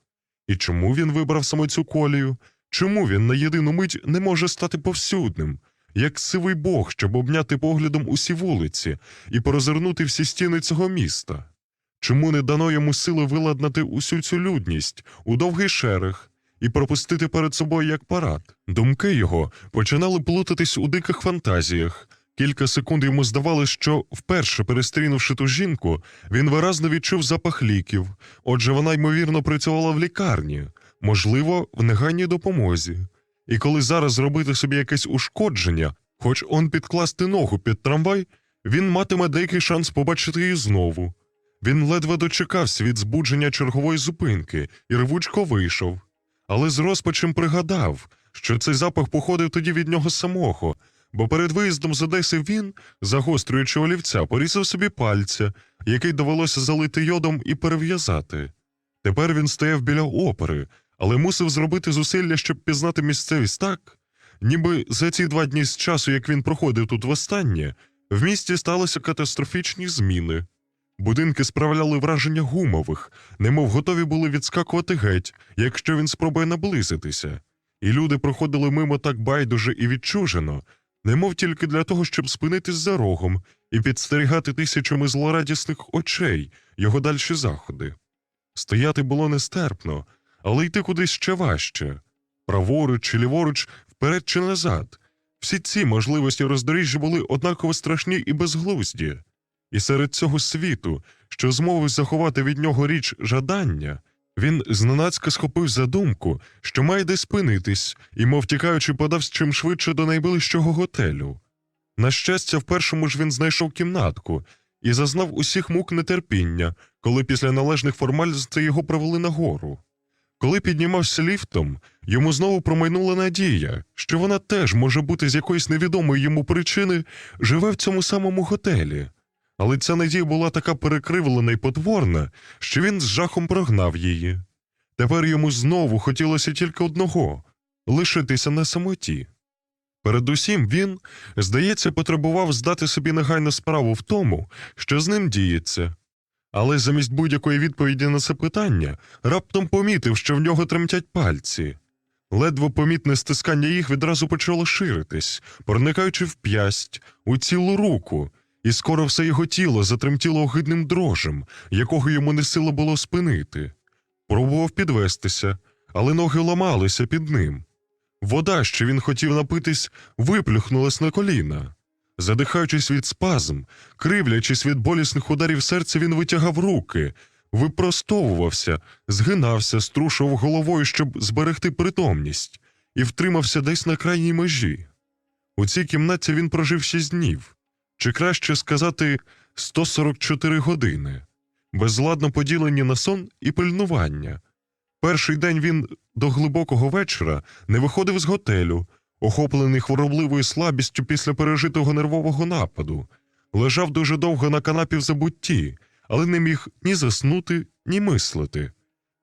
І чому він вибрав саме цю колію? Чому він на єдину мить не може стати повсюдним, як сивий бог, щоб обняти поглядом усі вулиці і порозвернути всі стіни цього міста? Чому не дано йому сили виладнати усю цю людність у довгий шерех і пропустити перед собою як парад? Думки його починали плутатись у диких фантазіях. Кілька секунд йому здавалось, що, вперше перестрінувши ту жінку, він виразно відчув запах ліків. Отже, вона, ймовірно, працювала в лікарні, можливо, в негайній допомозі. І коли зараз зробити собі якесь ушкодження, хоч он підкласти ногу під трамвай, він матиме деякий шанс побачити її знову. Він ледве дочекався від збудження чергової зупинки і рвучко вийшов. Але з розпачем пригадав, що цей запах походив тоді від нього самого, бо перед виїздом з Одеси він, загострюючи олівця, порізав собі пальця, який довелося залити йодом і перев'язати. Тепер він стояв біля опери, але мусив зробити зусилля, щоб пізнати місцевість так, ніби за ці 2 дні з часу, як він проходив тут востаннє, в місті сталися катастрофічні зміни. Будинки справляли враження гумових, немов готові були відскакувати геть, якщо він спробує наблизитися. І люди проходили мимо так байдуже і відчужено, немов тільки для того, щоб спинитись за рогом і підстерігати тисячами злорадісних очей його дальші заходи. Стояти було нестерпно, але йти кудись ще важче. Праворуч чи ліворуч, вперед чи назад. Всі ці можливості роздоріжжя були однаково страшні і безглузді. І серед цього світу, що змовив заховати від нього річ жадання, він зненацька схопив за думку, що має десь спинитись, і, мов тікаючи, подав чим швидше до найближчого готелю. На щастя, в першому ж він знайшов кімнатку і зазнав усіх мук нетерпіння, коли після належних формальностей його провели нагору. Коли піднімався ліфтом, йому знову промайнула надія, що вона теж, може бути, з якоїсь невідомої йому причини, живе в цьому самому готелі. Але ця надія була така перекривлена й потворна, що він з жахом прогнав її. Тепер йому знову хотілося тільки одного – лишитися на самоті. Передусім він, здається, потребував здати собі негайно справу в тому, що з ним діється. Але замість будь-якої відповіді на це питання раптом помітив, що в нього тремтять пальці. Ледве помітне стискання їх відразу почало ширитись, проникаючи в п'ясть, у цілу руку, і скоро все його тіло затремтіло огидним дрожем, якого йому не сила було спинити. Пробував підвестися, але ноги ламалися під ним. Вода, що він хотів напитись, виплюхнулась на коліна. Задихаючись від спазм, кривлячись від болісних ударів серця, він витягав руки, випростовувався, згинався, струшував головою, щоб зберегти притомність, і втримався десь на крайній межі. У цій кімнаті він прожив 6 днів. Чи краще сказати, 144 години, безладно поділені на сон і пильнування. Перший день він до глибокого вечора не виходив з готелю, охоплений хворобливою слабістю після пережитого нервового нападу. Лежав дуже довго на канапі в забутті, але не міг ні заснути, ні мислити.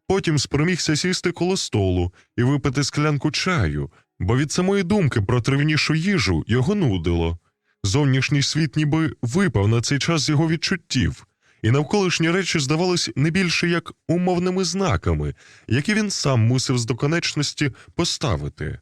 Потім спромігся сісти коло столу і випити склянку чаю, бо від самої думки про тривнішу їжу його нудило. Зовнішній світ ніби випав на цей час з його відчуттів, і навколишні речі здавались не більше як умовними знаками, які він сам мусив з доконечності поставити.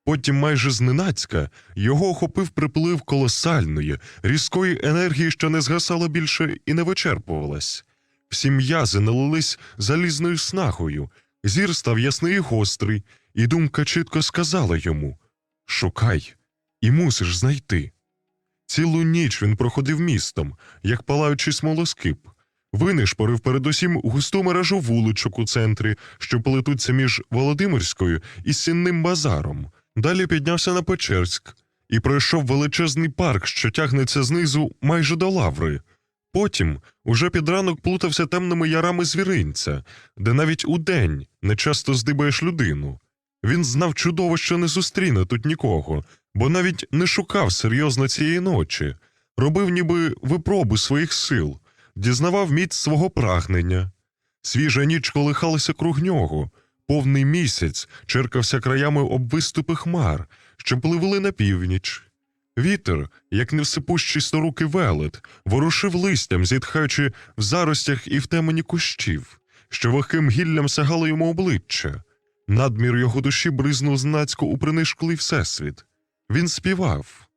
Потім майже зненацька його охопив приплив колосальної, різкої енергії, що не згасала більше і не вичерпувалась. Всі м'язи налились залізною снагою, зір став ясний і гострий, і думка чітко сказала йому: «Шукай, і мусиш знайти». Цілу ніч він проходив містом, як палаючий смолоскип. Винишпорив передусім густу мережу вуличок у центрі, що плетуться між Володимирською і Сінним базаром. Далі піднявся на Печерськ і пройшов величезний парк, що тягнеться знизу майже до Лаври. Потім уже під ранок плутався темними ярами звіринця, де навіть удень нечасто здибаєш людину. Він знав чудово, що не зустріне тут нікого, бо навіть не шукав серйозно цієї ночі, робив ніби випробу своїх сил, дізнавав міць свого прагнення. Свіжа ніч колихалася круг нього, повний місяць черкався краями об виступи хмар, що пливли на північ. Вітер, як невсипущий сторукий велет, ворушив листям, зітхаючи в заростях і в темені кущів, що вогким гіллям сягало йому обличчя. Надмір його душі бризнув знацько у принишклий всесвіт. Він співав.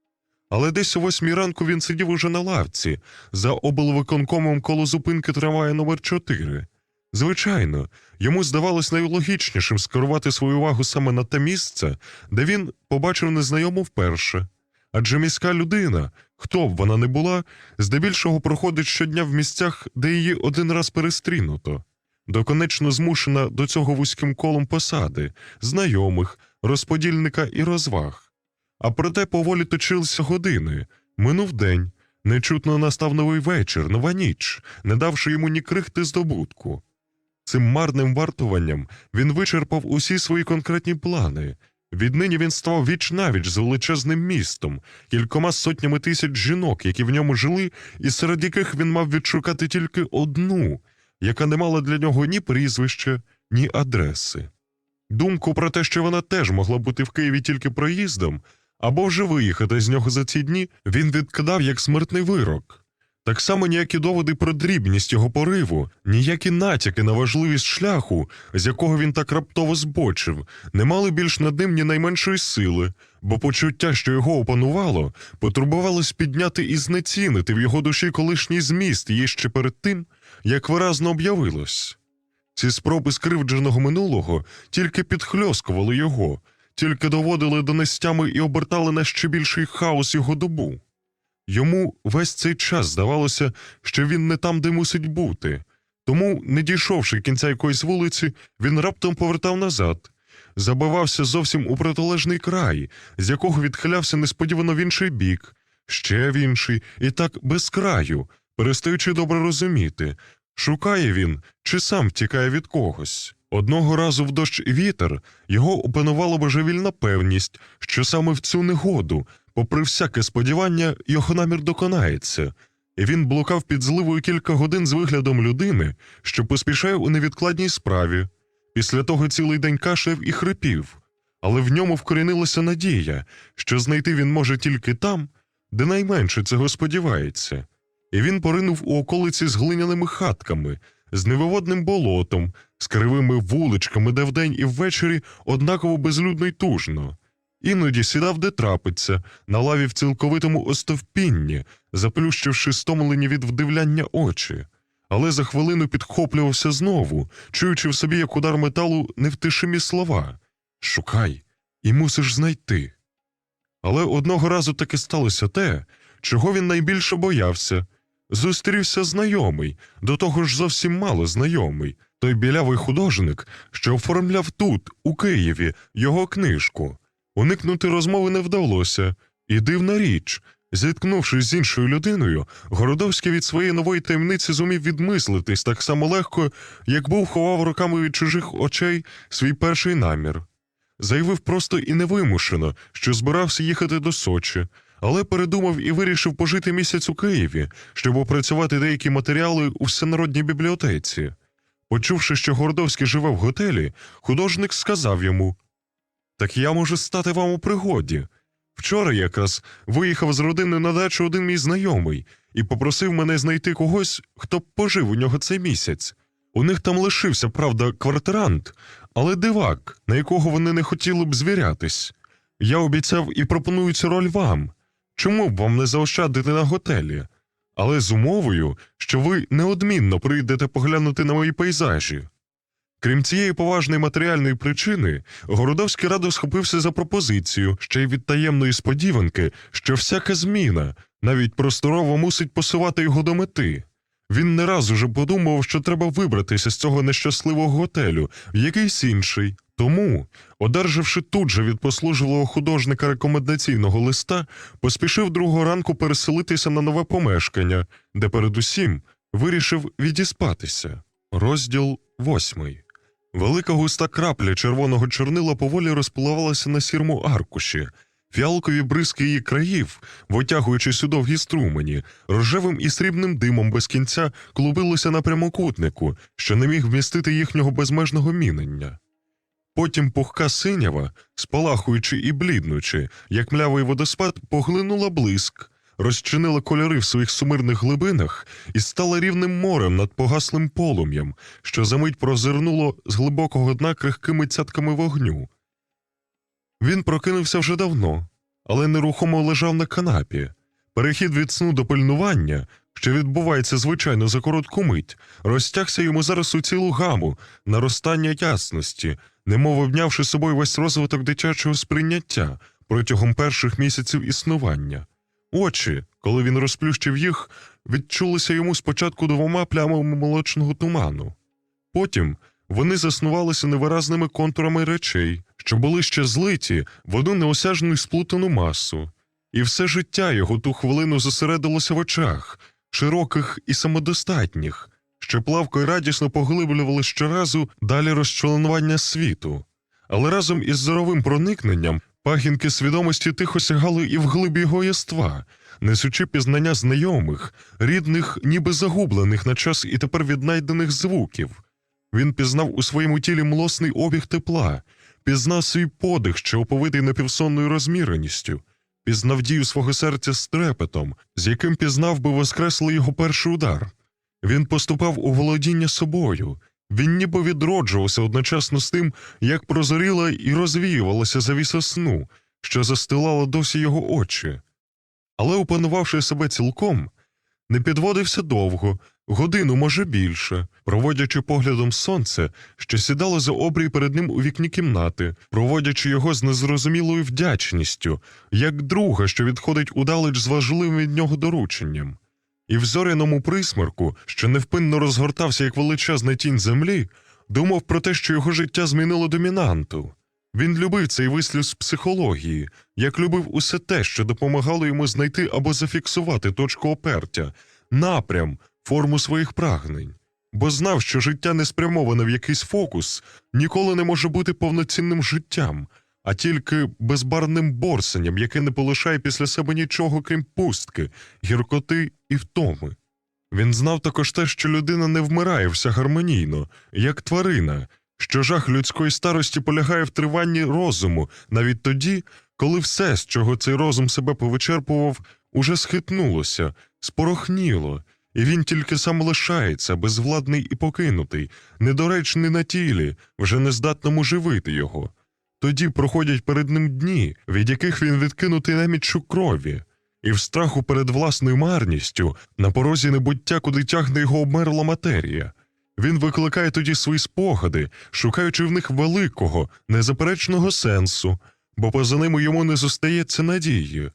Але десь о 8 ранку він сидів уже на лавці, за облвиконкомом коло зупинки трамвая номер 4. Звичайно, йому здавалось найлогічнішим скерувати свою увагу саме на те місце, де він побачив незнайому вперше. Адже міська людина, хто б вона не була, здебільшого проходить щодня в місцях, де її один раз перестрінуто. Доконечно змушена до цього вузьким колом посади, знайомих, розподільника і розваг. А проте поволі точилися години, минув день, нечутно настав новий вечір, нова ніч, не давши йому ні крихти здобутку. Цим марним вартуванням він вичерпав усі свої конкретні плани. Віднині він ставав віч-навіч з величезним містом, кількома сотнями тисяч жінок, які в ньому жили, і серед яких він мав відшукати тільки одну, яка не мала для нього ні прізвища, ні адреси. Думку про те, що вона теж могла бути в Києві тільки проїздом, або вже виїхати з нього за ці дні, він відкидав як смертний вирок. Так само ніякі доводи про дрібність його пориву, ніякі натяки на важливість шляху, з якого він так раптово збочив, не мали більш над ним ні найменшої сили, бо почуття, що його опанувало, потурбувалось підняти і знецінити в його душі колишній зміст її ще перед тим, як виразно об'явилось. Ці спроби скривдженого минулого тільки підхльоскували його, тільки доводили до нестями і обертали на ще більший хаос його добу. Йому весь цей час здавалося, що він не там, де мусить бути. Тому, не дійшовши кінця якоїсь вулиці, він раптом повертав назад, забивався зовсім у протилежний край, з якого відхилявся несподівано в інший бік, ще в інший, і так без краю, перестаючи добре розуміти, шукає він чи сам втікає від когось. Одного разу в дощ і вітер його опанувала божевільна певність, що саме в цю негоду, попри всяке сподівання, його намір доконається, і він блукав під зливою кілька годин з виглядом людини, що поспішає у невідкладній справі. Після того цілий день кашляв і хрипів, але в ньому вкорінилася надія, що знайти він може тільки там, де найменше цього сподівається. І він поринув у околиці з глиняними хатками, з невиводним болотом, з кривими вуличками, де вдень і ввечері однаково безлюдно й тужно. Іноді сідав, де трапиться, на лаві в цілковитому остовпінні, заплющивши стомлені від вдивляння очі. Але за хвилину підхоплювався знову, чуючи в собі, як удар металу, невтишимі слова «Шукай, і мусиш знайти». Але одного разу таки сталося те, чого він найбільше боявся. Зустрівся знайомий, до того ж зовсім мало знайомий, той білявий художник, що оформляв тут, у Києві, його книжку. Уникнути розмови не вдалося, і дивна річ, Зіткнувшись з іншою людиною, Городовський від своєї нової таємниці зумів відмислитись так само легко, як був ховав руками від чужих очей свій перший намір. Заявив просто і невимушено, що збирався їхати до Сочі, але передумав і вирішив пожити місяць у Києві, щоб опрацювати деякі матеріали у Всенародній бібліотеці. Почувши, що Городовський живе в готелі, художник сказав йому: «Так я можу стати вам у пригоді. Вчора якраз виїхав з родини на дачу один мій знайомий і попросив мене знайти когось, хто б пожив у нього цей місяць. У них там лишився, правда, квартирант, але дивак, на якого вони не хотіли б звірятись. Я обіцяв і пропоную цю роль вам. Чому б вам не заощадити на готелі? Але з умовою, що ви неодмінно прийдете поглянути на мої пейзажі». Крім цієї поважної матеріальної причини, Городовський радо схопився за пропозицію, ще й від таємної сподіванки, що всяка зміна, навіть просторова, мусить посувати його до мети. Він не раз уже подумав, що треба вибратися з цього нещасливого готелю в якийсь інший. Тому, одержавши тут же від послужливого художника рекомендаційного листа, поспішив другого ранку переселитися на нове помешкання, де передусім вирішив відіспатися. Розділ 8. Велика густа крапля червоного чорнила поволі розпливалася на сірому аркуші. Фіалкові бризки її країв, витягуючись у довгі струмені, рожевим і срібним димом без кінця клубилося на прямокутнику, що не міг вмістити їхнього безмежного мінення. Потім пухка синява, спалахуючи і бліднучи, як млявий водоспад, поглинула блиск, розчинила кольори в своїх сумирних глибинах і стала рівним морем над погаслим полум'ям, що замить прозирнуло з глибокого дна крихкими цятками вогню. Він прокинувся вже давно, але нерухомо лежав на канапі. Перехід від сну до пильнування, що відбувається звичайно за коротку мить, розтягся йому зараз у цілу гаму наростання ясності, немов обнявши собою весь розвиток дитячого сприйняття протягом перших місяців існування. Очі, коли він розплющив їх, відчулися йому спочатку двома плямами молочного туману. Потім вони заснувалися невиразними контурами речей, що були ще злиті в одну неосяжну і сплутану масу. І все життя його ту хвилину зосередилося в очах, широких і самодостатніх, що плавко й радісно поглиблювали щоразу далі розчленування світу. Але разом із зоровим проникненням пагінки свідомості тихо сягали і вглиб його єства, несучи пізнання знайомих, рідних, ніби загублених на час і тепер віднайдених звуків. Він пізнав у своєму тілі млосний обіг тепла, пізнав свій подих, що оповитий напівсонною розміреністю, пізнав дію свого серця з трепетом, з яким пізнав би воскреслий його перший удар. Він поступав у володіння собою. Він ніби відроджувався одночасно з тим, як прозоріла і розвіювалася завіса сну, що застилала досі його очі. Але, опанувавши себе цілком, не підводився довго, годину, може більше, проводячи поглядом сонце, що сідало за обрій перед ним у вікні кімнати, проводячи його з незрозумілою вдячністю, як друга, що відходить удалеч з важливим від нього дорученням. І в зоряному присмерку, що невпинно розгортався як величезна тінь землі, думав про те, що його життя змінило домінанту. Він любив цей вислів з психології, як любив усе те, що допомагало йому знайти або зафіксувати точку опертя, напрям, форму своїх прагнень. Бо знав, що життя не спрямоване в якийсь фокус, ніколи не може бути повноцінним життям, а тільки безбарвним борсанням, яке не полишає після себе нічого, крім пустки, гіркоти і втоми. Він знав також те, що людина не вмирає вся гармонійно, як тварина, що жах людської старості полягає в триванні розуму, навіть тоді, коли все, з чого цей розум себе повичерпував, уже схитнулося, спорохніло, і він тільки сам лишається, безвладний і покинутий, недоречний на тілі, вже нездатному живити його. Тоді проходять перед ним дні, від яких він відкинутий неміччю крові, і в страху перед власною марністю, на порозі небуття, куди тягне його обмерла матерія. Він викликає тоді свої спогади, шукаючи в них великого, незаперечного сенсу, бо поза ними йому не зостається надії.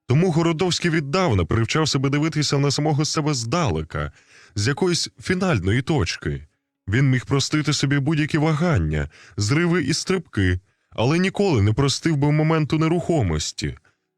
Тому Городовський віддавна привчав себе дивитися на самого себе здалека, з якоїсь фінальної точки. Він міг простити собі будь-які вагання, зриви і стрибки, але ніколи не простив би моменту нерухомості.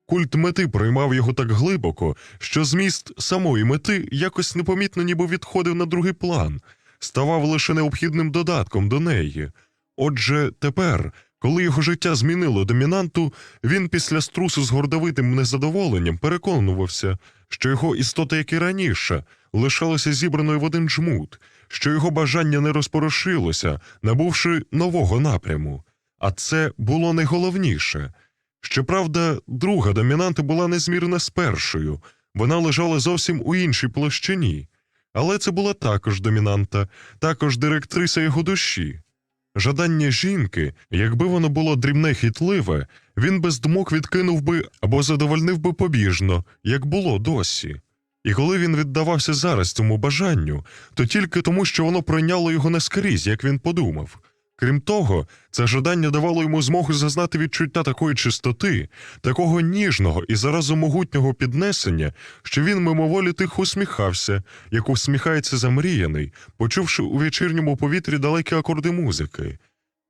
Культ мети приймав його так глибоко, що зміст самої мети якось непомітно ніби відходив на другий план, ставав лише необхідним додатком до неї. Отже, тепер, коли його життя змінило домінанту, він після струсу з гордовитим незадоволенням переконувався, що його істота, як і раніше, лишалася зібраною в один жмут, що його бажання не розпорошилося, набувши нового напряму. А це було найголовніше. Щоправда, друга домінанта була незмірна з першою, вона лежала зовсім у іншій площині. Але це була також домінанта, також директриса його душі. Жадання жінки, якби воно було дрібне хитливе, він без думок відкинув би або задовольнив би побіжно, як було досі. І коли він віддавався зараз цьому бажанню, то тільки тому, що воно пройняло його наскрізь, як він подумав. Крім того, це жадання давало йому змогу зазнати відчуття такої чистоти, такого ніжного і заразу могутнього піднесення, що він мимоволі тихо усміхався, як усміхається замріяний, почувши у вечірньому повітрі далекі акорди музики.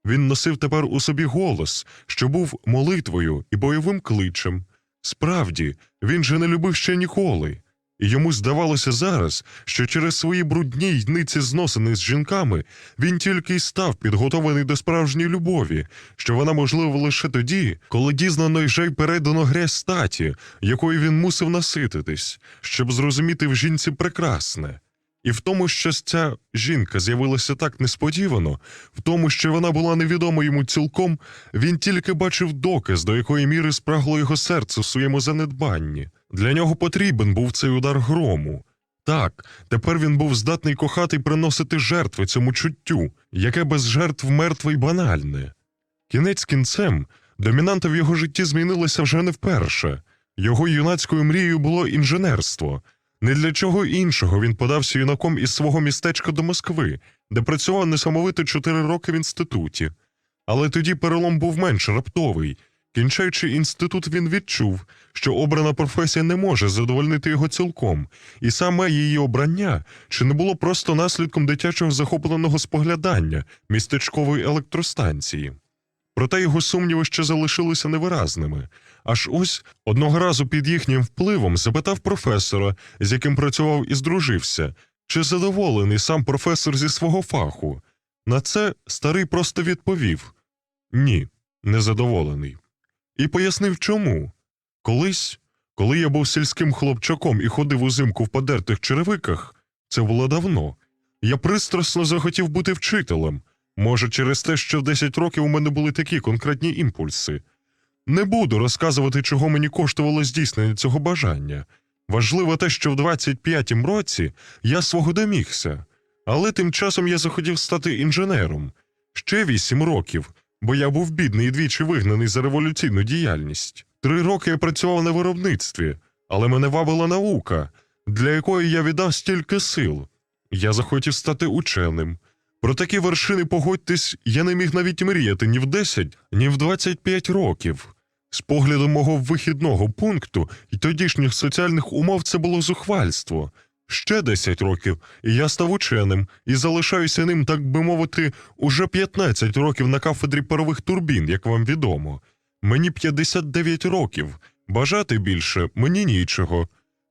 Він носив тепер у собі голос, що був молитвою і бойовим кличем. Справді, він же не любив ще ніколи. І йому здавалося зараз, що через свої брудні й ниці зносини з жінками він тільки й став підготований до справжньої любові, що вона можлива лише тоді, коли дізнано й же й передано грязь статі, якою він мусив насититись, щоб зрозуміти в жінці прекрасне. І в тому, що ця жінка з'явилася так несподівано, в тому, що вона була невідома йому цілком, він тільки бачив доказ, до якої міри спрагло його серце в своєму занедбанні. Для нього потрібен був цей удар грому. Так, тепер він був здатний кохати й приносити жертви цьому чуттю, яке без жертв мертве й банальне. Кінець кінцем, домінанта в його житті змінилася вже не вперше. Його юнацькою мрією було інженерство. Не для чого іншого він подався юнаком із свого містечка до Москви, де працював несамовито 4 роки в інституті. Але тоді перелом був менш раптовий. Кінчаючи інститут, він відчув, що обрана професія не може задовольнити його цілком, і саме її обрання чи не було просто наслідком дитячого захопленого споглядання містечкової електростанції. Проте його сумніви ще залишилися невиразними. Аж ось одного разу під їхнім впливом запитав професора, з яким працював і здружився, чи задоволений сам професор зі свого фаху. На це старий просто відповів: «Ні, не задоволений». І пояснив чому. Колись, коли я був сільським хлопчаком і ходив узимку в подертих черевиках, це було давно, я пристрасно захотів бути вчителем. Може, через те, що в 10 років у мене були такі конкретні імпульси. Не буду розказувати, чого мені коштувало здійснення цього бажання. Важливо те, що в 25-м році я свого домігся. Але тим часом я захотів стати інженером. Ще 8 років, бо я був бідний і двічі вигнаний за революційну діяльність. 3 роки я працював на виробництві, але мене вабила наука, для якої я віддав стільки сил. Я захотів стати ученим. Про такі вершини, погодьтесь, я не міг навіть мріяти ні в 10, ні в 25 років. З погляду мого вихідного пункту і тодішніх соціальних умов це було зухвальство. Ще 10 років, і я став ученим, і залишаюся ним, так би мовити, уже 15 років на кафедрі парових турбін, як вам відомо. Мені 59 років, бажати більше мені нічого.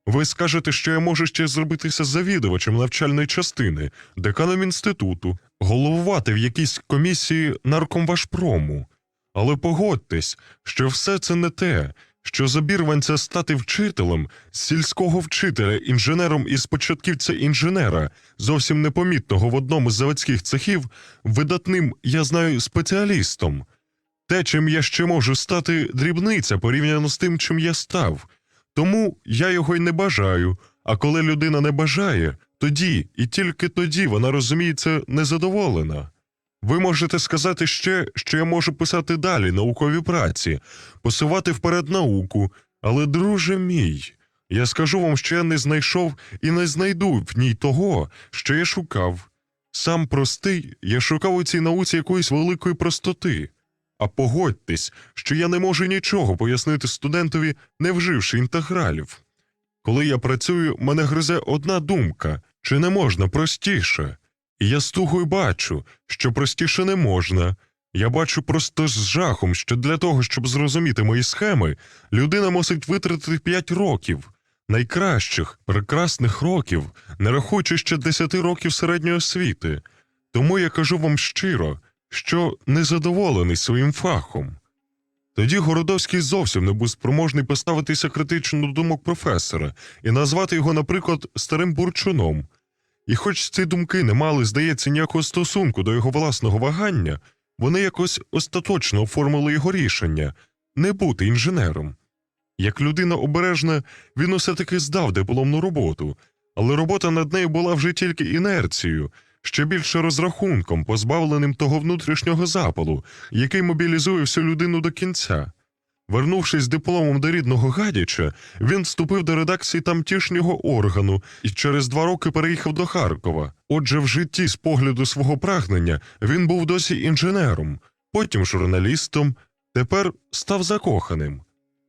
Ви скажете, що я можу ще зробитися завідувачем навчальної частини, деканом інституту, головувати в якійсь комісії наркомважпрому. Але погодьтесь, що все це не те, що з обірванця стати вчителем, з сільського вчителя, інженером і з початківця інженера, зовсім непомітного в одному з заводських цехів, видатним, я знаю, спеціалістом. Те, чим я ще можу стати, дрібниця порівняно з тим, чим я став. Тому я його й не бажаю, а коли людина не бажає, тоді і тільки тоді вона, розуміється, незадоволена. Ви можете сказати ще, що я можу писати далі наукові праці, посувати вперед науку, але, друже мій, я скажу вам, що я не знайшов і не знайду в ній того, що я шукав. Сам простий, я шукав у цій науці якоїсь великої простоти. А погодьтесь, що я не можу нічого пояснити студентові, не вживши інтегралів. Коли я працюю, мене гризе одна думка, чи не можна простіше? І я з тугою бачу, що простіше не можна. Я бачу просто з жахом, що для того, щоб зрозуміти мої схеми, людина мусить витратити 5 років. Найкращих, прекрасних років, не рахуючи ще 10 років середньої освіти. Тому я кажу вам щиро, що незадоволений своїм фахом. Тоді Городовський зовсім не був спроможний поставитися критично до думок професора і назвати його, наприклад, старим бурчуном. І хоч ці думки не мали, здається, ніякого стосунку до його власного вагання, вони якось остаточно оформили його рішення – не бути інженером. Як людина обережна, він усе-таки здав дипломну роботу, але робота над нею була вже тільки інерцією, ще більше розрахунком, позбавленим того внутрішнього запалу, який мобілізує всю людину до кінця. Вернувшись з дипломом до рідного Гадяча, він вступив до редакції тамтішнього органу і через 2 роки переїхав до Харкова. Отже, в житті з погляду свого прагнення він був досі інженером, потім журналістом, тепер став закоханим.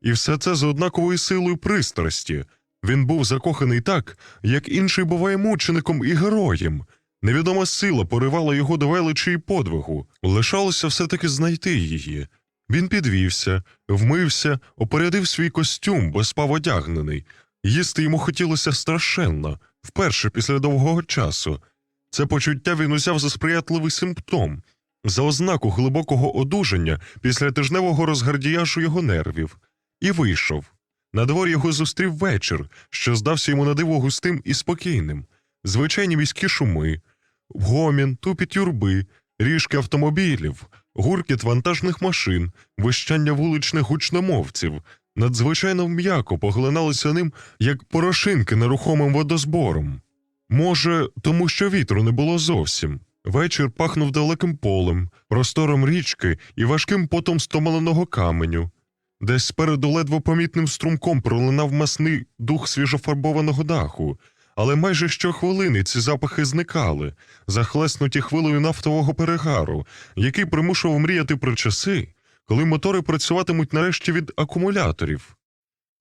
І все це з однаковою силою пристрасті. Він був закоханий так, як інший буває мучеником і героєм. Невідома сила поривала його до величі і подвигу. Лишалося все-таки знайти її. Він підвівся, вмився, опорядив свій костюм, бо спав одягнений. Їсти йому хотілося страшенно, вперше після довгого часу. Це почуття він узяв за сприятливий симптом, за ознаку глибокого одужання після тижневого розгардіяжу його нервів. І вийшов. Надворі його зустрів вечір, що здався йому на диво густим і спокійним. Звичайні міські шуми, гомін, тупіт юрби, ріжки автомобілів, гуркіт вантажних машин, вищання вуличних гучномовців надзвичайно м'яко поглиналися ним, як порошинки нерухомим водозбором. Може, тому що вітру не було зовсім. Вечір пахнув далеким полем, простором річки і важким потом стомленого каменю. Десь спереду ледве помітним струмком пролинав масний дух свіжофарбованого даху, але майже щохвилини ці запахи зникали, захлеснуті хвилею нафтового перегару, який примушував мріяти про часи, коли мотори працюватимуть нарешті від акумуляторів.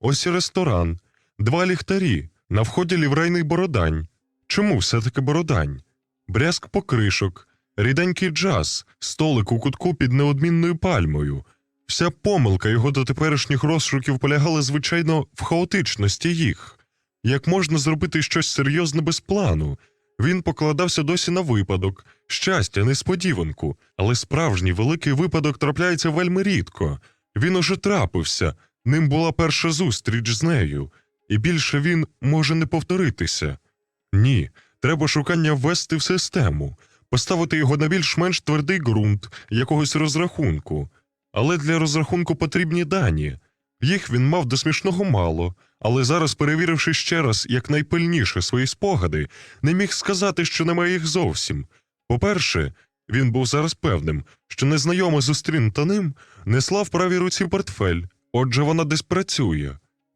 Ось і ресторан, 2 ліхтарі, на вході ліврейний Бородань. Чому все-таки Бородань? Брязк покришок, ріденький джаз, столик у кутку під неодмінною пальмою. Вся помилка його дотеперішніх розшуків полягала, звичайно, в хаотичності їх. Як можна зробити щось серйозне без плану? Він покладався досі на випадок, щастя, несподіванку, але справжній великий випадок трапляється вельми рідко. Він уже трапився, ним була перша зустріч з нею, і більше він може не повторитися. Ні, треба шукання ввести в систему, поставити його на більш-менш твердий ґрунт якогось розрахунку. Але для розрахунку потрібні дані. Їх він мав до смішного мало, але зараз, перевіривши ще раз якнайпильніше свої спогади, не міг сказати, що немає їх зовсім. По-перше, він був зараз певним, що незнайома зустрінута ним несла в правій руці портфель, отже вона десь працює.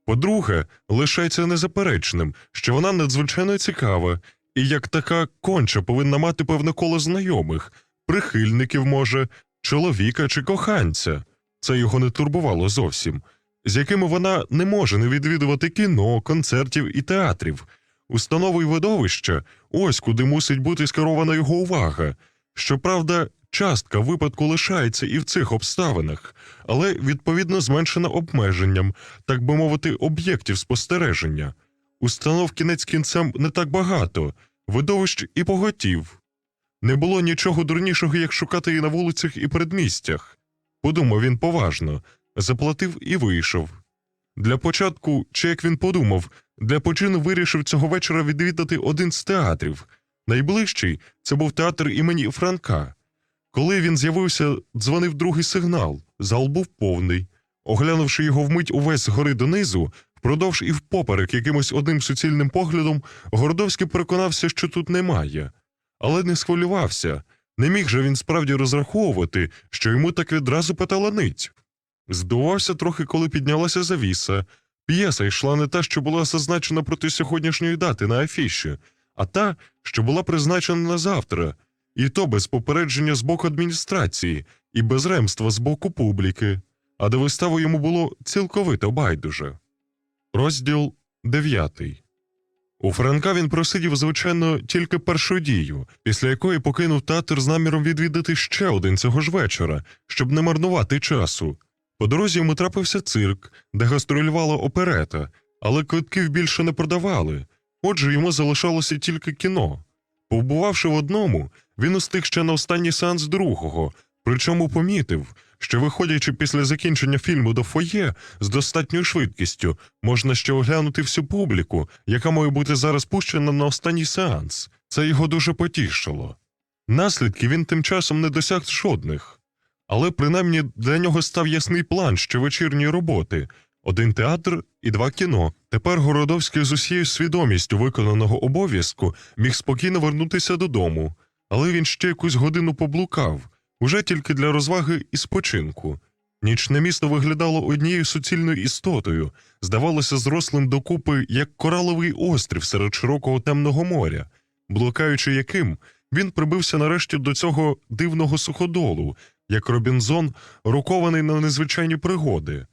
По-друге, лишається незаперечним, що вона надзвичайно цікава, і як така конче повинна мати певне коло знайомих, прихильників, може, чоловіка чи коханця. Це його не турбувало зовсім. З якими вона не може не відвідувати кіно, концертів і театрів. Установи й видовища – ось куди мусить бути скерована його увага. Щоправда, частка випадку лишається і в цих обставинах, але відповідно зменшена обмеженням, так би мовити, об'єктів спостереження. Установ кінець кінцем не так багато, видовищ і поготів. Не було нічого дурнішого, як шукати її на вулицях і передмістях. Подумав він поважно, заплатив і вийшов. Для початку, чи як він подумав, для почину вирішив цього вечора відвідати один з театрів. Найближчий – це був театр імені Франка. Коли він з'явився, дзвонив другий сигнал, зал був повний. Оглянувши його вмить увесь згори донизу, впродовж і впоперек якимось одним суцільним поглядом, Городовський переконався, що тут немає. Але не схвилювався. Не міг же він справді розраховувати, що йому так відразу поталанить. Здивувався трохи, коли піднялася завіса. П'єса йшла не та, що була зазначена проти сьогоднішньої дати на афіші, а та, що була призначена на завтра. І то без попередження з боку адміністрації, і без ремства з боку публіки. А до вистави йому було цілковито байдуже. Розділ 9. У Франка він просидів, звичайно, тільки першу дію, після якої покинув театр з наміром відвідати ще один цього ж вечора, щоб не марнувати часу. По дорозі йому трапився цирк, де гастролювала оперета, але квитків більше не продавали, отже йому залишалося тільки кіно. Побувавши в одному, він устиг ще на останній сеанс другого, причому помітив, що, виходячи після закінчення фільму до фоє з достатньою швидкістю, можна ще оглянути всю публіку, яка має бути зараз пущена на останній сеанс. Це його дуже потішило. Наслідки він тим часом не досяг жодних. Але принаймні для нього став ясний план щовечірньої роботи. 1 театр і 2 кіно. Тепер Городовський з усією свідомістю виконаного обов'язку міг спокійно вернутися додому. Але він ще якусь годину поблукав, уже тільки для розваги і спочинку. Нічне місто виглядало однією суцільною істотою, здавалося зрослим докупи, як кораловий острів серед широкого темного моря, блукаючи яким, він прибився нарешті до цього дивного суходолу, як Робінзон, рокований на незвичайні пригоди.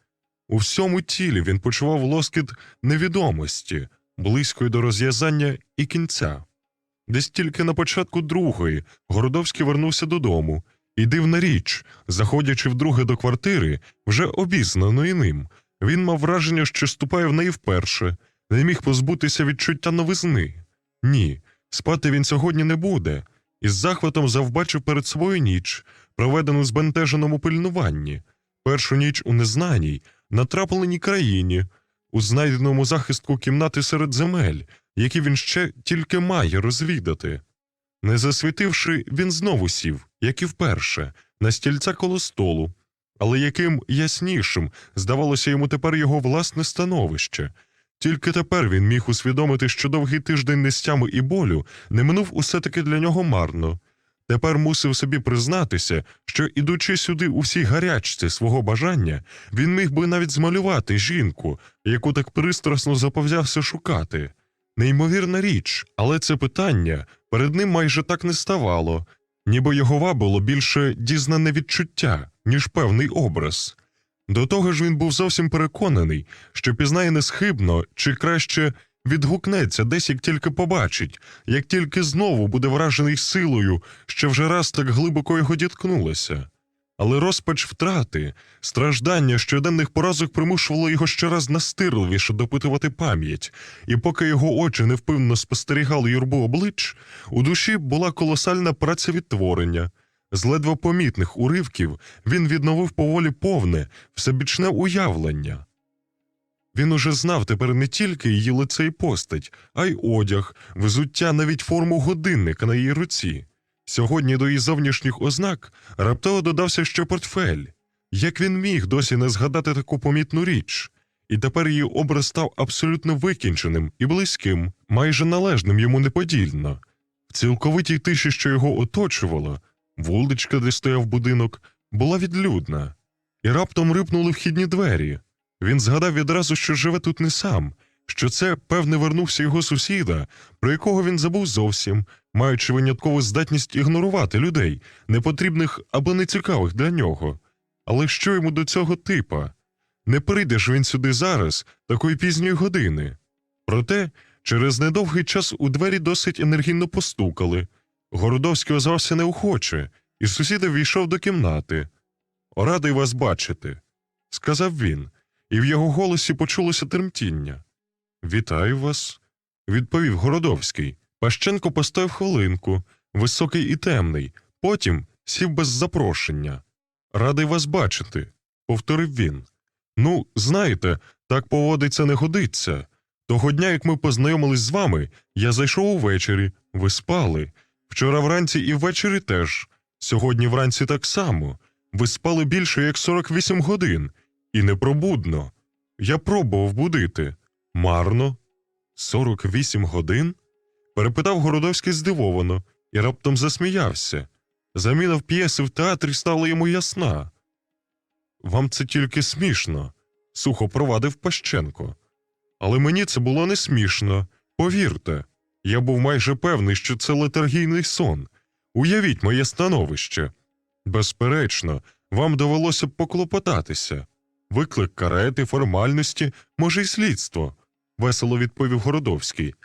У всьому тілі він почував лоскіт невідомості, близької до розв'язання і кінця. Десь тільки на початку другої Городовський вернувся додому, і дивна річ, заходячи вдруге до квартири, вже обізнаної ним, він мав враження, що ступає в неї вперше, не міг позбутися відчуття новизни. Ні, спати він сьогодні не буде, і з захватом завбачив перед собою ніч, проведену в збентеженому пильнуванні, першу ніч у незнаній, натрапленій країні, у знайденому захистку кімнати серед земель, які він ще тільки має розвідати. Не засвітивши, він знову сів, як і вперше, на стільця коло столу, але яким яснішим здавалося йому тепер його власне становище. Тільки тепер він міг усвідомити, що довгий тиждень нестями і болю не минув усе-таки для нього марно. Тепер мусив собі признатися, що, ідучи сюди у всій гарячці свого бажання, він міг би навіть змалювати жінку, яку так пристрасно заповзявся шукати. Неймовірна річ, але це питання перед ним майже так не ставало, ніби його вабило більше дізнане відчуття, ніж певний образ. До того ж він був зовсім переконаний, що пізнає несхибно, чи краще відгукнеться десь, як тільки побачить, як тільки знову буде вражений силою, що вже раз так глибоко його діткнулося. Але розпач втрати, страждання щоденних поразок примушувало його ще раз настирливіше допитувати пам'ять, і поки його очі невпинно спостерігали юрбу облич, у душі була колосальна праця відтворення. З ледве помітних уривків він відновив поволі повне, всебічне уявлення. Він уже знав тепер не тільки її лице і постать, а й одяг, взуття, навіть форму годинника на її руці. Сьогодні до її зовнішніх ознак раптово додався ще портфель. Як він міг досі не згадати таку помітну річ? І тепер її образ став абсолютно викінченим і близьким, майже належним йому неподільно. В цілковитій тиші, що його оточувало, вуличка, де стояв будинок, була відлюдна. І раптом рипнули вхідні двері. Він згадав відразу, що живе тут не сам, що це, певне, вернувся його сусіда, про якого він забув зовсім, маючи виняткову здатність ігнорувати людей, непотрібних або нецікавих для нього. Але що йому до цього типа? Не прийде ж він сюди зараз, такої пізньої години. Проте, через недовгий час у двері досить енергійно постукали. Городовський озвався неохоче, і сусід ввійшов до кімнати. «Радий вас бачити», – сказав він, і в його голосі почулося тремтіння. «Вітаю вас», – відповів Городовський. Пащенко постояв хвилинку, високий і темний, потім сів без запрошення. «Радий вас бачити», – повторив він. «Ну, знаєте, так поводиться не годиться. Того дня, як ми познайомились з вами, я зайшов увечері, ви спали. Вчора вранці і ввечері теж. Сьогодні вранці так само. Ви спали більше, як 48 годин. І непробудно. Я пробував будити. Марно. 48 годин? Перепитав Городовський здивовано і раптом засміявся. Заміна в п'єси в театрі стала йому ясна. Вам це тільки смішно, сухо провадив Пащенко. Але мені це було не смішно. Повірте, я був майже певний, що це летаргійний сон. Уявіть моє становище. Безперечно, вам довелося б поклопотатися. Виклик карети, формальності, може й слідство, весело відповів Городовський.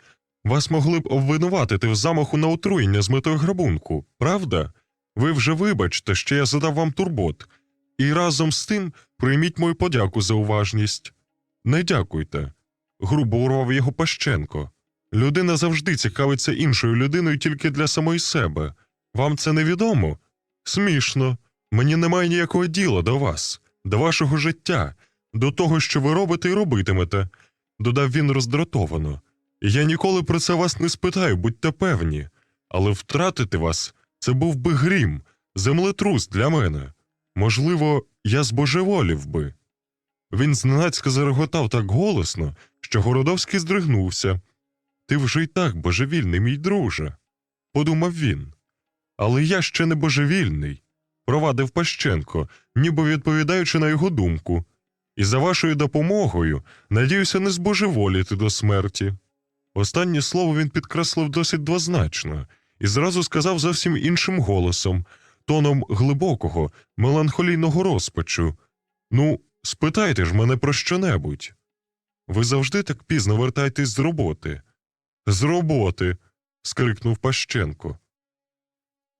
Вас могли б обвинуватити в замаху на отруєння з метою грабунку, правда? Ви вже вибачте, що я задав вам турбот. І разом з тим прийміть мою подяку за уважність. Не дякуйте. Грубо урвав його Пащенко. Людина завжди цікавиться іншою людиною тільки для самої себе. Вам це невідомо? Смішно. Мені немає ніякого діла до вас, до вашого життя, до того, що ви робите і робитимете, додав він роздратовано. Я ніколи про це вас не спитаю, будьте певні. Але втратити вас – це був би грім, землетрус для мене. Можливо, я збожеволів би. Він зненацька зареготав так голосно, що Городовський здригнувся. «Ти вже й так божевільний, мій друже», – подумав він. «Але я ще не божевільний», – провадив Пащенко, ніби відповідаючи на його думку. «І за вашою допомогою надіюся не збожеволіти до смерті». Останнє слово він підкреслив досить двозначно і зразу сказав зовсім іншим голосом, тоном глибокого, меланхолійного розпачу. «Ну, спитайте ж мене про що-небудь». «Ви завжди так пізно вертаєтесь з роботи?» «З роботи!» – скрикнув Пащенко.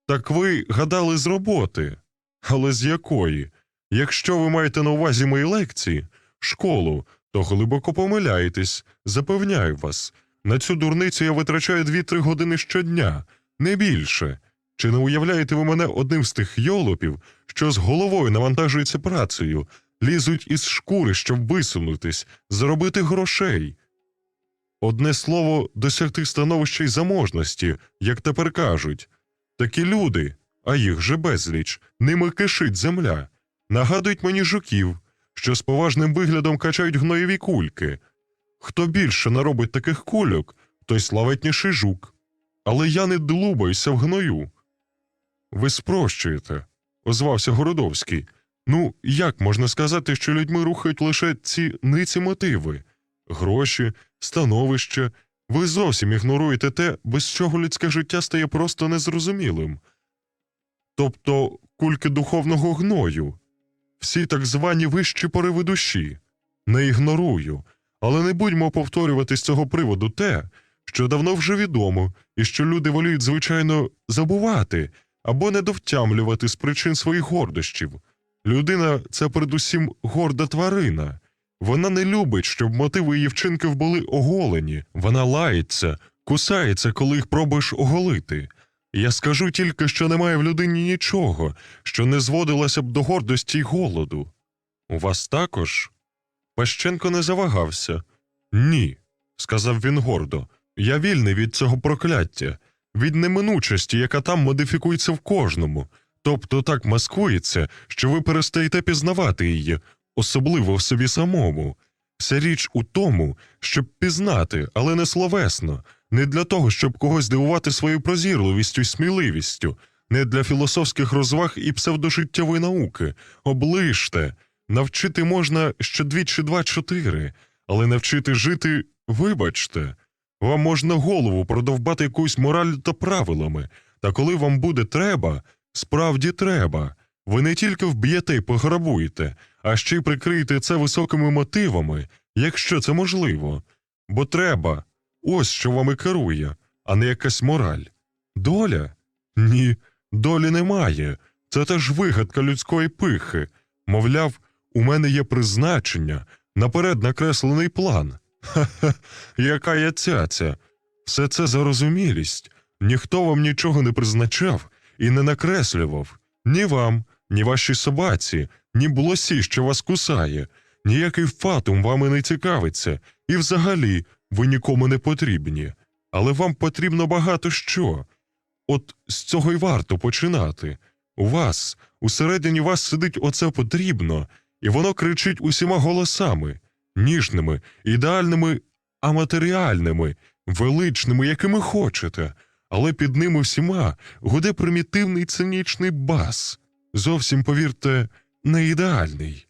«Так ви гадали з роботи? Але з якої? Якщо ви маєте на увазі мої лекції, школу, то глибоко помиляєтесь, запевняю вас. На цю дурницю я витрачаю 2-3 години щодня, не більше. Чи не уявляєте ви мене одним з тих йолопів, що з головою навантажуються працею, лізуть із шкури, щоб висунутись, заробити грошей? Одне слово, досягти становища й заможності, як тепер кажуть. Такі люди, а їх же безліч, ними кишить земля, нагадують мені жуків, що з поважним виглядом качають гноєві кульки. Хто більше наробить таких кульок, той славетніший жук. Але я не длубаюся в гною». «Ви спрощуєте», – озвався Городовський. «Ну, як можна сказати, що людьми рухають лише ці ниці мотиви? Гроші, становище. Ви зовсім ігноруєте те, без чого людське життя стає просто незрозумілим. Тобто кульки духовного гною. Всі так звані вищі пориви душі. Не ігнорую. Але не будьмо повторювати з цього приводу те, що давно вже відомо, і що люди воліють, звичайно, забувати або недовтямлювати з причин своїх гордощів. Людина – це передусім горда тварина. Вона не любить, щоб мотиви її вчинків були оголені. Вона лається, кусається, коли їх пробуєш оголити. Я скажу тільки, що немає в людині нічого, що не зводилося б до гордості й голоду. У вас також?» Пащенко не завагався. «Ні», – сказав він гордо, – «я вільний від цього прокляття, від неминучості, яка там модифікується в кожному, тобто так маскується, що ви перестаєте пізнавати її, особливо в собі самому. Вся річ у тому, щоб пізнати, але не словесно, не для того, щоб когось дивувати своєю прозірливістю й сміливістю, не для філософських розваг і псевдожиттєвої науки. Оближте. Навчити можна ще 2 чи 2 – 4, але навчити жити, вибачте. Вам можна голову продовбати якусь мораль та правилами, та коли вам буде треба, справді треба, ви не тільки вб'єте й пограбуєте, а ще й прикриєте це високими мотивами, якщо це можливо. Бо треба, ось що вами керує, а не якась мораль. Доля? Ні, долі немає. Це теж вигадка людської пихи. Мовляв, у мене є призначення, наперед накреслений план. Ха-ха, яка я цяця. Все це зарозумілість. Ніхто вам нічого не призначав і не накреслював. Ні вам, ні вашій собаці, ні блосі, що вас кусає. Ніякий фатум вами не цікавиться. І взагалі ви нікому не потрібні. Але вам потрібно багато що. От з цього й варто починати. У вас, усередині вас сидить оце потрібно, і воно кричить усіма голосами, ніжними, ідеальними, аматеріальними, величними, якими хочете, але під ними всіма гуде примітивний цинічний бас, зовсім, повірте, не ідеальний.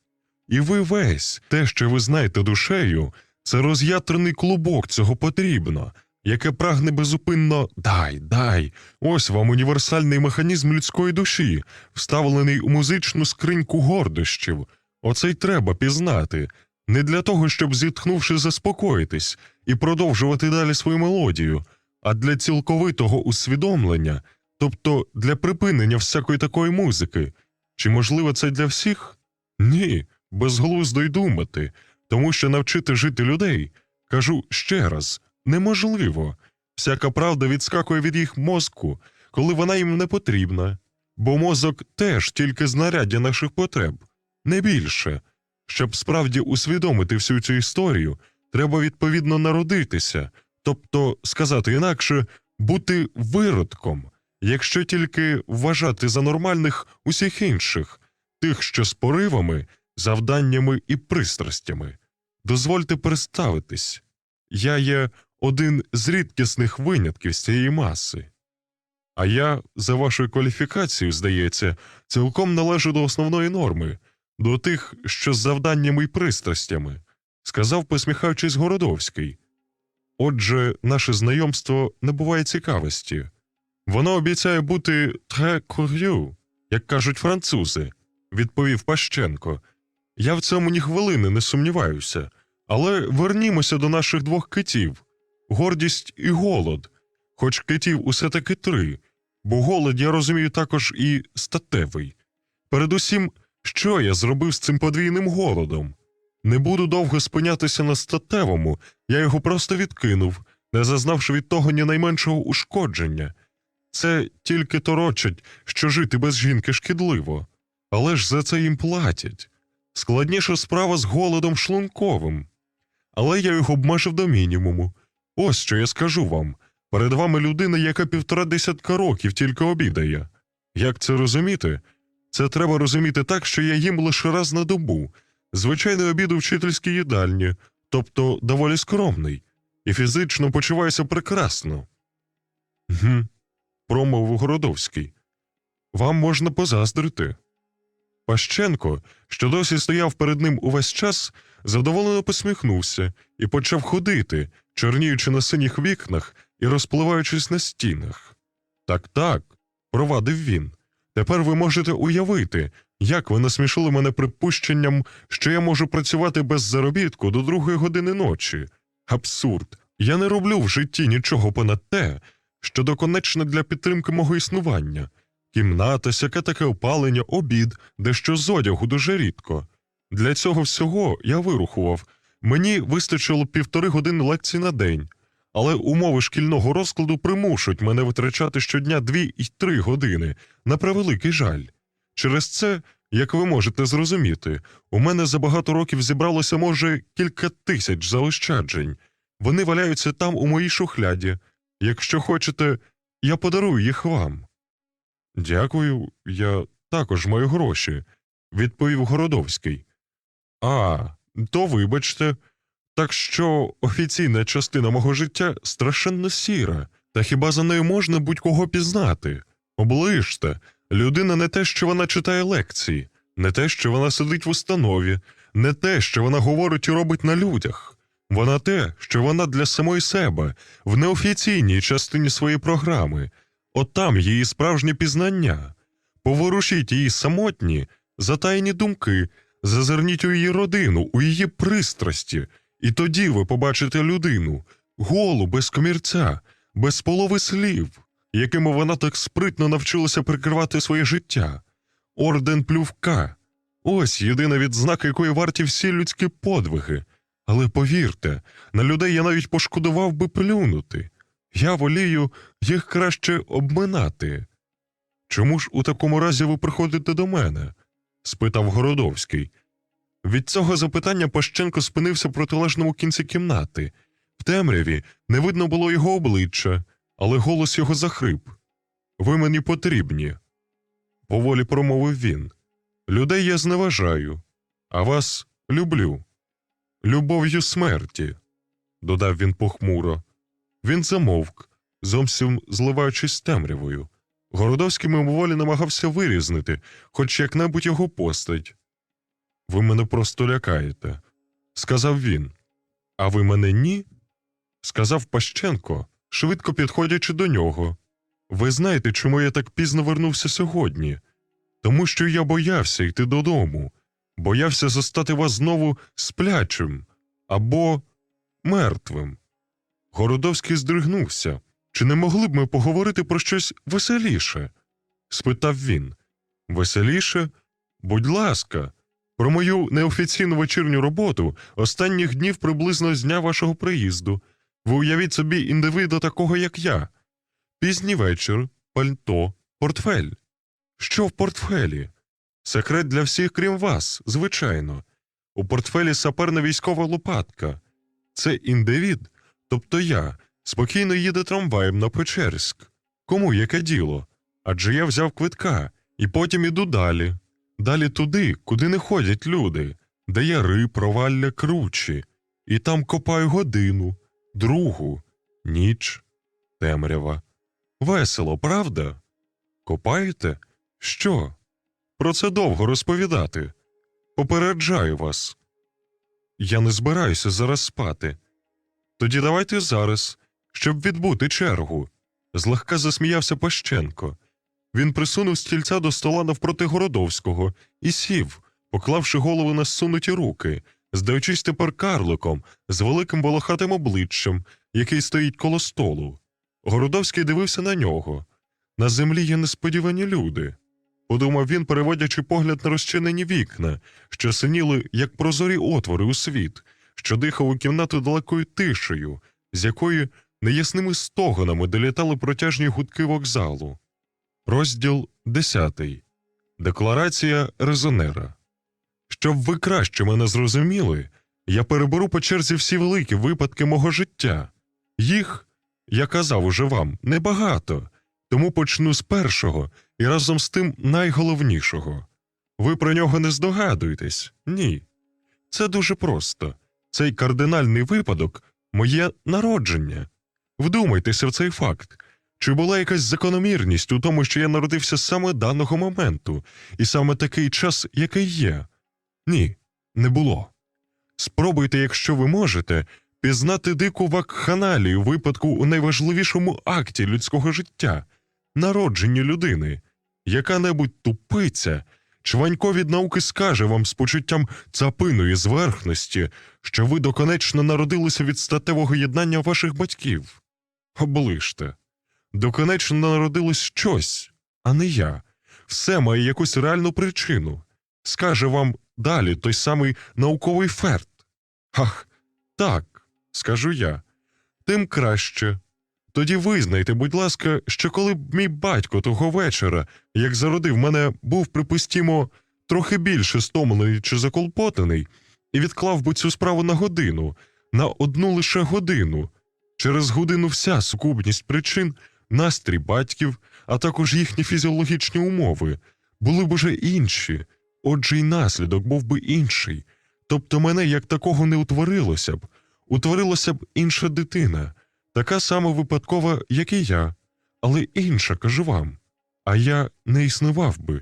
І ви весь, те, що ви знаєте душею, це роз'ятрений клубок цього потрібно, яке прагне безупинно «дай», ось вам універсальний механізм людської душі, вставлений у музичну скриньку гордощів. Оце й треба пізнати, Не для того, щоб, зітхнувши, заспокоїтись і продовжувати далі свою мелодію, а для цілковитого усвідомлення, тобто для припинення всякої такої музики. Чи можливо це для всіх? Ні, безглуздо й думати, тому що навчити жити людей, кажу ще раз, неможливо. Всяка правда відскакує від їх мозку, коли вона їм не потрібна, бо мозок теж тільки знаряддя наших потреб, не більше. Щоб справді усвідомити всю цю історію, треба відповідно народитися, тобто, сказати інакше, бути виродком, якщо тільки вважати за нормальних усіх інших, тих, що з поривами, завданнями і пристрастями. Дозвольте представитись. Я є один з рідкісних винятків з цієї маси. А я, за вашою кваліфікацією, здається, цілком належу до основної норми, до тих, що з завданнями і пристрастями, сказав, посміхаючись, Городовський. Отже, наше знайомство не буває цікавості. Воно обіцяє бути «très curieux», як кажуть французи, відповів Пащенко. Я в цьому ні хвилини не сумніваюся. Але вернімося до наших двох китів – гордість і голод. Хоч китів усе-таки 3, бо голод, я розумію, також і статевий. Передусім, що я зробив з цим подвійним голодом? Не буду довго спинятися на статевому, я його просто відкинув, не зазнавши від того ні найменшого ушкодження. Це тільки торочать, що жити без жінки шкідливо. Але ж за це їм платять. Складніша справа з голодом шлунковим. Але я його обмежив до мінімуму. Ось що я скажу вам. Перед вами людина, яка 1,5 десятка років тільки обідає. Як це розуміти? Це треба розуміти так, що я їм лише раз на добу. Звичайний обід у вчительській їдальні, тобто доволі скромний. І фізично почуваюся прекрасно. «Гм», – промовив Городовський. «Вам можна позаздрити». Пащенко, що досі стояв перед ним увесь час, задоволено посміхнувся і почав ходити, чорніючи на синіх вікнах і розпливаючись на стінах. «Так», – провадив він, – «тепер ви можете уявити, як ви насмішили мене припущенням, що я можу працювати без заробітку до 2 години ночі. Абсурд. Я не роблю в житті нічого понад те, що доконечне для підтримки мого існування. Кімната, сяке таке опалення, обід, дещо з одягу дуже рідко. Для цього всього я вирухував. Мені вистачило 1,5 години лекцій на день. Але умови шкільного розкладу примушують мене витрачати щодня 2 і 3 години, на превеликий жаль. Через це, як ви можете зрозуміти, у мене за багато років зібралося, може, кілька тисяч заощаджень. Вони валяються там у моїй шухляді. Якщо хочете, я подарую їх вам». «Дякую, я також маю гроші», – відповів Городовський. «А, то вибачте. Так що офіційна частина мого життя страшенно сіра, та хіба за нею можна будь-кого пізнати? Оближте, людина не те, що вона читає лекції, не те, що вона сидить в установі, не те, що вона говорить і робить на людях. Вона те, що вона для самої себе, в неофіційній частині своєї програми. От там її справжнє пізнання. Поворушіть її самотні, затаєні думки, зазирніть у її родину, у її пристрасті, і тоді ви побачите людину, голу, без комірця, без полови слів, якими вона так спритно навчилася прикривати своє життя. Орден Плювка. Ось єдина відзнака, якої варті всі людські подвиги. Але повірте, на людей я навіть пошкодував би плюнути. Я волію їх краще обминати». «Чому ж у такому разі ви приходите до мене?» – спитав Городовський. Від цього запитання Пащенко спинився в протилежному кінці кімнати. В темряві не видно було його обличчя, але голос його захрип. «Ви мені потрібні», – поволі промовив він. «Людей я зневажаю, а вас люблю. Любов'ю смерті», – додав він похмуро. Він замовк, зовсім зливаючись з темрявою. Городовський мимоволі намагався вирізнити хоч як-небудь його постать. «Ви мене просто лякаєте», – сказав він. «А ви мене ні?» – сказав Пащенко, швидко підходячи до нього. «Ви знаєте, чому я так пізно вернувся сьогодні? Тому що я боявся йти додому. Боявся застати вас знову сплячим або мертвим. Городовський здригнувся. Чи не могли б ми поговорити про щось веселіше? Спитав він. Веселіше? Будь ласка. Про мою неофіційну вечірню роботу останніх днів приблизно з дня вашого приїзду. Ви уявіть собі індивида такого, як я. Пізній вечір, пальто, портфель. Що в портфелі? Секрет для всіх, крім вас, звичайно. У портфелі саперна військова лопатка. Це індивід, тобто я, спокійно їде трамваєм на Печерськ. Кому яке діло? Адже я взяв квитка, і потім іду далі. Далі туди, куди не ходять люди, де яри, провалля, кручі. І там копаю годину, другу, ніч, темрява. Весело, правда? Копаєте? Що? Про це довго розповідати. Попереджаю вас. Я не збираюся зараз спати. Тоді давайте зараз, щоб відбути чергу. Злегка засміявся Пащенко. Він присунув стільця до стола навпроти Городовського і сів, поклавши голову на зсунуті руки, здаючись тепер карликом з великим волохатим обличчям, який стоїть коло столу. Городовський дивився на нього. На землі є несподівані люди. Подумав він, переводячи погляд на розчинені вікна, що синіли, як прозорі отвори у світ, що дихав у кімнату далекою тишею, з якої неясними стогонами долітали протяжні гудки вокзалу. Розділ 10. Декларація резонера. Щоб ви краще мене зрозуміли, я переберу по черзі всі великі випадки мого життя. Їх, я казав уже вам, небагато, тому почну з першого і разом з тим найголовнішого. Ви про нього не здогадуєтесь? Ні. Це дуже просто. Цей кардинальний випадок – моє народження. Вдумайтеся в цей факт. Чи була якась закономірність у тому, що я народився саме даного моменту, і саме такий час, який є? Ні, не було. Спробуйте, якщо ви можете, пізнати дику вакханалію випадку у найважливішому акті людського життя – народженні людини. Яка-небудь тупиця, чванько від науки скаже вам з почуттям цапиної зверхності, що ви доконечно народилися від статевого єднання ваших батьків. Оближте. Доконечно народилось щось, а не я. Все має якусь реальну причину. Скаже вам далі той самий науковий ферт. Ах, так, скажу я. Тим краще. Тоді визнайте, будь ласка, що коли б мій батько того вечора, як зародив мене, був, припустімо, трохи більше стомлений чи заколпотаний, і відклав би цю справу на годину, на одну лише годину, через годину вся сукупність причин, настрій батьків, а також їхні фізіологічні умови, були б уже інші, отже й наслідок був би інший. Тобто мене як такого не утворилося б інша дитина, така сама випадкова, як і я, але інша, кажу вам, а я не існував би.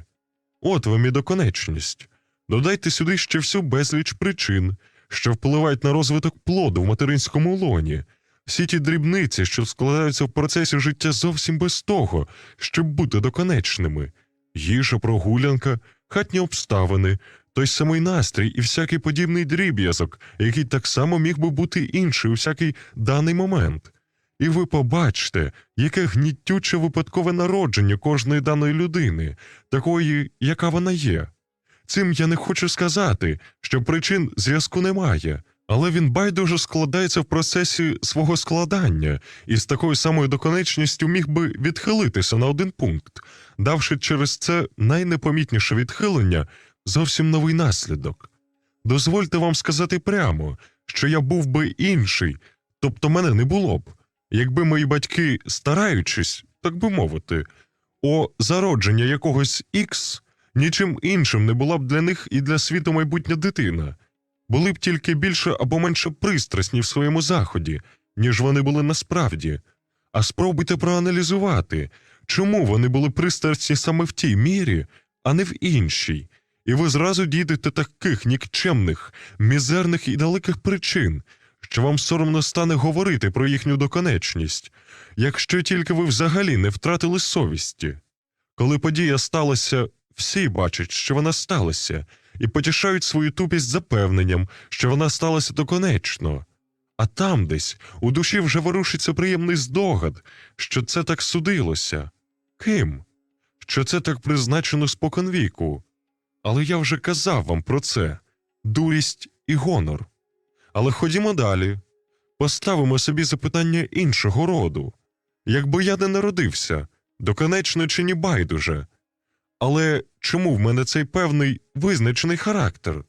От вам і доконечність. Додайте сюди ще всю безліч причин, що впливають на розвиток плоду в материнському лоні, всі ті дрібниці, що складаються в процесі життя зовсім без того, щоб бути доконечними. Їжа, прогулянка, хатні обставини, той самий настрій і всякий подібний дріб'язок, який так само міг би бути інший у всякий даний момент. І ви побачите, яке гнітюче випадкове народження кожної даної людини, такої, яка вона є. Цим я не хочу сказати, що причин зв'язку немає, але він байдуже складається в процесі свого складання і з такою самою доконечністю міг би відхилитися на один пункт, давши через це найнепомітніше відхилення зовсім новий наслідок. Дозвольте вам сказати прямо, що я був би інший, тобто мене не було б, якби мої батьки, стараючись, так би мовити, о зародження якогось Ікс, нічим іншим не була б для них і для світу майбутня дитина. Були б тільки більше або менше пристрасні в своєму заході, ніж вони були насправді. А спробуйте проаналізувати, чому вони були пристрасні саме в тій мірі, а не в іншій. І ви зразу дійдете таких нікчемних, мізерних і далеких причин, що вам соромно стане говорити про їхню доконечність, якщо тільки ви взагалі не втратили совісті. Коли подія сталася, всі бачать, що вона сталася, і потішають свою тупість запевненням, що вона сталася доконечно. А там десь у душі вже ворушиться приємний здогад, що це так судилося. Ким? Що це так призначено споконвіку. Але я вже казав вам про це. Дурість і гонор. Але ходімо далі. Поставимо собі запитання іншого роду. Якби я не народився, доконечно чи ні байдуже. Але чому в мене цей певний визначений характер?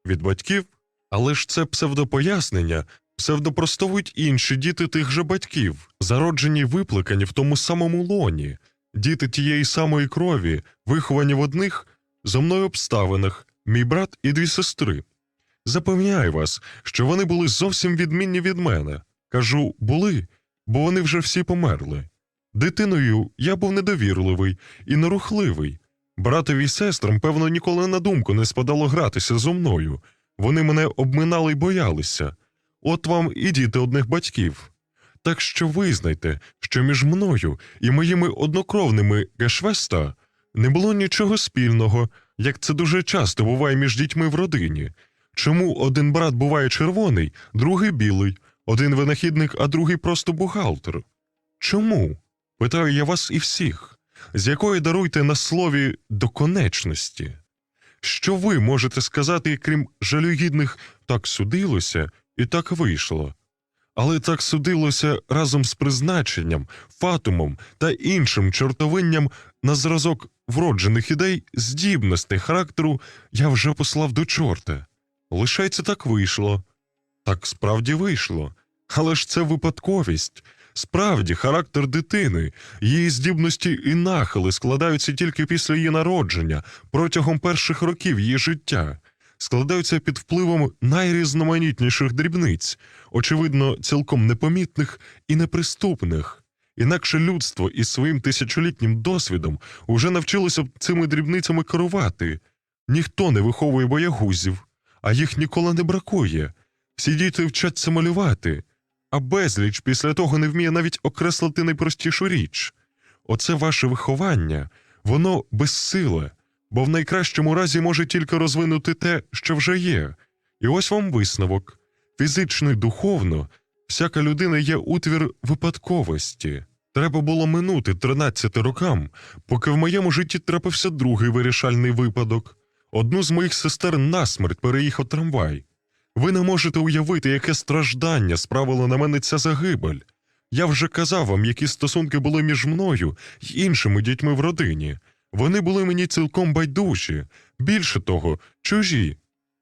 Від батьків? Але ж це псевдопояснення псевдопростовують інші діти тих же батьків, зароджені й виплакані в тому самому лоні, діти тієї самої крові, виховані в одних зо мною обставинах, мій брат і 2 сестри. Запевняю вас, що вони були зовсім відмінні від мене. Кажу, були, бо вони вже всі померли. Дитиною я був недовірливий і нерухливий. Братові й сестрам, певно, ніколи на думку не спадало гратися зо мною. Вони мене обминали й боялися. От вам і діти одних батьків. Так що визнайте, що між мною і моїми однокровними Гешвеста не було нічого спільного, як це дуже часто буває між дітьми в родині. Чому один брат буває червоний, другий білий, один винахідник, а другий просто бухгалтер? Чому? Питаю я вас і всіх. З якої, даруйте на слові, доконечності? Що ви можете сказати, крім жалюгідних «так судилося» і «так вийшло»? Але так судилося разом з призначенням, фатумом та іншим чортовинням на зразок вроджених ідей, здібностей характеру я вже послав до чорта. Лишається так вийшло. Так справді вийшло. Але ж це випадковість. Справді, характер дитини, її здібності і нахили складаються тільки після її народження, протягом перших років її життя. Складаються під впливом найрізноманітніших дрібниць, очевидно, цілком непомітних і неприступних. Інакше людство із своїм тисячолітнім досвідом уже навчилося б цими дрібницями керувати. Ніхто не виховує боягузів, а їх ніколи не бракує. Всі діти вчаться малювати, а безліч після того не вміє навіть окреслити найпростішу річ. Оце ваше виховання, воно безсиле, бо в найкращому разі може тільки розвинути те, що вже є. І ось вам висновок. Фізично й духовно всяка людина є утвір випадковості. Треба було минути 13 рокам, поки в моєму житті трапився другий вирішальний випадок. Одну з моїх сестер насмерть переїхав трамвай. Ви не можете уявити, яке страждання справила на мене ця загибель. Я вже казав вам, які стосунки були між мною й іншими дітьми в родині. Вони були мені цілком байдужі, більше того, чужі.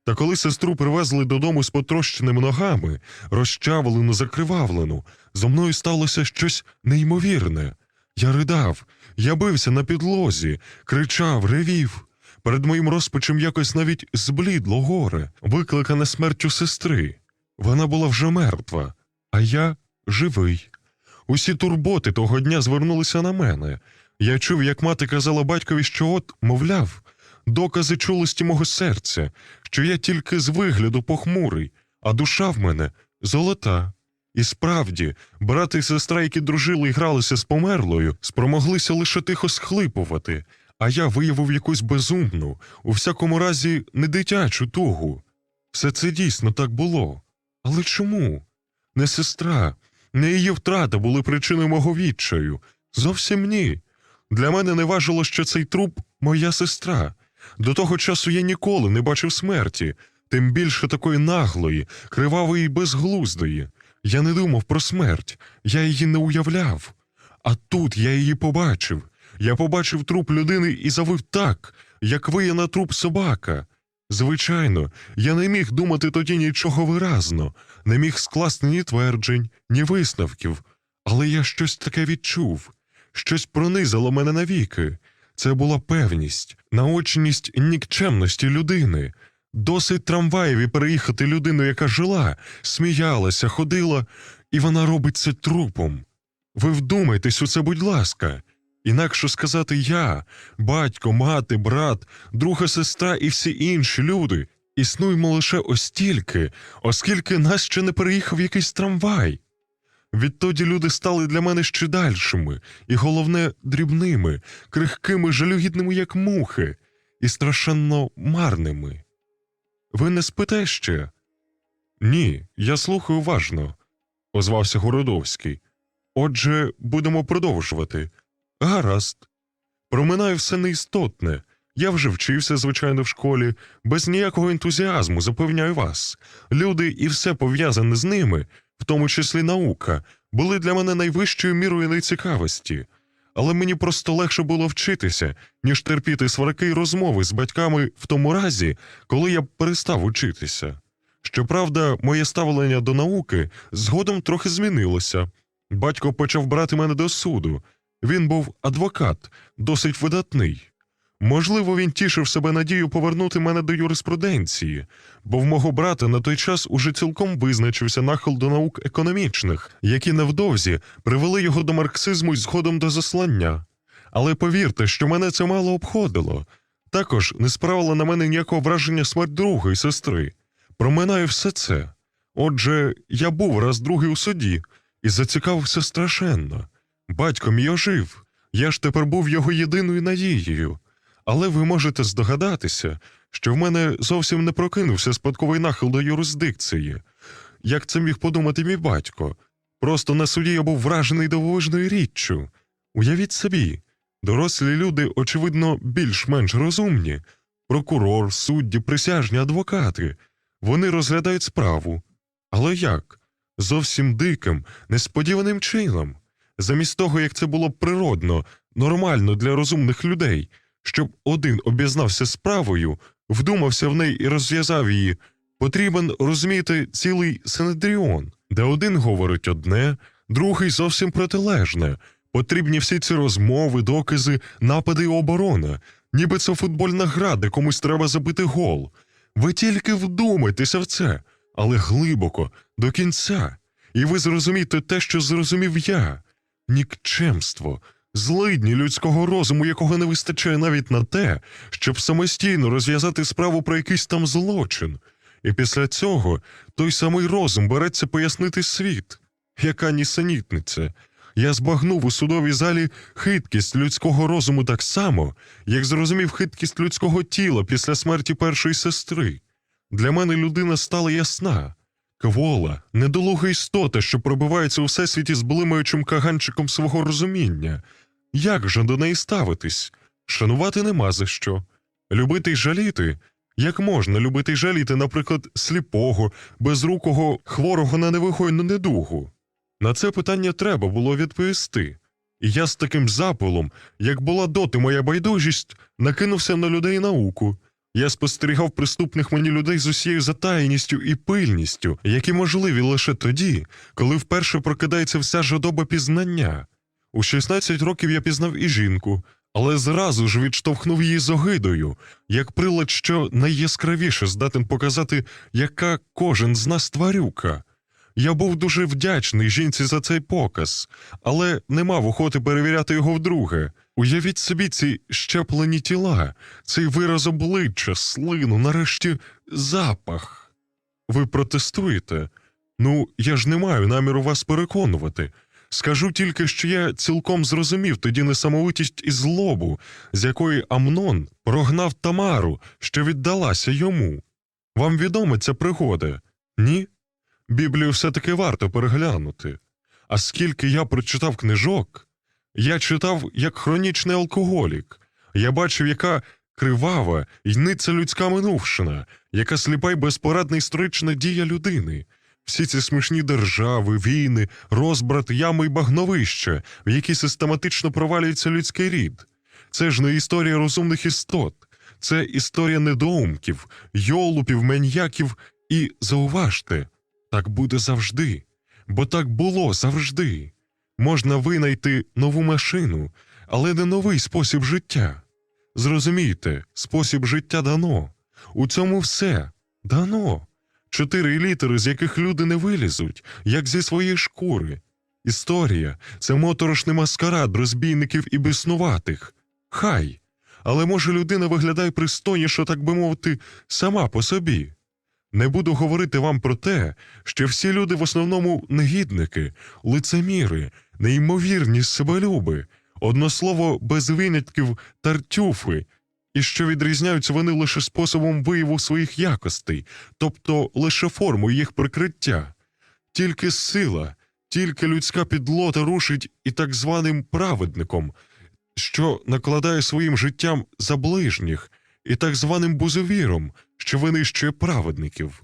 Та коли сестру привезли додому з потрощеними ногами, розчавлену, закривавлену, зо мною сталося щось неймовірне. Я ридав, я бився на підлозі, кричав, ревів. Перед моїм розпачем якось навіть зблідло горе, викликане смертю сестри. Вона була вже мертва, а я живий. Усі турботи того дня звернулися на мене. Я чув, як мати казала батькові, що от, мовляв, докази чулості мого серця, що я тільки з вигляду похмурий, а душа в мене золота. І справді, брат і сестра, які дружили і гралися з померлою, спромоглися лише тихо схлипувати, а я виявив якусь безумну, у всякому разі не дитячу тугу. Все це дійсно так було. Але чому? Не сестра, не її втрата були причиною мого відчаю. Зовсім ні. Для мене не важило, що цей труп – моя сестра. До того часу я ніколи не бачив смерті, тим більше такої наглої, кривавої і безглуздої. Я не думав про смерть, я її не уявляв. А тут я її побачив. Я побачив труп людини і завив так, як виє на труп собака. Звичайно, я не міг думати тоді нічого виразно, не міг скласти ні тверджень, ні висновків. Але я щось таке відчув. Щось пронизало мене навіки. Це була певність, наочність нікчемності людини. Досить трамваєві переїхати людину, яка жила, сміялася, ходила, і вона робить це трупом. Ви вдумайтесь у це, будь ласка. Інакше сказати я, батько, мати, брат, друга сестра і всі інші люди існуємо лише остільки, оскільки нас ще не переїхав якийсь трамвай. Відтоді люди стали для мене ще дальшими, і головне – дрібними, крихкими, жалюгідними, як мухи, і страшенно марними. ви не спите ще? Ні, я слухаю уважно, озвався Городовський. Отже, будемо продовжувати. Гаразд. Проминаю все неістотне. Я вже вчився, звичайно, в школі, без ніякого ентузіазму, запевняю вас. Люди і все пов'язане з ними, в тому числі наука, були для мене найвищою мірою нецікавості. Але мені просто легше було вчитися, ніж терпіти сварки й розмови з батьками в тому разі, коли я перестав учитися. Щоправда, моє ставлення до науки згодом трохи змінилося. Батько почав брати мене до суду. Він був адвокат, досить видатний. Можливо, він тішив себе надією повернути мене до юриспруденції, бо в мого брата на той час уже цілком визначився нахил до наук економічних, які невдовзі привели його до марксизму й згодом до заслання. Але повірте, що мене це мало обходило. Також не справила на мене ніякого враження смерть другої сестри. Проминаю все це. Отже, я був раз другий у суді і зацікавився страшенно. Батько мій ожив, я ж тепер був його єдиною надією. Але ви можете здогадатися, що в мене зовсім не прокинувся спадковий нахил до юрисдикції. Як це міг подумати мій батько? Просто на суді я був вражений дивовижною річчю. Уявіть собі, дорослі люди, очевидно, більш-менш розумні. Прокурор, судді, присяжні, адвокати. Вони розглядають справу. Але як? Зовсім диким, несподіваним чином. Замість того, як це було б природно, нормально для розумних людей, щоб один обізнався справою, вдумався в неї і розв'язав її, потрібен, розумієте, цілий синедріон, де один говорить одне, другий зовсім протилежне. Потрібні всі ці розмови, докази, напади і оборона. Ніби це футбольна гра, де комусь треба забити гол. Ви тільки вдумайтеся в це, але глибоко, до кінця. І ви зрозумієте те, що зрозумів я. Нікчемство, злидні людського розуму, якого не вистачає навіть на те, щоб самостійно розв'язати справу про якийсь там злочин. І після цього той самий розум береться пояснити світ. Яка нісенітниця! Я збагнув у судовій залі хиткість людського розуму так само, як зрозумів хиткість людського тіла після смерті першої сестри. Для мене людина стала ясна. Квола – недолуга істота, що пробивається у всесвіті з блимаючим каганчиком свого розуміння. Як же до неї ставитись? Шанувати нема за що. Любити й жаліти? Як можна любити й жаліти, наприклад, сліпого, безрукого, хворого на невигойну недугу? На це питання треба було відповісти. І я з таким запалом, як була доти моя байдужість, накинувся на людей науку. Я спостерігав приступних мені людей з усією затаєністю і пильністю, які можливі лише тоді, коли вперше прокидається вся жадоба пізнання. У 16 років я пізнав і жінку, але зразу ж відштовхнув її з огидою, як прилад, що найяскравіше здатен показати, яка кожен з нас тварюка. Я був дуже вдячний жінці за цей показ, але не мав охоти перевіряти його вдруге. Уявіть собі ці щеплені тіла, цей вираз обличчя, слину, нарешті запах. Ви протестуєте? Ну, я ж не маю наміру вас переконувати. Скажу тільки, що я цілком зрозумів тоді несамовитість і злобу, з якої Амнон прогнав Тамару, що віддалася йому. Вам відома ця пригода? Ні? Біблію все-таки варто переглянути. А скільки я прочитав книжок, я читав як хронічний алкоголік. Я бачив, яка кривава й ниця людська минувшина, яка сліпа й безпорадна історична дія людини. Всі ці смішні держави, війни, розбрат, ями й багновища, в які систематично провалюється людський рід. Це ж не історія розумних істот. Це історія недоумків, йолупів, маньяків і, зауважте, так буде завжди, бо так було завжди. Можна винайти нову машину, але не новий спосіб життя. Зрозумійте, спосіб життя дано. У цьому все. Дано. 4 літери, з яких люди не вилізуть, як зі своєї шкури. Історія – це моторошний маскарад розбійників і біснуватих. Хай. Але може людина виглядає пристойніше, так би мовити, сама по собі. Не буду говорити вам про те, що всі люди в основному негідники, лицеміри, неймовірні себелюби, одно слово без винятків тартюфи, і що відрізняються вони лише способом вияву своїх якостей, тобто лише формою їх прикриття. Тільки сила, тільки людська підлота рушить і так званим праведником, що накладає своїм життям за ближніх, і так званим бузовіром, що винищує праведників.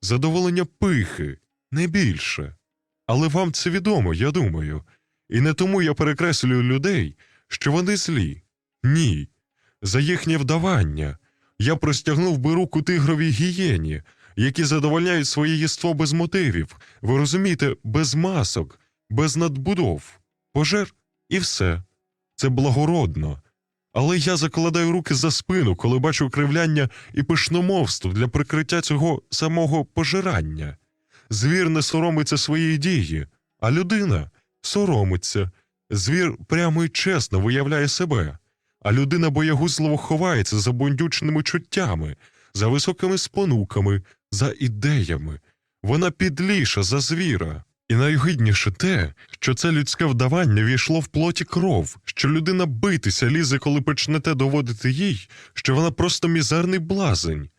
Задоволення пихи, не більше. Але вам це відомо, я думаю. І не тому я перекреслюю людей, що вони злі. Ні. За їхнє вдавання. Я простягнув би руку тигровій гієні, які задовольняють своє єство без мотивів, ви розумієте, без масок, без надбудов, пожер і все. Це благородно. Але я закладаю руки за спину, коли бачу кривляння і пишномовство для прикриття цього самого пожирання. Звір не соромиться своєї дії, а людина соромиться. Звір прямо і чесно виявляє себе, а людина боягузливо ховається за бундючними чуттями, за високими спонуками, за ідеями. Вона підліша за звіра. І найгидніше те, що це людське вдавання війшло в плоті кров, що людина битися лізе, коли почнете доводити їй, що вона просто мізерний блазень.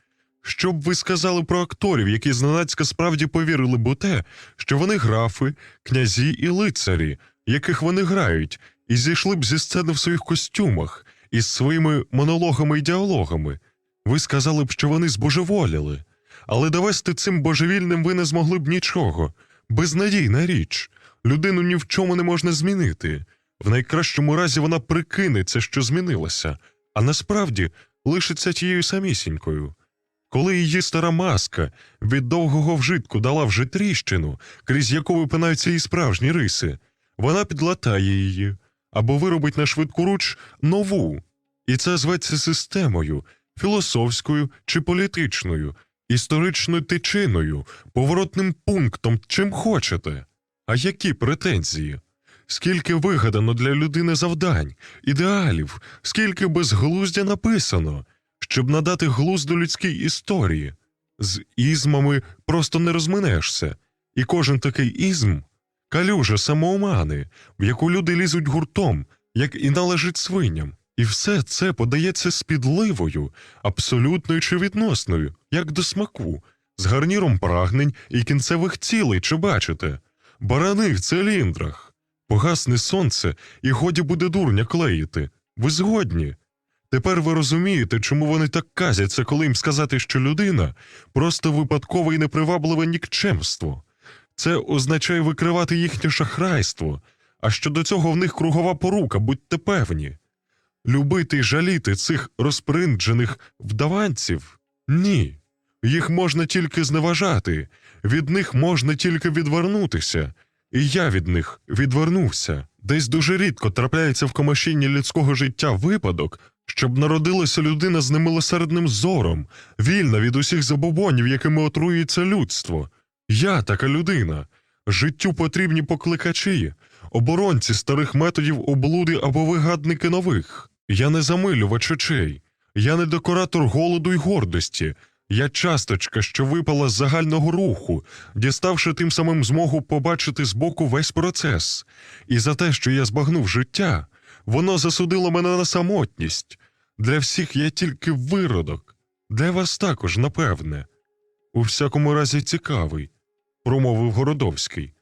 Що б ви сказали про акторів, які зненацька справді повірили б у те, що вони графи, князі і лицарі, яких вони грають, і зійшли б зі сцени в своїх костюмах, із своїми монологами і діалогами? Ви сказали б, що вони збожеволіли. Але довести цим божевільним ви не змогли б нічого. Безнадійна річ. Людину ні в чому не можна змінити. В найкращому разі вона прикинеться, що змінилася, а насправді лишиться тією самісінькою. Коли її стара маска від довгого вжитку дала вже тріщину, крізь яку випинаються її справжні риси, вона підлатає її, або виробить на швидкоруч нову. І це зветься системою, філософською чи політичною, історичною тичиною, поворотним пунктом, чим хочете. А які претензії? Скільки вигадано для людини завдань, ідеалів, скільки безглуздя написано, щоб надати глузду людській історії. З ізмами просто не розминешся. І кожен такий ізм – калюжа самоомани, в яку люди лізуть гуртом, як і належить свиням. І все це подається з підливою, абсолютною чи відносною, як до смаку, з гарніром прагнень і кінцевих цілей, чи бачите? Барани в циліндрах. Погасне сонце, і годі буде дурня клеїти. Ви згодні? Тепер ви розумієте, чому вони так казяться, коли їм сказати, що людина – просто випадкове і непривабливе нікчемство. Це означає викривати їхнє шахрайство, а щодо цього в них кругова порука, будьте певні. Любити й жаліти цих розпринджених вдаванців? Ні. Їх можна тільки зневажати, від них можна тільки відвернутися. І я від них відвернувся. Десь дуже рідко трапляється в комашінні людського життя випадок, щоб народилася людина з немилосердним зором, вільна від усіх забобонів, якими отруюється людство. Я така людина. Життю потрібні покликачі, оборонці старих методів облуди або вигадники нових. Я не замилювач очей, я не декоратор голоду й гордості, я часточка, що випала з загального руху, діставши тим самим змогу побачити збоку весь процес. І за те, що я збагнув життя, воно засудило мене на самотність. Для всіх я тільки виродок, для вас також, напевне. У всякому разі цікавий, промовив Городовський.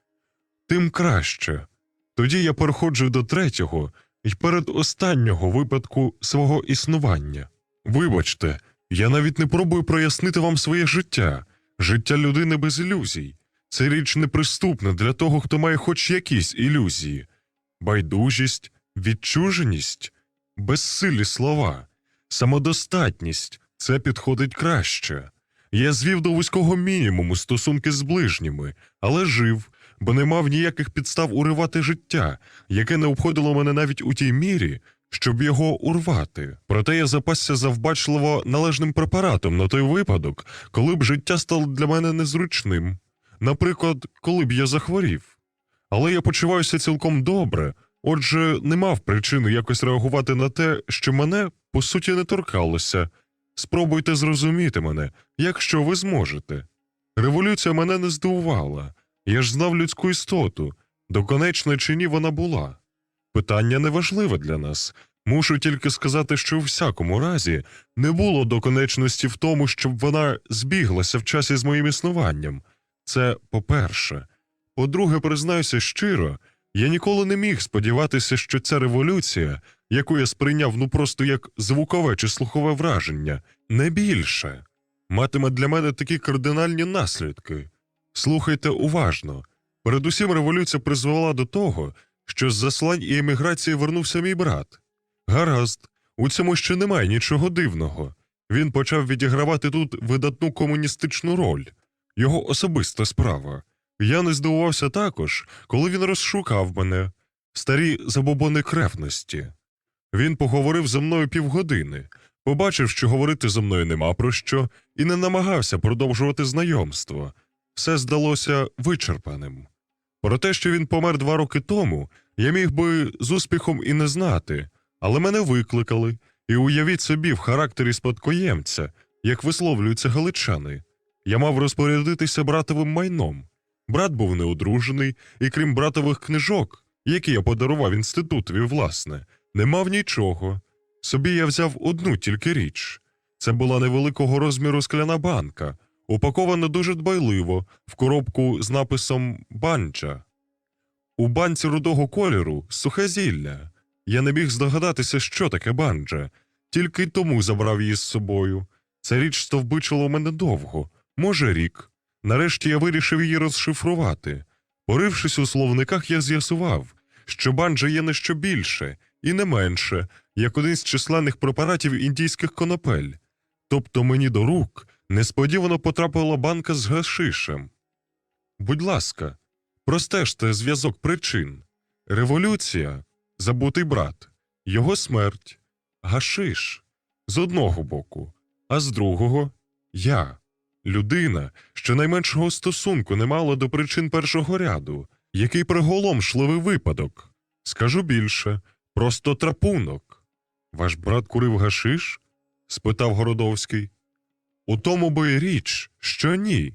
Тим краще. Тоді я переходжу до третього і передостаннього випадку свого існування. Вибачте, я навіть не пробую прояснити вам своє життя. Життя людини без ілюзій. Це річ неприступна для того, хто має хоч якісь ілюзії. Байдужість, відчуженість, безсилі слова, самодостатність – це підходить краще. Я звів до вузького мінімуму стосунки з ближніми, але жив, бо не мав ніяких підстав уривати життя, яке не обходило мене навіть у тій мірі, щоб його урвати. Проте я запасся завбачливо належним препаратом на той випадок, коли б життя стало для мене незручним. Наприклад, коли б я захворів. Але я почуваюся цілком добре, отже, не мав причини якось реагувати на те, що мене, по суті, не торкалося. Спробуйте зрозуміти мене, якщо ви зможете. Революція мене не здивувала. Я ж знав людську істоту. Доконечна чи ні вона була. Питання неважливе для нас. Мушу тільки сказати, що у всякому разі не було доконечності в тому, щоб вона збіглася в часі з моїм існуванням. Це по-перше. По-друге, признаюся щиро, я ніколи не міг сподіватися, що ця революція, яку я сприйняв просто як звукове чи слухове враження, не більше, матиме для мене такі кардинальні наслідки. Слухайте уважно. Передусім революція призвела до того, що з заслань і еміграції вернувся мій брат. Гаразд, у цьому ще немає нічого дивного. Він почав відігравати тут видатну комуністичну роль. Його особиста справа. Я не здивувався також, коли він розшукав мене. Старі забобони кревності. Він поговорив зі мною півгодини, побачив, що говорити зі мною нема про що, і не намагався продовжувати знайомство. Все здалося вичерпаним. Про те, що він помер 2 роки тому, я міг би з успіхом і не знати, але мене викликали, і уявіть собі в характері спадкоємця, як висловлюються галичани. Я мав розпорядитися братовим майном. Брат був неодружений, і крім братових книжок, які я подарував інститутові, власне, не мав нічого. Собі я взяв одну тільки річ. Це була невеликого розміру скляна банка, упакована дуже дбайливо, в коробку з написом «Банджа». У банці рудого кольору сухе зілля. Я не міг здогадатися, що таке банджа, тільки й тому забрав її з собою. Ця річ стовбичила у мене довго, може рік. Нарешті я вирішив її розшифрувати. Порившись у словниках, я з'ясував, що банджа є не що більше і не менше, як один з численних препаратів індійських конопель. Тобто мені до рук несподівано потрапила банка з гашишем. Будь ласка, простежте зв'язок причин. Революція – забутий брат, його смерть, гашиш – з одного боку, а з другого – я. Людина, що найменшого стосунку не мала до причин першого ряду, який приголомшливий випадок. Скажу більше, просто трапунок. Ваш брат курив гашиш? Спитав Городовський. У тому бо й річ, що ні.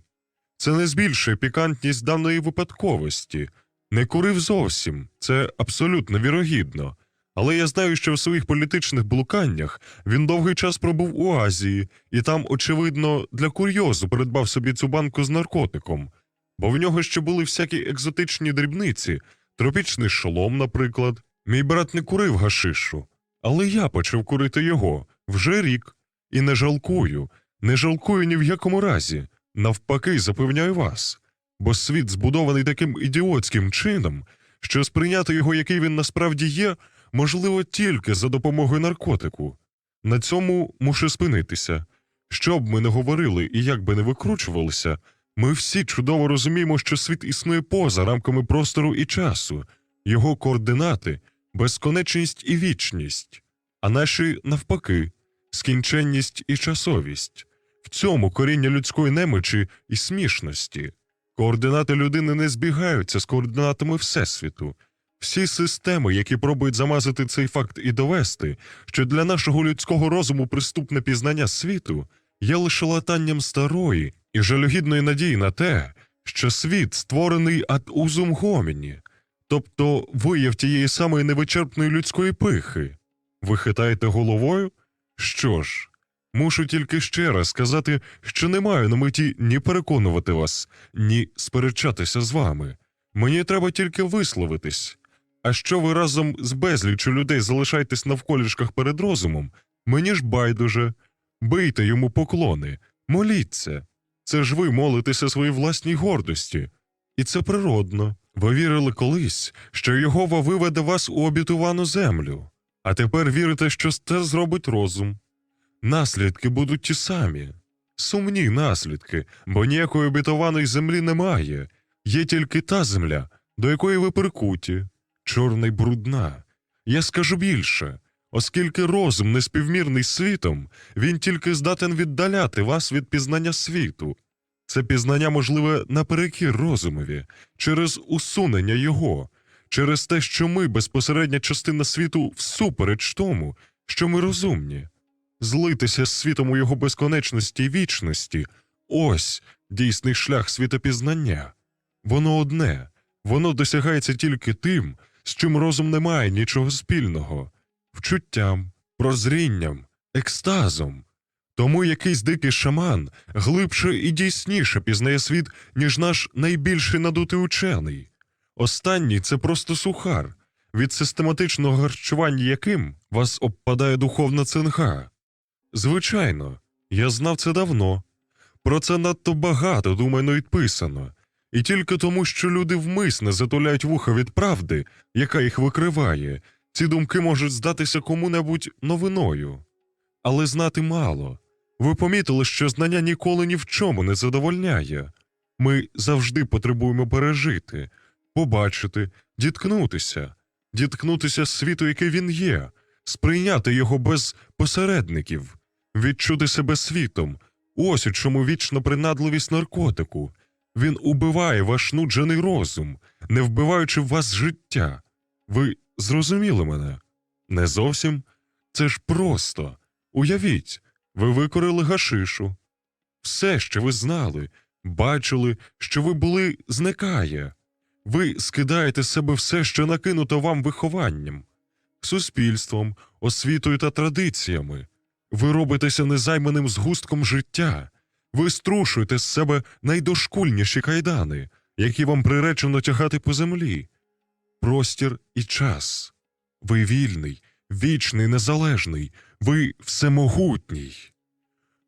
Це не збільшує пікантність даної випадковості. Не курив зовсім, це абсолютно вірогідно. Але я знаю, що в своїх політичних блуканнях він довгий час пробув у Азії, і там, очевидно, для курйозу придбав собі цю банку з наркотиком. Бо в нього ще були всякі екзотичні дрібниці, тропічний шолом, наприклад. Мій брат не курив гашишу, але я почав курити його вже рік. І не жалкую ні в якому разі. Навпаки, запевняю вас. Бо світ збудований таким ідіотським чином, що сприйняти його, який він насправді є, можливо тільки за допомогою наркотику. На цьому мушу спинитися. Що б ми не говорили і як би не викручувалися, ми всі чудово розуміємо, що світ існує поза рамками простору і часу, його координати – безконечність і вічність, а наші – навпаки, скінченність і часовість. В цьому коріння людської немочі і смішності. Координати людини не збігаються з координатами Всесвіту. Всі системи, які пробують замазати цей факт і довести, що для нашого людського розуму приступне пізнання світу є лише латанням старої і жалюгідної надії на те, що світ створений ад узум гоміні, тобто вияв тієї самої невичерпної людської пихи. Ви хитаєте головою? Що ж, мушу тільки ще раз сказати, що не маю на меті ні переконувати вас, ні сперечатися з вами. Мені треба тільки висловитись. А що ви разом з безліччю людей залишаєтесь навколішках перед розумом, мені ж байдуже. Бийте йому поклони, моліться. Це ж ви молитеся своїй власній гордості. І це природно. Ви вірили колись, що Єгова виведе вас у обітувану землю. А тепер вірите, що це зробить розум. Наслідки будуть ті самі. Сумні наслідки, бо ніякої обітованої землі немає. Є тільки та земля, до якої ви прикуті. Чорна й брудна. Я скажу більше. Оскільки розум неспівмірний з світом, він тільки здатен віддаляти вас від пізнання світу. Це пізнання можливе наперекір розумові, через усунення його, через те, що ми безпосередня частина світу всупереч тому, що ми розумні. Злитися з світом у його безконечності й вічності – ось дійсний шлях світопізнання. Воно одне, воно досягається тільки тим, з чим розум не має нічого спільного. вчуттям, прозрінням, екстазом. Тому якийсь дикий шаман глибше і дійсніше пізнає світ, ніж наш найбільший надутий учений. Останній – це просто сухар, від систематичного харчування яким вас обпадає духовна цинга. Звичайно, я знав це давно. Про це надто багато, думаю, відписано. І тільки тому, що люди вмисне затуляють вуха від правди, яка їх викриває, ці думки можуть здатися кому-небудь новиною. Але знати мало. Ви помітили, що знання ніколи ні в чому не задовольняє. Ми завжди потребуємо пережити, побачити, діткнутися з світу, який він є, сприйняти його без посередників, відчути себе світом. Ось у чому вічна принадливість наркотику. Він убиває ваш нуджений розум, не вбиваючи в вас життя. Ви зрозуміли мене? Не зовсім. Це ж просто. Уявіть, ви викорили гашишу. Все, що ви знали, бачили, що ви були, зникає. Ви скидаєте з себе все, що накинуто вам вихованням, суспільством, освітою та традиціями. Ви робитеся незайманим згустком життя. Ви струшуєте з себе найдошкульніші кайдани, які вам приречено тягати по землі. Простір і час. Ви вільний, вічний, незалежний. Ви всемогутній.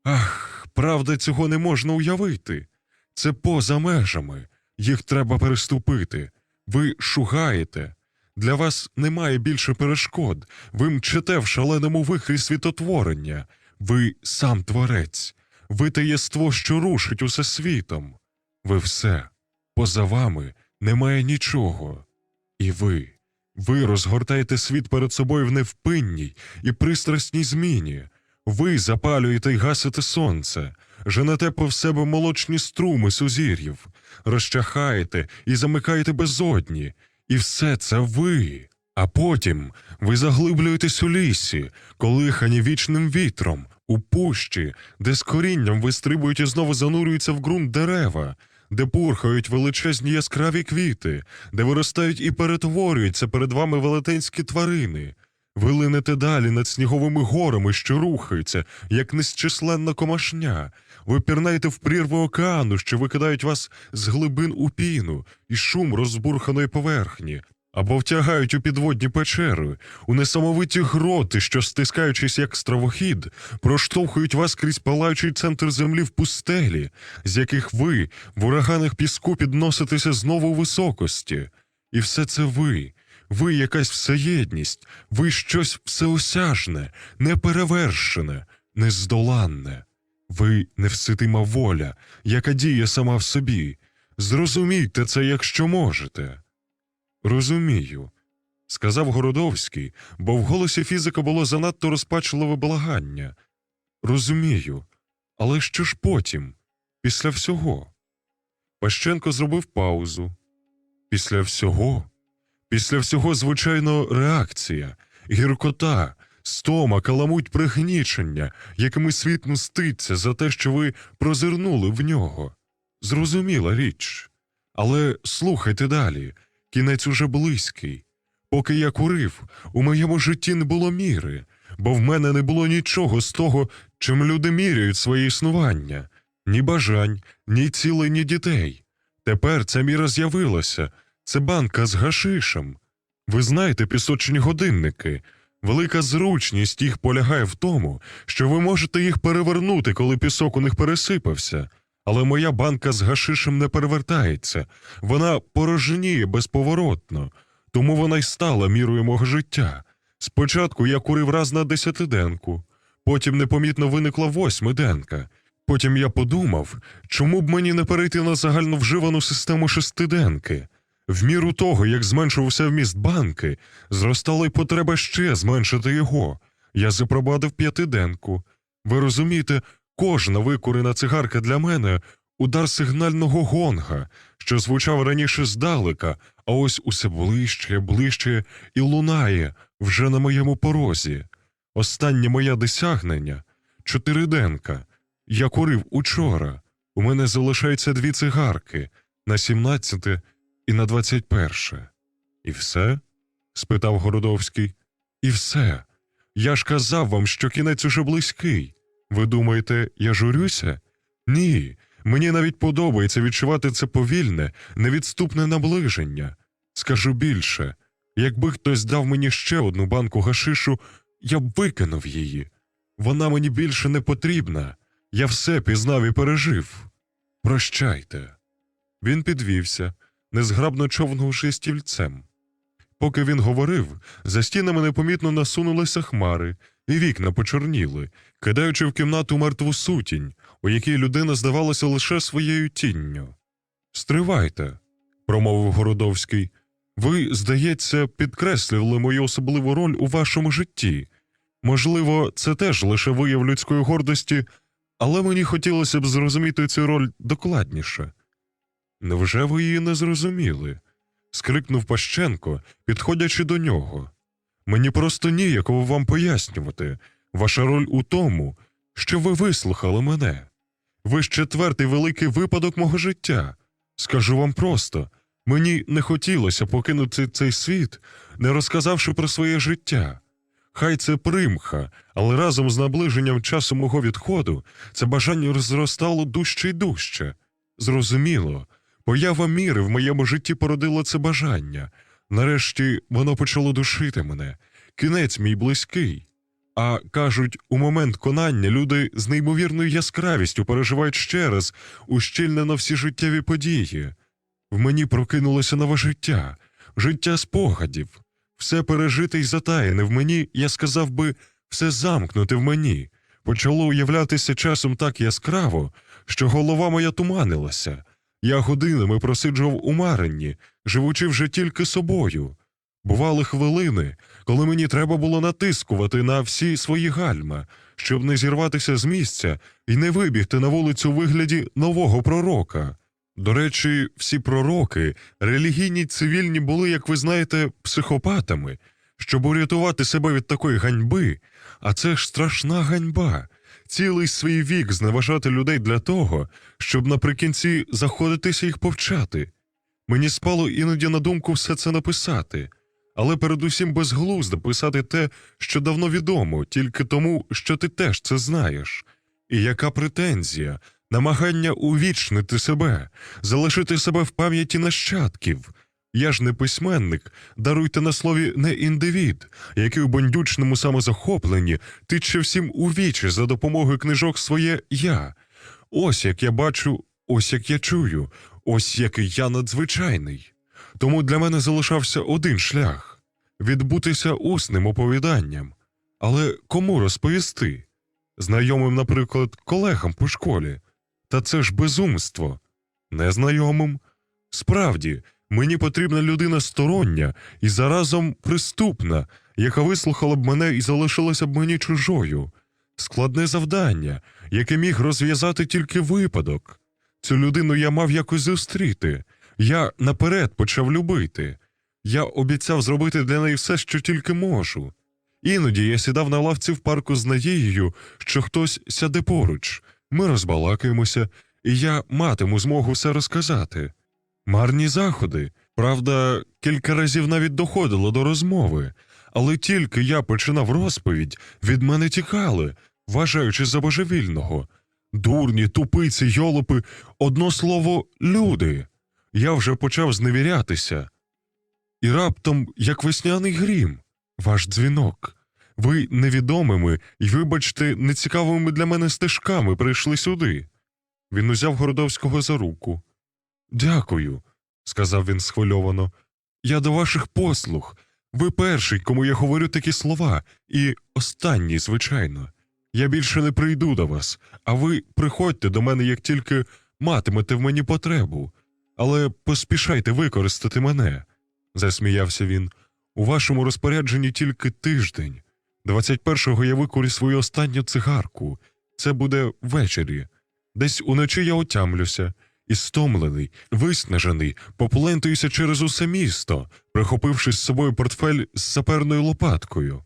Ах, правда, цього не можна уявити. Це поза межами. Їх треба переступити. Ви шугаєте. Для вас немає більше перешкод. Ви мчите в шаленому вихрі світотворення. Ви сам творець. Ви те єство, що рушить усе світом. Ви все. Поза вами немає нічого. І ви розгортаєте світ перед собою в невпинній і пристрасній зміні. Ви запалюєте й гасите сонце, женете по себе молочні струми сузір'їв, розчахаєте і замикаєте безодні. І все це ви. А потім ви заглиблюєтесь у лісі, колихані вічним вітром, у пущі, де з корінням вистрибують і знову занурюються в ґрунт дерева, де пурхають величезні яскраві квіти, де виростають і перетворюються перед вами велетенські тварини. Ви линете далі над сніговими горами, що рухаються, як незчисленна комашня. Ви пірнаєте в прірви океану, що викидають вас з глибин у піну і шум розбурханої поверхні, або втягають у підводні печери, у несамовиті гроти, що, стискаючись як стравохід, проштовхують вас крізь палаючий центр землі в пустелі, з яких ви в ураганах піску підноситеся знову у високості. І все це ви якась всеєдність, ви щось всеосяжне, неперевершене, нездоланне. Ви невситима воля, яка діє сама в собі. Зрозумійте це, якщо можете. Розумію, сказав Городовський, бо в голосі фізика було занадто розпачливе благання. Розумію, але що ж потім, після всього? Пащенко зробив паузу. Після всього? Після всього, звичайно, реакція, гіркота, стома, каламуть пригнічення, якими світ мститься за те, що ви прозирнули в нього. Зрозуміла річ. Але слухайте далі, кінець уже близький. Поки я курив, у моєму житті не було міри, бо в мене не було нічого з того, чим люди міряють своє існування. Ні бажань, ні цілей, ні дітей. Тепер ця міра з'явилася. Це банка з гашишем. Ви знаєте пісочні годинники. Велика зручність їх полягає в тому, що ви можете їх перевернути, коли пісок у них пересипався. Але моя банка з гашишем не перевертається. Вона порожніє безповоротно. Тому вона й стала мірою мого життя. Спочатку я курив раз на 10-денку. Потім непомітно виникла 8-денка. Потім я подумав, чому б мені не перейти на загальновживану систему 6-денки. В міру того, як зменшувався вміст банки, зростала й потреба ще зменшити його. Я запровадив 5-денку. Ви розумієте, кожна викурена цигарка для мене – удар сигнального гонга, що звучав раніше здалека, а ось усе ближче і лунає вже на моєму порозі. Останнє моє досягнення – 4-денка. Я курив учора. У мене залишається 2 цигарки на 17 і на 21. І все? Спитав Городовський. І все. Я ж казав вам, що кінець уже близький. Ви думаєте, я журюся? Ні, мені навіть подобається відчувати це повільне, невідступне наближення. Скажу більше, якби хтось дав мені ще одну банку гашишу, я б викинув її. Вона мені більше не потрібна. Я все пізнав і пережив. Прощайте. Він підвівся, незграбно човнувши стільцем. Поки він говорив, за стінами непомітно насунулися хмари, і вікна почорніли, кидаючи в кімнату мертву сутінь, у якій людина здавалася лише своєю тінню. «Стривайте», – промовив Городовський. «Ви, здається, підкреслювали мою особливу роль у вашому житті. Можливо, це теж лише вияв людської гордості, але мені хотілося б зрозуміти цю роль докладніше». «Невже ви її не зрозуміли?» – скрикнув Пащенко, підходячи до нього. «Мені просто ніяково вам пояснювати. Ваша роль у тому, що ви вислухали мене. Ви ж четвертий великий випадок мого життя. Скажу вам просто, мені не хотілося покинути цей світ, не розказавши про своє життя. Хай це примха, але разом з наближенням часу мого відходу це бажання розростало дужче й дужче. Зрозуміло, поява міри в моєму житті породила це бажання. Нарешті воно почало душити мене. Кінець мій близький. А, кажуть, у момент конання люди з неймовірною яскравістю переживають ще раз ущільнено всі життєві події. В мені прокинулося нове життя, життя спогадів. Все пережите й затаєне в мені, я сказав би, все замкнуте в мені. Почало уявлятися часом так яскраво, що голова моя туманилася. Я годинами просиджував у маренні, живучи вже тільки собою. Бували хвилини, коли мені треба було натискувати на всі свої гальма, щоб не зірватися з місця і не вибігти на вулицю у вигляді нового пророка. До речі, всі пророки, релігійні й цивільні, були, як ви знаєте, психопатами, щоб урятувати себе від такої ганьби, а це ж страшна ганьба. Цілий свій вік зневажати людей для того, щоб наприкінці заходитися їх повчати. Мені спало іноді на думку все це написати, але передусім безглуздо писати те, що давно відомо, тільки тому, що ти теж це знаєш. І яка претензія, намагання увічнити себе, залишити себе в пам'яті нащадків. Я ж не письменник, даруйте на слові, не індивід, який у бандючному самозахопленні тиче всім у вічі за допомогою книжок своє «я». Ось як я бачу, ось як я чую, ось який я надзвичайний. Тому для мене залишався один шлях – відбутися усним оповіданням. Але кому розповісти? Знайомим, наприклад, колегам по школі. Та це ж безумство. Незнайомим? Справді, мені потрібна людина стороння і заразом приступна, яка вислухала б мене і залишилася б мені чужою. Складне завдання, яке міг розв'язати тільки випадок. Цю людину я мав якось зустріти. Я наперед почав любити. Я обіцяв зробити для неї все, що тільки можу. Іноді я сідав на лавці в парку з надією, що хтось сяде поруч. Ми розбалакаємося, і я матиму змогу все розказати. Марні заходи. Правда, кілька разів навіть доходило до розмови. Але тільки я починав розповідь, від мене тікали, вважаючи за божевільного. Дурні, тупиці, йолопи, одно слово – люди. Я вже почав зневірятися. І раптом, як весняний грім, ваш дзвінок. Ви невідомими і, вибачте, нецікавими для мене стежками прийшли сюди. Він узяв Городовського за руку. «Дякую», – сказав він схвильовано. «Я до ваших послуг. Ви перший, кому я говорю такі слова, і останній, звичайно. Я більше не прийду до вас, а ви приходьте до мене, як тільки матимете в мені потребу. Але поспішайте використати мене», – засміявся він. «У вашому розпорядженні тільки тиждень. 21-го я викурю свою останню цигарку. Це буде ввечері. Десь уночі я отямлюся. І стомлений, виснажений, поплентуюся через усе місто, прихопивши з собою портфель з саперною лопаткою.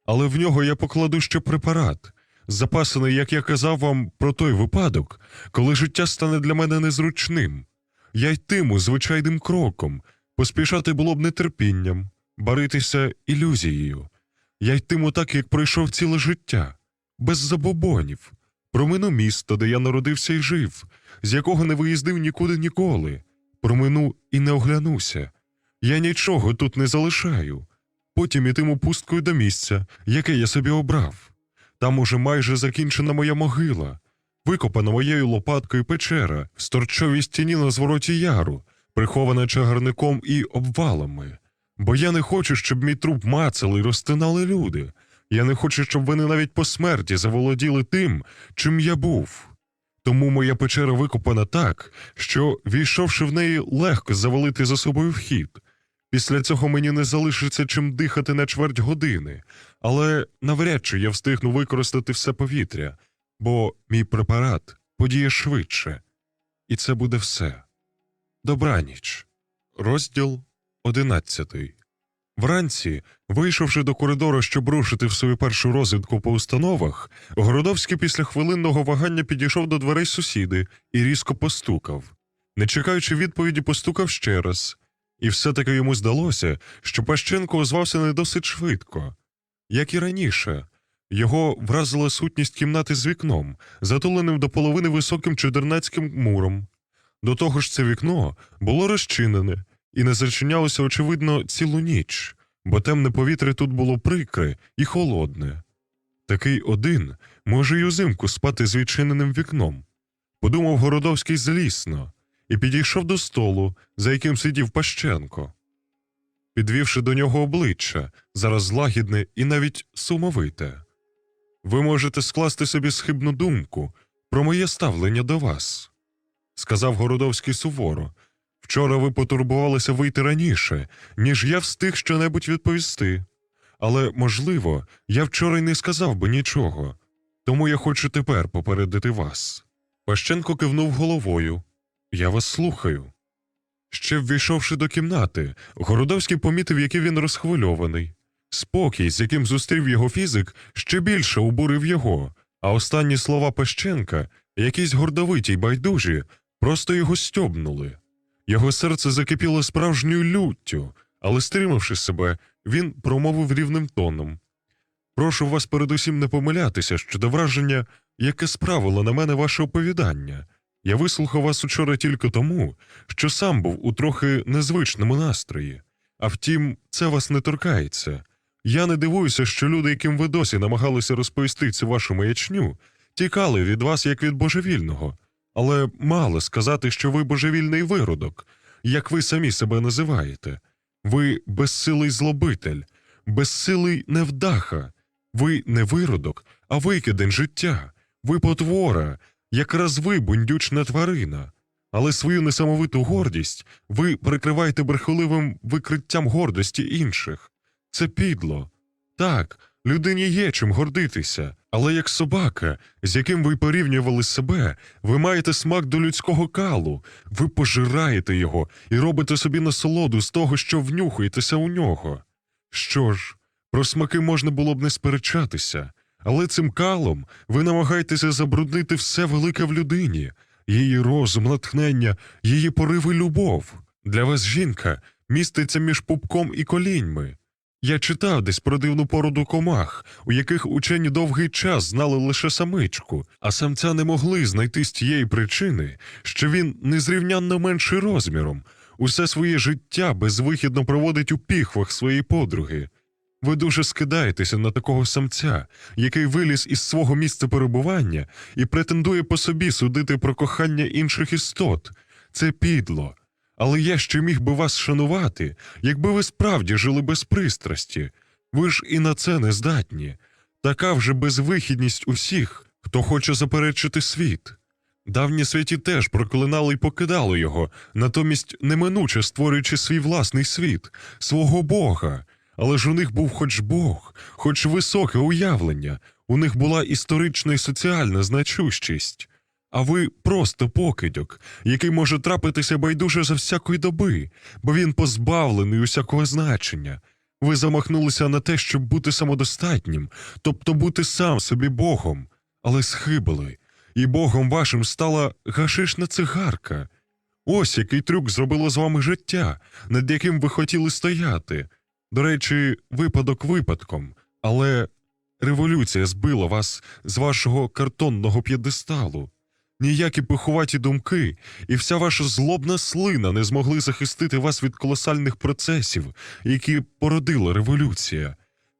Але в нього я покладу ще препарат, запасений, як я казав вам, про той випадок, коли життя стане для мене незручним. Я йтиму звичайним кроком, поспішати було б нетерпінням, баритися ілюзією. Я йтиму так, як пройшов ціле життя, без забобонів. Промину місто, де я народився і жив, з якого не виїздив нікуди ніколи. Промину і не оглянуся. Я нічого тут не залишаю. Потім ітиму пусткою до місця, яке я собі обрав. Там уже майже закінчена моя могила, викопана моєю лопаткою печера в сторчовій стіні на звороті яру, прихована чагарником і обвалами. Бо я не хочу, щоб мій труп мацали й розтинали люди. Я не хочу, щоб вони навіть по смерті заволоділи тим, чим я був. Тому моя печера викопана так, що, війшовши в неї, легко завалити за собою вхід. Після цього мені не залишиться чим дихати на чверть години, але навряд чи я встигну використати все повітря, бо мій препарат подіє швидше. І це буде все. Добраніч. Розділ 11. Вранці, вийшовши до коридору, щоб рушити в свою першу розвідку по установах, Городовський після хвилинного вагання підійшов до дверей сусіди і різко постукав. Не чекаючи відповіді, постукав ще раз. І все-таки йому здалося, що Пащенко озвався не досить швидко. Як і раніше, його вразила сутність кімнати з вікном, затуленим до половини високим чудернацьким муром. До того ж це вікно було розчинене і не зачинялося, очевидно, цілу ніч, бо темне повітря тут було прикре і холодне. Такий один може й узимку спати з відчиненим вікном, подумав Городовський злісно, і підійшов до столу, за яким сидів Пащенко. Підвівши до нього обличчя, зараз лагідне і навіть сумовите. «Ви можете скласти собі схибну думку про моє ставлення до вас», – сказав Городовський суворо. «Вчора ви потурбувалися вийти раніше, ніж я встиг щонебудь відповісти. Але, можливо, я вчора й не сказав би нічого, тому я хочу тепер попередити вас». Пащенко кивнув головою. «Я вас слухаю». Ще ввійшовши до кімнати, Городовський помітив, який він розхвильований. Спокій, з яким зустрів його фізик, ще більше обурив його, а останні слова Пащенка, якісь гордовиті й байдужі, просто його стьобнули. Його серце закипіло справжньою люттю, але, стримавши себе, він промовив рівним тоном. «Прошу вас передусім не помилятися щодо враження, яке справило на мене ваше оповідання. Я вислухав вас учора тільки тому, що сам був у трохи незвичному настрої. А втім, це вас не торкається. Я не дивуюся, що люди, яким ви досі намагалися розповісти цю вашу маячню, тікали від вас як від божевільного. Але мало сказати, що ви божевільний виродок, як ви самі себе називаєте. Ви безсилий злобитель, безсилий невдаха. Ви не виродок, а викидень життя. Ви потвора, якраз ви бундючна тварина. Але свою несамовиту гордість ви прикриваєте брехливим викриттям гордості інших. Це підло. Так, людині є чим гордитися, але як собака, з яким ви порівнювали себе, ви маєте смак до людського калу, ви пожираєте його і робите собі насолоду з того, що внюхаєтеся у нього. Що ж, про смаки можна було б не сперечатися, але цим калом ви намагаєтеся забруднити все велике в людині, її розум, натхнення, її пориви, любов. Для вас жінка міститься між пупком і коліньми. Я читав десь про дивну породу комах, у яких учені довгий час знали лише самичку, а самця не могли знайти з тієї причини, що він незрівнянно менший розміром, усе своє життя безвихідно проводить у піхвах своєї подруги. Ви дуже скидаєтеся на такого самця, який виліз із свого місця перебування і претендує по собі судити про кохання інших істот. Це підло. Але я ще міг би вас шанувати, якби ви справді жили без пристрасті. Ви ж і на це не здатні. Така вже безвихідність усіх, хто хоче заперечити світ. Давні святі теж проклинали й покидали його, натомість неминуче створюючи свій власний світ, свого Бога. Але ж у них був хоч Бог, хоч високе уявлення, у них була історична і соціальна значущість. А ви просто покидьок, який може трапитися байдуже за всякої доби, бо він позбавлений усякого значення. Ви замахнулися на те, щоб бути самодостатнім, тобто бути сам собі Богом, але схибили, і Богом вашим стала гашишна цигарка. Ось який трюк зробило з вами життя, над яким ви хотіли стояти. До речі, випадок випадком, Але революція збила вас з вашого картонного п'єдесталу. Ніякі пихуваті думки і вся ваша злобна слина не змогли захистити вас від колосальних процесів, які породила революція.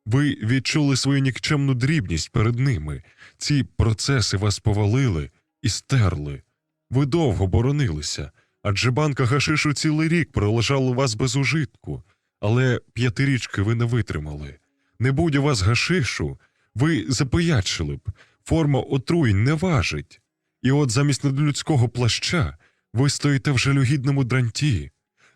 Ви відчули свою нікчемну дрібність перед ними. Ці процеси вас повалили і стерли. Ви довго боронилися, адже банка гашишу цілий рік пролежала у вас без ужитку. Але 5-річки ви не витримали. Не будь у вас гашишу, ви запиячили б. Форма отруєнь не важить. І от замість надлюдського плаща ви стоїте в жалюгідному дранті.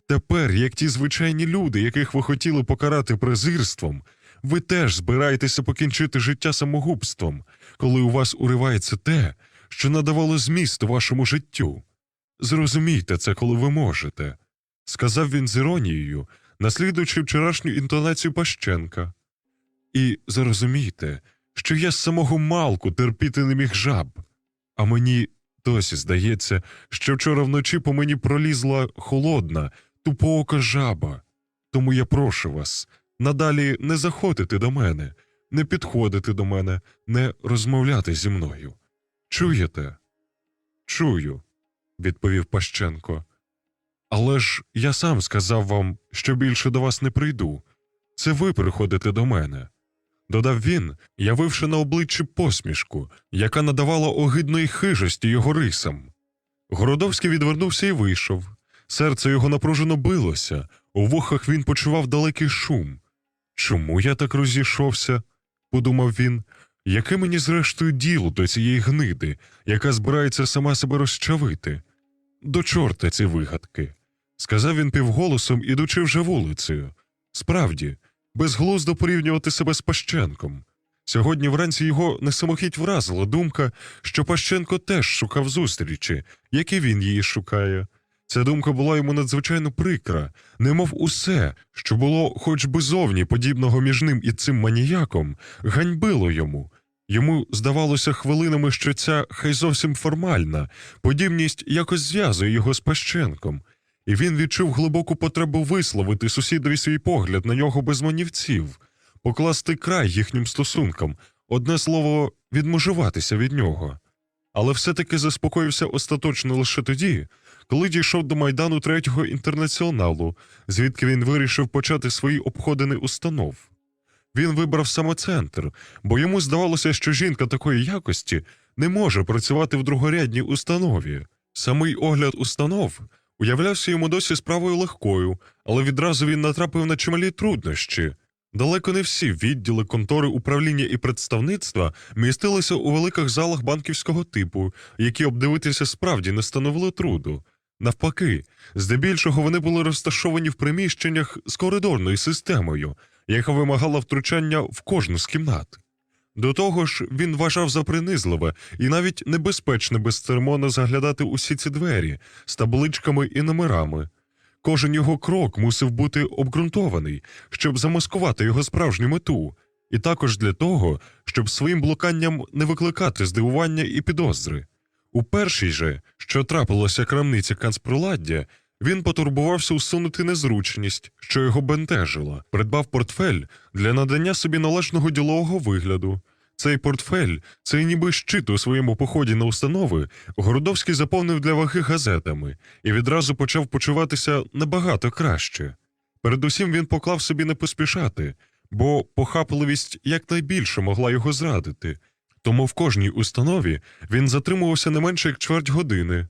Тепер, як ті звичайні люди, яких ви хотіли покарати презирством, ви теж збираєтеся покінчити життя самогубством, коли у вас уривається те, що надавало змісту вашому життю. Зрозумійте це, коли ви можете, – сказав він з іронією, наслідуючи вчорашню інтонацію Пащенка. І зрозумійте, що я з самого малку терпіти не міг жаб. А мені досі здається, що вчора вночі по мені пролізла холодна, тупоока жаба. Тому я прошу вас, надалі не заходити до мене, не підходити до мене, не розмовляти зі мною. Чуєте? Чую, відповів Пащенко. Але ж я сам сказав вам, що більше до вас не прийду. Це ви приходите до мене. Додав він, явивши на обличчі посмішку, яка надавала огидної хижості його рисам. Городовський відвернувся і вийшов. Серце його напружено билося, у вухах він почував далекий шум. «Чому я так розійшовся?» – подумав він. «Яке мені зрештою діло до цієї гниди, яка збирається сама себе розчавити? До чорта ці вигадки!» – сказав він півголосом, ідучи вже вулицею. Справді, безглуздо порівнювати себе з Пащенком. Сьогодні вранці його не самохідь вразила думка, що Пащенко теж шукав зустрічі, як і він її шукає. Ця думка була йому надзвичайно прикра, немов усе, що було хоч би зовні подібного між ним і цим маніяком, ганьбило йому. Йому здавалося хвилинами, що ця, хай зовсім формальна, подібність якось зв'язує його з Пащенком, і він відчув глибоку потребу висловити сусідові свій погляд на нього без манівців, покласти край їхнім стосункам, одне слово, відмежуватися від нього. Але все-таки заспокоївся остаточно лише тоді, коли дійшов до Майдану Третього Інтернаціоналу, звідки він вирішив почати свої обходини установ. Він вибрав саме центр, бо йому здавалося, що жінка такої якості не може працювати в другорядній установі. Самий огляд установ уявлявся йому досі справою легкою, але відразу він натрапив на чималі труднощі. Далеко не всі відділи, контори, управління і представництва містилися у великих залах банківського типу, які обдивитися справді не становили труду. Навпаки, здебільшого вони були розташовані в приміщеннях з коридорною системою, яка вимагала втручання в кожну з кімнат. До того ж, він вважав за принизливе і навіть небезпечне безцеремонно заглядати усі ці двері з табличками і номерами. Кожен його крок мусив бути обґрунтований, щоб замаскувати його справжню мету, і також для того, щоб своїм блуканням не викликати здивування і підозри. У першій же, що трапилося крамниці канцприладдя, він потурбувався усунути незручність, що його бентежила, придбав портфель для надання собі належного ділового вигляду. Цей портфель, цей ніби щит у своєму поході на установи, Городовський заповнив для ваги газетами і відразу почав почуватися набагато краще. Передусім він поклав собі не поспішати, бо похапливість якнайбільше могла його зрадити. Тому в кожній установі він затримувався не менше як чверть години.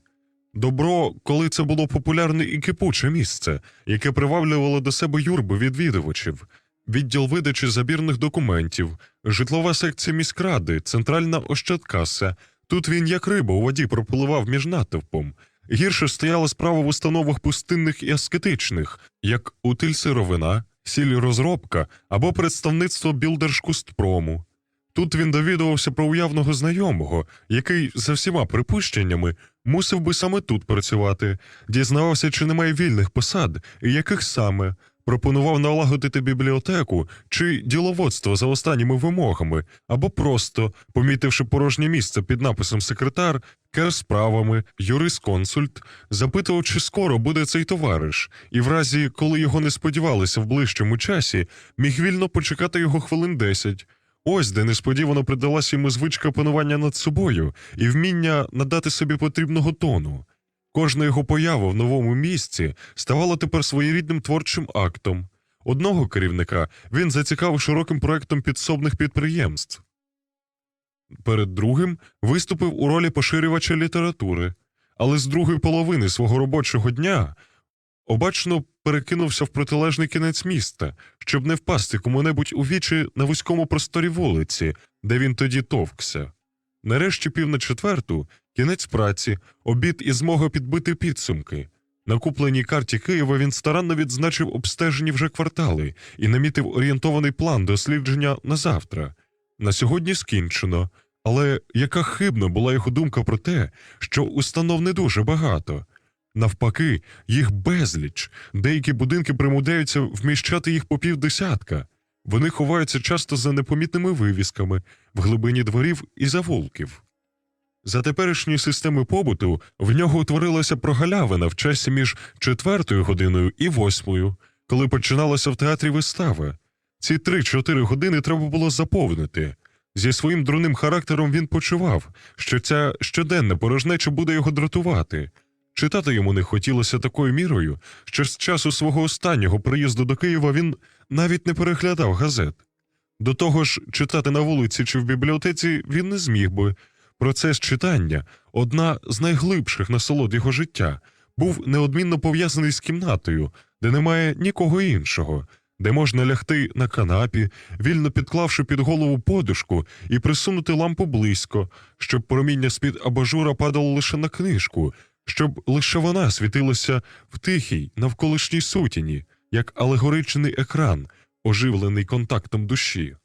Добро, коли це було популярне і кипуче місце, яке приваблювало до себе юрби відвідувачів, відділ видачі забірних документів, житлова секція міськради, центральна ощадкаса. Тут він як риба у воді пропливав між натовпом. Гірше стояла справа в установах пустинних і аскетичних, як утиль-сировина, сіль-розробка або представництво Білдержкустпрому. Тут він довідувався про уявного знайомого, який, за всіма припущеннями, мусив би саме тут працювати, дізнавався, чи немає вільних посад, і яких саме, пропонував налагодити бібліотеку чи діловодство за останніми вимогами, або просто, помітивши порожнє місце під написом «секретар», кер справами, юрисконсульт, запитував, чи скоро буде цей товариш, і в разі, коли його не сподівалися в ближчому часі, міг вільно почекати його хвилин 10. Ось де несподівано придалась йому звичка панування над собою і вміння надати собі потрібного тону. Кожна його поява в новому місці ставала тепер своєрідним творчим актом. Одного керівника він зацікавив широким проектом підсобних підприємств. Перед другим виступив у ролі поширювача літератури, але з другої половини свого робочого дня обачно перекинувся в протилежний кінець міста, щоб не впасти кому-небудь у вічі на вузькому просторі вулиці, де він тоді товкся. Нарешті 3:45 кінець праці, обід і змога підбити підсумки. На купленій карті Києва він старанно відзначив обстежені вже квартали і намітив орієнтований план дослідження на завтра. На сьогодні скінчено, але яка хибна була його думка про те, що установ не дуже багато. Навпаки, їх безліч, деякі будинки примудряються вміщати їх по півдесятка. Вони ховаються часто за непомітними вивісками, в глибині дворів і завулків. За теперішньої системи побуту в нього утворилася прогалявина в часі між 4 годиною і 8, коли починалася в театрі вистава. Ці 3-4 години треба було заповнити. Зі своїм дурним характером він почував, що ця щоденна порожнеча буде його дратувати. Читати йому не хотілося такою мірою, що з часу свого останнього приїзду до Києва він навіть не переглядав газет. До того ж, читати на вулиці чи в бібліотеці він не зміг би. Процес читання, одна з найглибших насолод його життя, був неодмінно пов'язаний з кімнатою, де немає нікого іншого, де можна лягти на канапі, вільно підклавши під голову подушку і присунути лампу близько, щоб проміння з-під абажура падало лише на книжку, щоб лише вона світилася в тихій, навколишній сутіні, як алегоричний екран, оживлений контактом душі.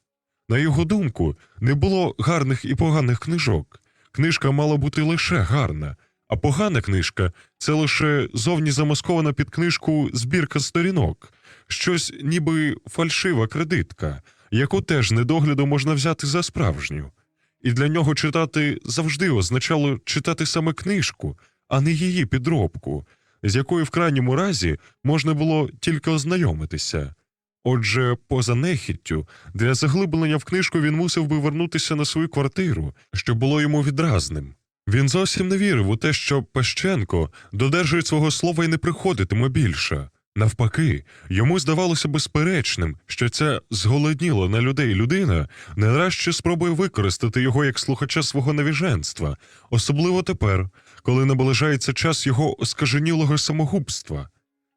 На його думку, не було гарних і поганих книжок. Книжка мала бути лише гарна, а погана книжка – це лише зовні замаскована під книжку збірка сторінок, щось ніби фальшива кредитка, яку теж недоглядом можна взяти за справжню. І для нього читати завжди означало читати саме книжку, а не її підробку, з якою в крайньому разі можна було тільки ознайомитися. Отже, поза нехіттю, для заглиблення в книжку він мусив би вернутися на свою квартиру, що було йому відразним. Він зовсім не вірив у те, що Пащенко додержує свого слова і не приходитиме більше. Навпаки, йому здавалося безперечним, що ця зголодніла на людей людина нарешті спробує використати його як слухача свого навіженства, особливо тепер, коли наближається час його оскаженілого самогубства.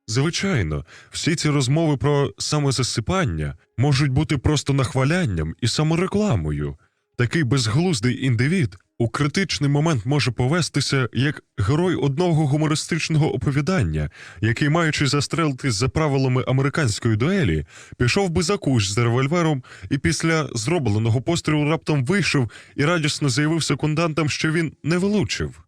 Звичайно, всі ці розмови про самозасипання можуть бути просто нахвалянням і саморекламою. Такий безглуздий індивід у критичний момент може повестися як герой одного гумористичного оповідання, який, маючи застрелитись за правилами американської дуелі, пішов би за кущ з револьвером і після зробленого пострілу раптом вийшов і радісно заявив секундантам, що він не влучив.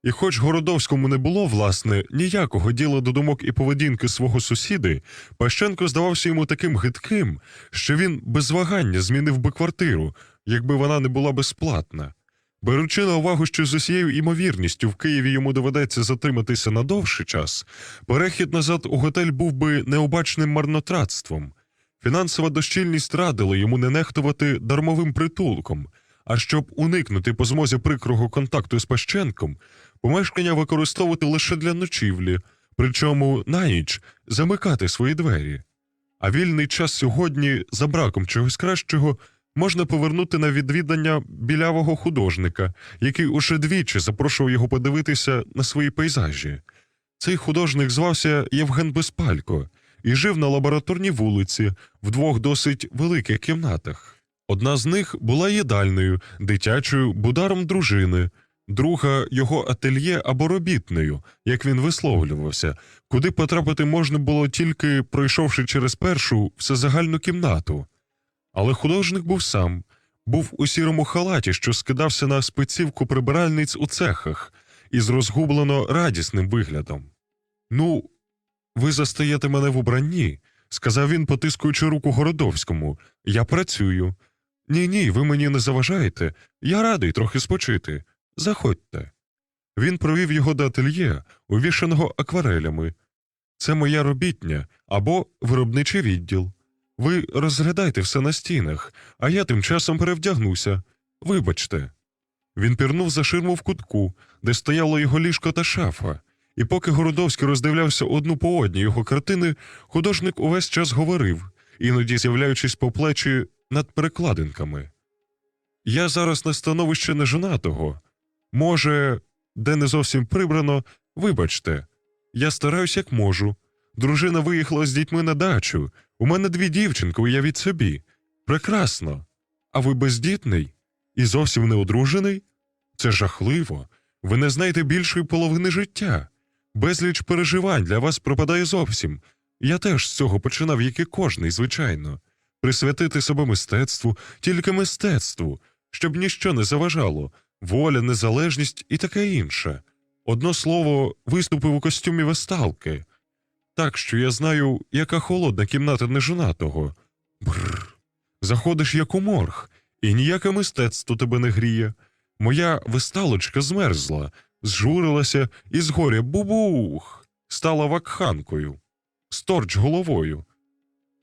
І хоч Городовському не було, власне, ніякого діла до думок і поведінки свого сусіди, Пащенко здавався йому таким гидким, що він без вагання змінив би квартиру, якби вона не була безплатна. Беручи на увагу, що з усією імовірністю в Києві йому доведеться затриматися на довший час, перехід назад у готель був би необачним марнотратством. Фінансова дощільність радила йому не нехтувати дармовим притулком, а щоб уникнути по змозі прикрого контакту з Пащенком, помешкання використовувати лише для ночівлі, причому на ніч замикати свої двері. А вільний час сьогодні, за браком чогось кращого, можна повернути на відвідання білявого художника, який уже двічі запрошував його подивитися на свої пейзажі. Цей художник звався Євген Безпалько і жив на Лабораторній вулиці в двох досить великих кімнатах. Одна з них була їдальною, дитячою, бударом дружини, друга – його ательє або робітнею, як він висловлювався, куди потрапити можна було тільки пройшовши через першу всезагальну кімнату. Але художник був сам, був у сірому халаті, що скидався на спецівку прибиральниць у цехах, із розгублено радісним виглядом. «Ну, ви застаєте мене в убранні», сказав він, потискуючи руку Городовському. Я працюю. Ні, ви мені не заважаєте. Я радий трохи спочити. Заходьте. Він провів його до ательє, увішаного акварелями. Це моя робітня або виробничий відділ. Ви розглядайте все на стінах, а я тим часом перевдягнуся. Вибачте. Він пірнув за ширму в кутку, де стояло його ліжко та шафа, і поки Городовський роздивлявся одну по одній його картини, художник увесь час говорив, іноді з'являючись по плечі над перекладинками. Я зараз на становище неженатого. Може, де не зовсім прибрано, вибачте. Я стараюсь як можу. Дружина виїхала з дітьми на дачу. У мене 2 дівчинки, уявіть собі. Прекрасно. А ви бездітний? І зовсім не одружений? Це жахливо. Ви не знаєте більшої половини життя. Безліч переживань для вас пропадає зовсім. Я теж з цього починав, як і кожний, звичайно. Присвятити себе мистецтву, тільки мистецтву, щоб ніщо не заважало. Воля, незалежність і таке інше. Одно слово, виступив у костюмі весталки. Так що я знаю, яка холодна кімната неженатого. Бррр. Заходиш як у морг, і ніяке мистецтво тебе не гріє. Моя весталочка змерзла, зжурилася і згоря бубух, стала вакханкою, сторч головою.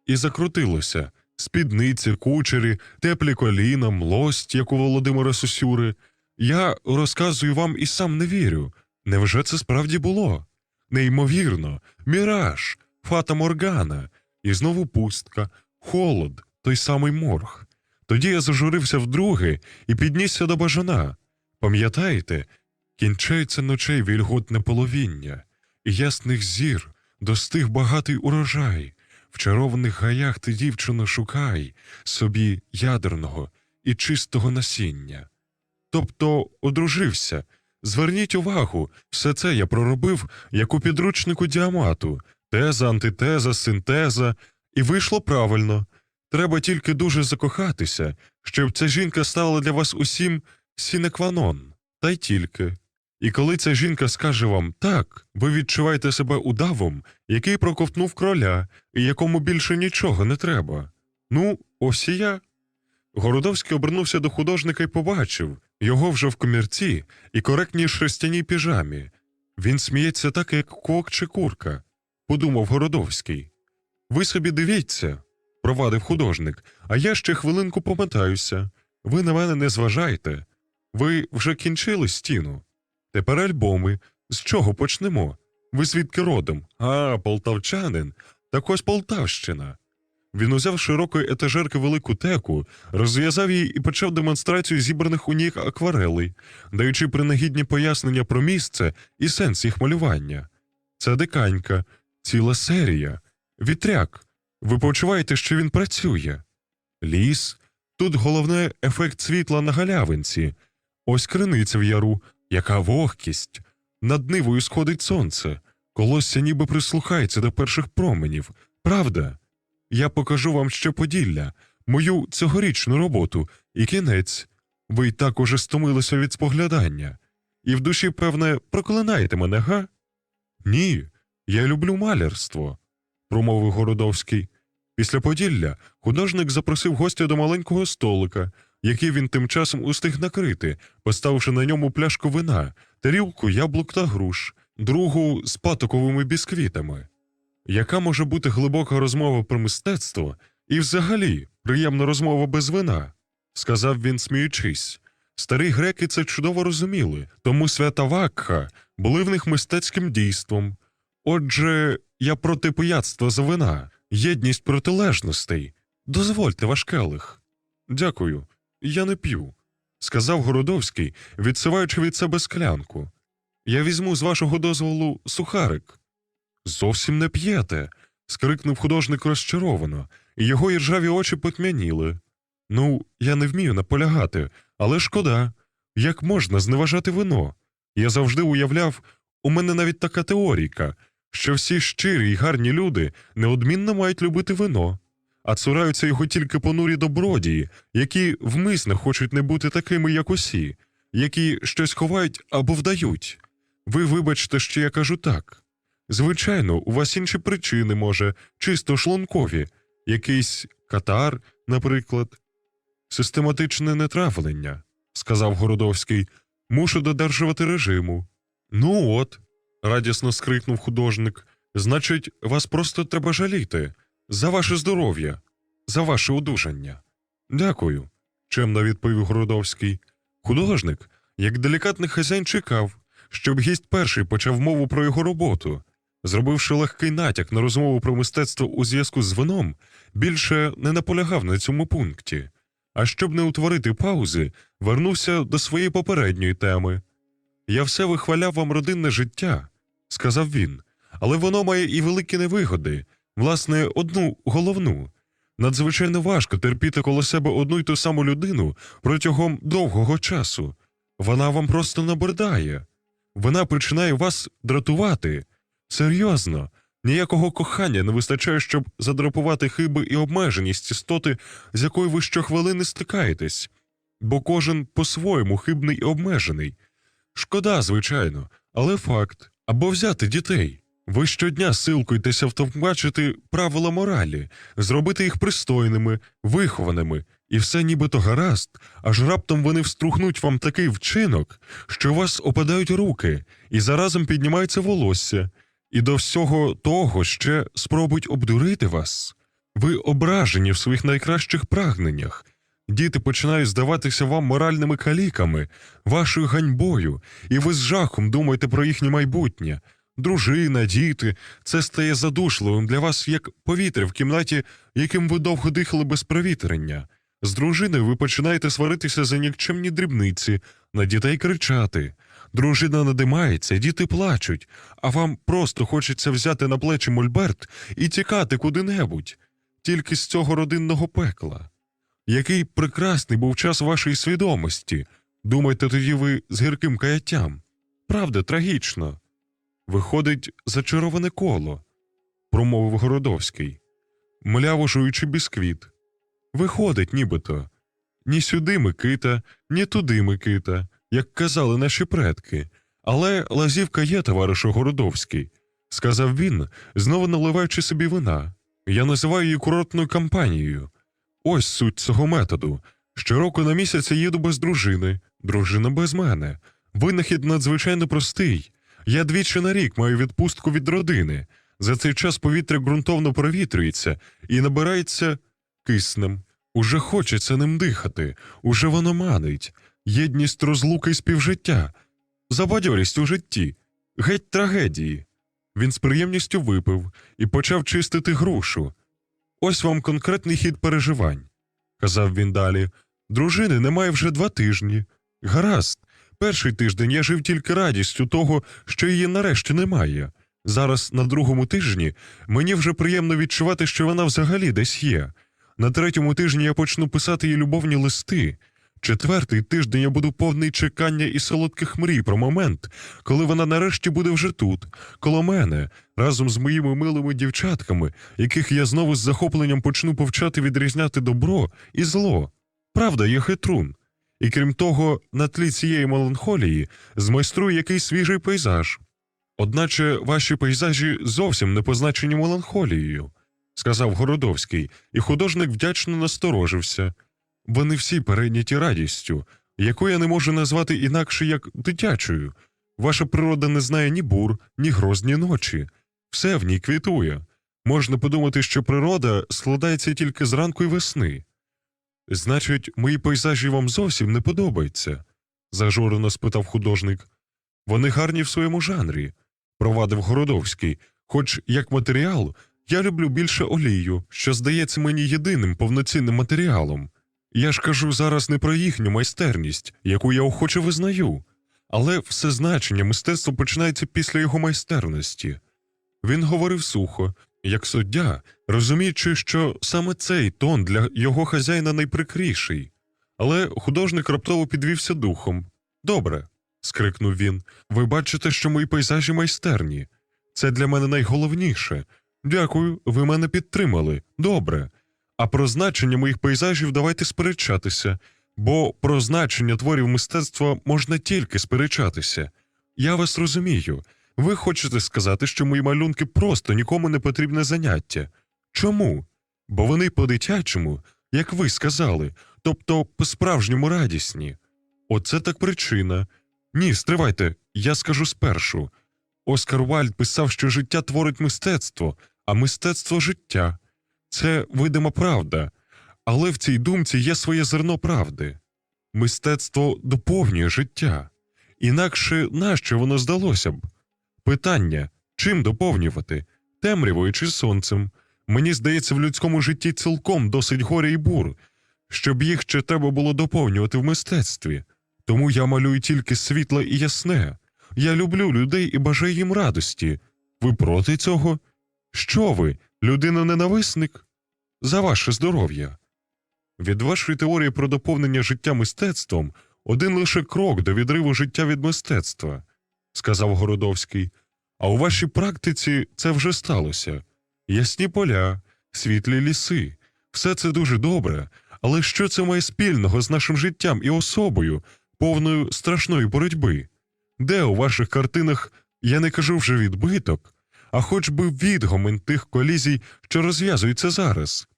І закрутилося. Спідниці, кучері, теплі коліна, млость, як у Володимира Сосюри. Я розказую вам і сам не вірю. Невже це справді було? Неймовірно, міраж, фата моргана, і знову пустка, холод, той самий морг. Тоді я зажурився вдруге і піднісся до бажана. Пам'ятаєте, кінчається ночей вільготне половіння, і ясних зір достиг багатий урожай. В чарованих гаях ти, дівчино, шукай собі ядерного і чистого насіння. Тобто одружився. Зверніть увагу, все це я проробив, як у підручнику Діамату. Теза, антитеза, синтеза. І вийшло правильно. Треба тільки дуже закохатися, щоб ця жінка стала для вас усім сінекванон. Та й тільки. І коли ця жінка скаже вам «так», ви відчуваєте себе удавом, який проковтнув кроля, і якому більше нічого не треба. Ну, ось і я. Городовський обернувся до художника і побачив його вже в комірці і коректній шерстяній піжамі. Він сміється так, як кок чи курка, подумав Городовський. Ви собі дивіться, провадив художник, а я ще хвилинку помотаюся. Ви на мене не зважайте. Ви вже кінчили стіну. Тепер альбоми. З чого почнемо? Ви звідки родом? А, полтавчанин. Так ось Полтавщина. Він узяв з широкої етажерки велику теку, розв'язав її і почав демонстрацію зібраних у ній акварелей, даючи принагідні пояснення про місце і сенс їх малювання. Це диканька, ціла серія, вітряк. Ви почуваєте, що він працює. Ліс. Тут головне ефект світла на галявинці. Ось криниця в яру. Яка вогкість! Над нивою сходить сонце. Колосся ніби прислухається до перших променів. Правда? Я покажу вам ще Поділля, мою цьогорічну роботу, і кінець. Ви й так уже стомилися від споглядання. І в душі, певне, проклинаєте мене, га? Ні, я люблю малярство, промовив Городовський. Після Поділля художник запросив гостя до маленького столика, який він тим часом устиг накрити, поставивши на ньому пляшку вина, тарілку яблук та груш, другу з патоковими бісквітами. Яка може бути глибока розмова про мистецтво і взагалі приємна розмова без вина? Сказав він, сміючись. Старі греки це чудово розуміли, тому свята Вакха були в них мистецьким дійством. Отже, я проти пияцтва за вина, єдність протилежностей. Дозвольте ваш келих. Дякую, я не п'ю, сказав Городовський, відсуваючи від себе склянку. Я візьму з вашого дозволу сухарик. Зовсім не п'єте, скрикнув художник розчаровано, і його іржаві очі потьмяніли. Ну, я не вмію наполягати, але шкода. Як можна зневажати вино? Я завжди уявляв, у мене навіть така теорійка, що всі щирі й гарні люди неодмінно мають любити вино, а цураються його тільки понурі добродії, які вмисно хочуть не бути такими, як усі, які щось ховають або вдають. Ви вибачте, що я кажу так. Звичайно, у вас інші причини, може, чисто шлункові, якийсь катар, наприклад. Систематичне нетравлення, сказав Городовський. Мушу додержувати режиму. Ну от, радісно скрикнув художник. Значить, вас просто треба жаліти. За ваше здоров'я, за ваше одужання. Дякую, чемно відповів Городовський. Художник, як делікатний хазяїн, чекав, щоб гість перший почав мову про його роботу. Зробивши легкий натяк на розмову про мистецтво у зв'язку з вином, більше не наполягав на цьому пункті. А щоб не утворити паузи, вернувся до своєї попередньої теми. «Я все вихваляв вам родинне життя», – сказав він, – «але воно має і великі невигоди, власне, одну головну. Надзвичайно важко терпіти коло себе одну й ту саму людину протягом довгого часу. Вона вам просто набридає. Вона починає вас дратувати. Серйозно, ніякого кохання не вистачає, щоб задрапувати хиби і обмеженість істоти, з якою ви щохвилини стикаєтесь. Бо кожен по-своєму хибний і обмежений. Шкода, звичайно, але факт. Або взяти дітей. Ви щодня силкуєтеся втовмачити правила моралі, зробити їх пристойними, вихованими, і все нібито гаразд, аж раптом вони вструхнуть вам такий вчинок, що у вас опадають руки, і заразом піднімається волосся, і до всього того ще спробують обдурити вас. Ви ображені в своїх найкращих прагненнях. Діти починають здаватися вам моральними каліками, вашою ганьбою, і ви з жахом думаєте про їхнє майбутнє. Дружина, діти – це стає задушливим для вас, як повітря в кімнаті, яким ви довго дихали без провітрення. З дружиною ви починаєте сваритися за нікчемні дрібниці, на дітей кричати. Дружина надимається, діти плачуть, а вам просто хочеться взяти на плечі мольберт і тікати куди-небудь. Тільки з цього родинного пекла. Який прекрасний був час вашої свідомості. Думаєте тоді ви з гірким каяттям? Правда, трагічно. Виходить зачароване коло, промовив Городовський, мляво жуючи бісквіт. Виходить нібито. Ні сюди Микита, ні туди Микита, як казали наші предки. Але лазівка є, товаришу Городовський, сказав він, знову наливаючи собі вина. Я називаю її курортною кампанією. Ось суть цього методу. Щороку на місяць я їду без дружини, дружина без мене. Винахід надзвичайно простий. Я двічі на рік маю відпустку від родини. За цей час повітря ґрунтовно провітрюється і набирається киснем. Уже хочеться ним дихати, уже воно манить. Єдність розлуки й співжиття. Забадьорість у житті. Геть трагедії. Він з приємністю випив і почав чистити грушу. Ось вам конкретний хід переживань, казав він далі. Дружини немає вже 2 тижні. Гаразд. Перший тиждень я жив тільки радістю того, що її нарешті немає. Зараз, на 2-му тижні, мені вже приємно відчувати, що вона взагалі десь є. На 3-му тижні я почну писати їй любовні листи. 4-й тиждень я буду повний чекання і солодких мрій про момент, коли вона нарешті буде вже тут, коло мене, разом з моїми милими дівчатками, яких я знову з захопленням почну повчати відрізняти добро і зло. Правда, я хитрун. І крім того, на тлі цієї меланхолії змайструю якийсь свіжий пейзаж. Одначе ваші пейзажі зовсім не позначені меланхолією, сказав Городовський, і художник вдячно насторожився. Вони всі перейняті радістю, яку я не можу назвати інакше як дитячою. Ваша природа не знає ні бур, ні гроз, ні ночі. Все в ній квітує. Можна подумати, що природа складається тільки з ранку й весни. Значить, мої пейзажі вам зовсім не подобаються? Зажурено спитав художник. Вони гарні в своєму жанрі, провадив Городовський, хоч, як матеріал, я люблю більше олію, що здається мені єдиним повноцінним матеріалом. Я ж кажу зараз не про їхню майстерність, яку я охоче визнаю, але все значення мистецтва починається після його майстерності. Він говорив сухо, як суддя, розуміючи, що саме цей тон для його хазяїна найприкріший. Але художник раптово підвівся духом. «Добре», – скрикнув він, – «ви бачите, що мої пейзажі майстерні. Це для мене найголовніше. Дякую, ви мене підтримали. Добре. А про значення моїх пейзажів давайте сперечатися, бо про значення творів мистецтва можна тільки сперечатися. Я вас розумію. Ви хочете сказати, що мої малюнки просто нікому не потрібне заняття? Чому? Бо вони по-дитячому, як ви сказали, тобто по-справжньому радісні. Оце так причина. Ні, стривайте, я скажу спершу. Оскар Вальд писав, що життя творить мистецтво, а мистецтво – життя. Це видима правда, але в цій думці є своє зерно правди. Мистецтво доповнює життя. Інакше нащо воно здалося б? Питання – чим доповнювати? Темрявою чи сонцем? Мені здається, в людському житті цілком досить горя і бур, щоб їх ще треба було доповнювати в мистецтві. Тому я малюю тільки світле і ясне. Я люблю людей і бажаю їм радості. Ви проти цього? Що ви, людина-ненависник? За ваше здоров'я. Від вашої теорії про доповнення життя мистецтвом один лише крок до відриву життя від мистецтва, сказав Городовський. А у вашій практиці це вже сталося. Ясні поля, світлі ліси – все це дуже добре, але що це має спільного з нашим життям і особою, повною страшної боротьби? Де у ваших картинах, я не кажу вже відбиток, а хоч би відгомін тих колізій, що розв'язуються зараз?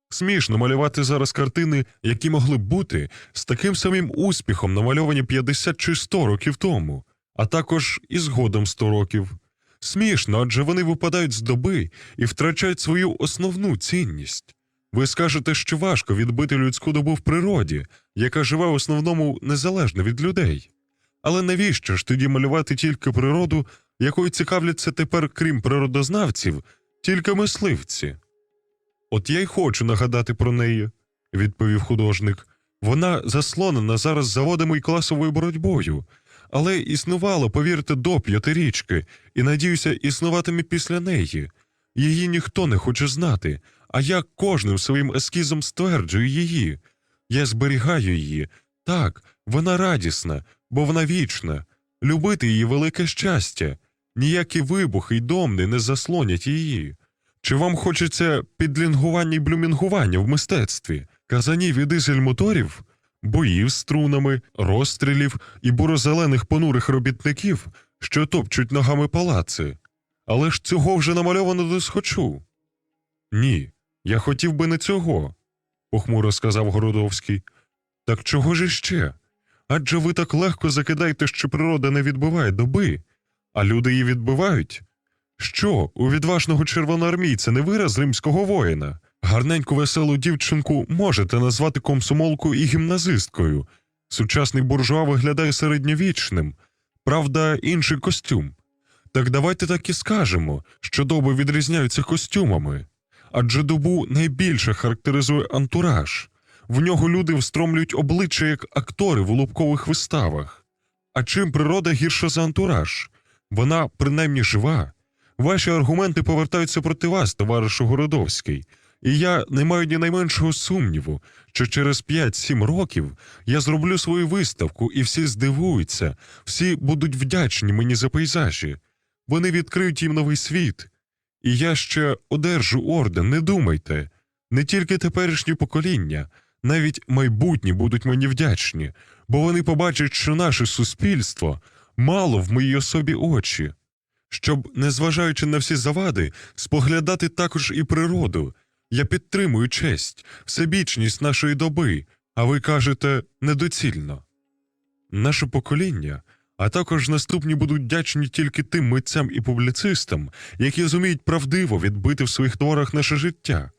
Смішно малювати зараз картини, які могли б бути з таким самим успіхом намальовані 50 чи 100 років тому, а також і згодом 100 років. Смішно, адже вони випадають з доби і втрачають свою основну цінність. Ви скажете, що важко відбити людську добу в природі, яка живе в основному незалежно від людей. Але навіщо ж тоді малювати тільки природу, якою цікавляться тепер, крім природознавців, тільки мисливці? От я й хочу нагадати про неї, відповів художник. Вона заслонена зараз заводами й класовою боротьбою, але існувала, повірте, до П'ятирічки, і, надіюся, існуватиме після неї. Її ніхто не хоче знати, а я кожним своїм ескізом стверджую її. Я зберігаю її. Так, вона радісна, бо вона вічна. Любити її – велике щастя. Ніякі вибухи й домни не заслонять її. Чи вам хочеться підлінгування й блюмінгування в мистецтві, казанів і дизель-моторів, боїв з струнами, розстрілів і бурозелених понурих робітників, що топчуть ногами палаци? Але ж цього вже намальовано досхочу. Ні, я хотів би не цього, похмуро сказав Городовський. Так чого ж іще? Адже ви так легко закидаєте, що природа не відбиває доби, а люди її відбивають. Що, у відважного червоноармійця не вираз римського воїна? Гарненьку веселу дівчинку можете назвати комсомолкою і гімназисткою. Сучасний буржуа виглядає середньовічним. Правда, інший костюм. Так давайте так і скажемо, що доби відрізняються костюмами. Адже добу найбільше характеризує антураж. В нього люди встромлюють обличчя, як актори в лубкових виставах. А чим природа гірша за антураж? Вона, принаймні, жива. Ваші аргументи повертаються проти вас, товаришу Городовський. І я не маю ні найменшого сумніву, що через 5-7 років я зроблю свою виставку, і всі здивуються, всі будуть вдячні мені за пейзажі. Вони відкриють їм новий світ. І я ще одержу орден, не думайте. Не тільки теперішні покоління, навіть майбутні будуть мені вдячні, бо вони побачать, що наше суспільство мало в моїй особі очі. Щоб, незважаючи на всі завади, споглядати також і природу. Я підтримую честь, всебічність нашої доби, а ви кажете недоцільно. Наше покоління, а також наступні будуть вдячні тільки тим митцям і публіцистам, які зуміють правдиво відбити в своїх творах наше життя,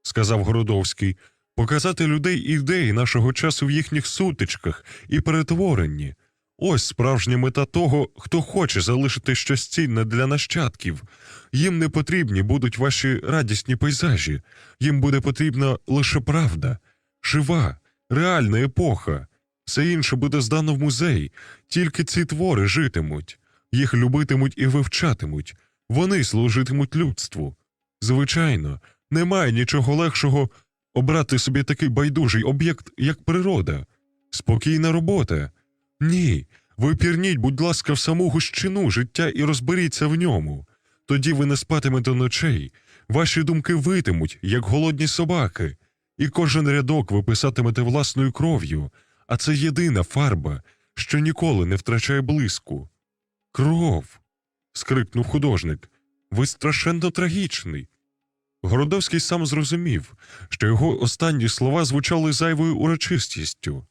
сказав Городовський, показати людей ідеї нашого часу в їхніх сутичках і перетворенні. Ось справжня мета того, хто хоче залишити щось цінне для нащадків. Їм не потрібні будуть ваші радісні пейзажі. Їм буде потрібна лише правда. Жива, реальна епоха. Все інше буде здано в музей. Тільки ці твори житимуть. Їх любитимуть і вивчатимуть. Вони служитимуть людству. Звичайно, немає нічого легшого обрати собі такий байдужий об'єкт, як природа. Спокійна робота. Ні, ви пірніть, будь ласка, в саму гущину життя і розберіться в ньому. Тоді ви не спатимете ночей, ваші думки витимуть, як голодні собаки, і кожен рядок ви писатимете власною кров'ю, а це єдина фарба, що ніколи не втрачає блиску. Кров. скрикнув художник. Ви страшенно трагічний. Городовський сам зрозумів, що його останні слова звучали зайвою урочистістю.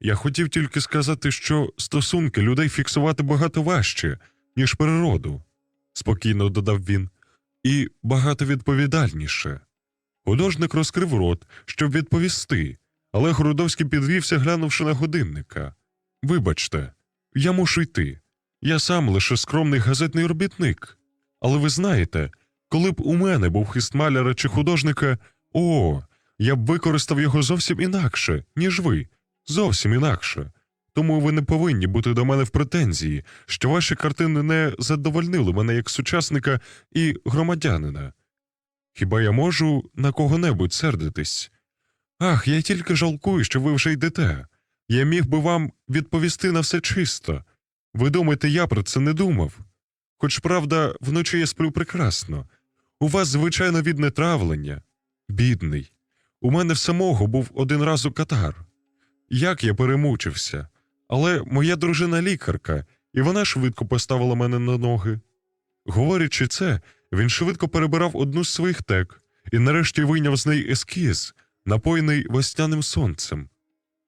Я хотів тільки сказати, що стосунки людей фіксувати багато важче, ніж природу, спокійно додав він, і багато відповідальніше. Художник розкрив рот, щоб відповісти, але Городовський підвівся, глянувши на годинника. Вибачте, я мушу йти. Я сам лише скромний газетний робітник. Але ви знаєте, коли б у мене був хист маляра чи художника, я б використав його зовсім інакше, ніж ви. Зовсім інакше. Тому ви не повинні бути до мене в претензії, що ваші картини не задовольнили мене як сучасника і громадянина. Хіба я можу на кого-небудь сердитись? Ах, я тільки жалкую, що ви вже йдете. Я міг би вам відповісти на все чисто. Ви думаєте, я про це не думав? Хоч, правда, вночі я сплю прекрасно. У вас, звичайно, відне травлення. Бідний. У мене в самого був один раз катар. Як я перемучився. Але моя дружина лікарка, і вона швидко поставила мене на ноги. Говорячи це, він швидко перебирав одну з своїх тек і нарешті вийняв з неї ескіз, напоєний весняним сонцем.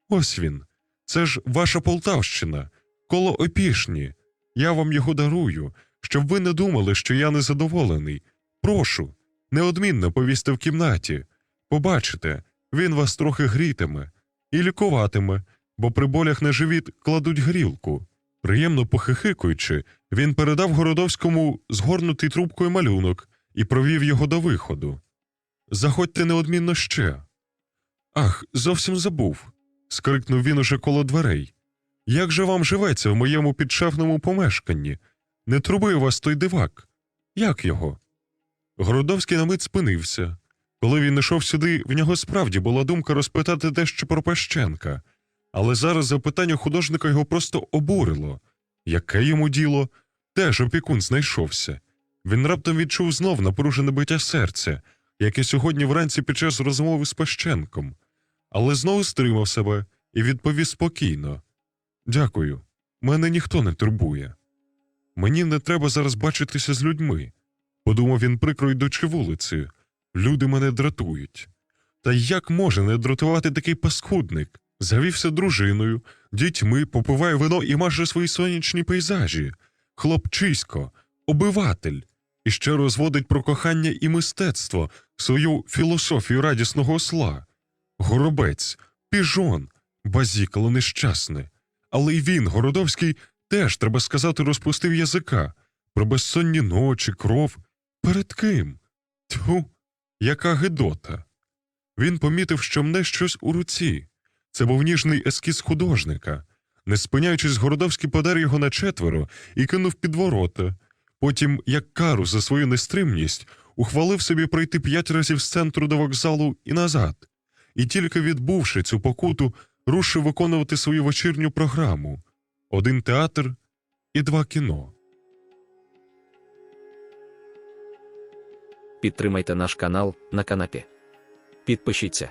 Ось він. Це ж ваша Полтавщина, коло Опішні. Я вам його дарую, щоб ви не думали, що я незадоволений. Прошу, неодмінно повісьте в кімнаті. Побачите, він вас трохи грітиме і лікуватиме, бо при болях на живіт кладуть грілку. Приємно похихикуючи, він передав Городовському згорнутий трубкою малюнок і провів його до виходу. «Заходьте неодмінно ще». «Ах, зовсім забув», – скрикнув він уже коло дверей. «Як же вам живеться в моєму підшефному помешканні? Не турбує вас той дивак? Як його?» Городовський на мить спинився. Коли він йшов сюди, в нього справді була думка розпитати дещо про Пащенка. Але зараз запитання художника його просто обурило. Яке йому діло? Теж опікун знайшовся. Він раптом відчув знов напружене биття серця, як і сьогодні вранці під час розмови з Пащенком. Але знову стримав себе і відповів спокійно. «Дякую, мене ніхто не турбує. Мені не треба зараз бачитися з людьми», – подумав він, прикро йдучи вулицею. «Люди мене дратують. Та як може не дратувати такий паскудник? Завівся дружиною, дітьми, попиває вино і маже свої сонячні пейзажі. Хлопчисько, обиватель. І ще розводить про кохання і мистецтво, свою філософію радісного осла. Горобець, піжон, базікало нещасне. Але й він, Городовський, теж, треба сказати, розпустив язика. Про безсонні ночі, кров. Перед ким? Тьфу, яка гидота. Він помітив, що мне щось у руці. Це був ніжний ескіз художника. Не спиняючись, Городовський подер його на четверо і кинув під ворота. Потім, як кару за свою нестримність, ухвалив собі пройти 5 разів з центру до вокзалу і назад. І тільки відбувши цю покуту, рушив виконувати свою вечірню програму. 1 театр і 2 кіно. Підтримайте наш канал на канапі. Підпишіться.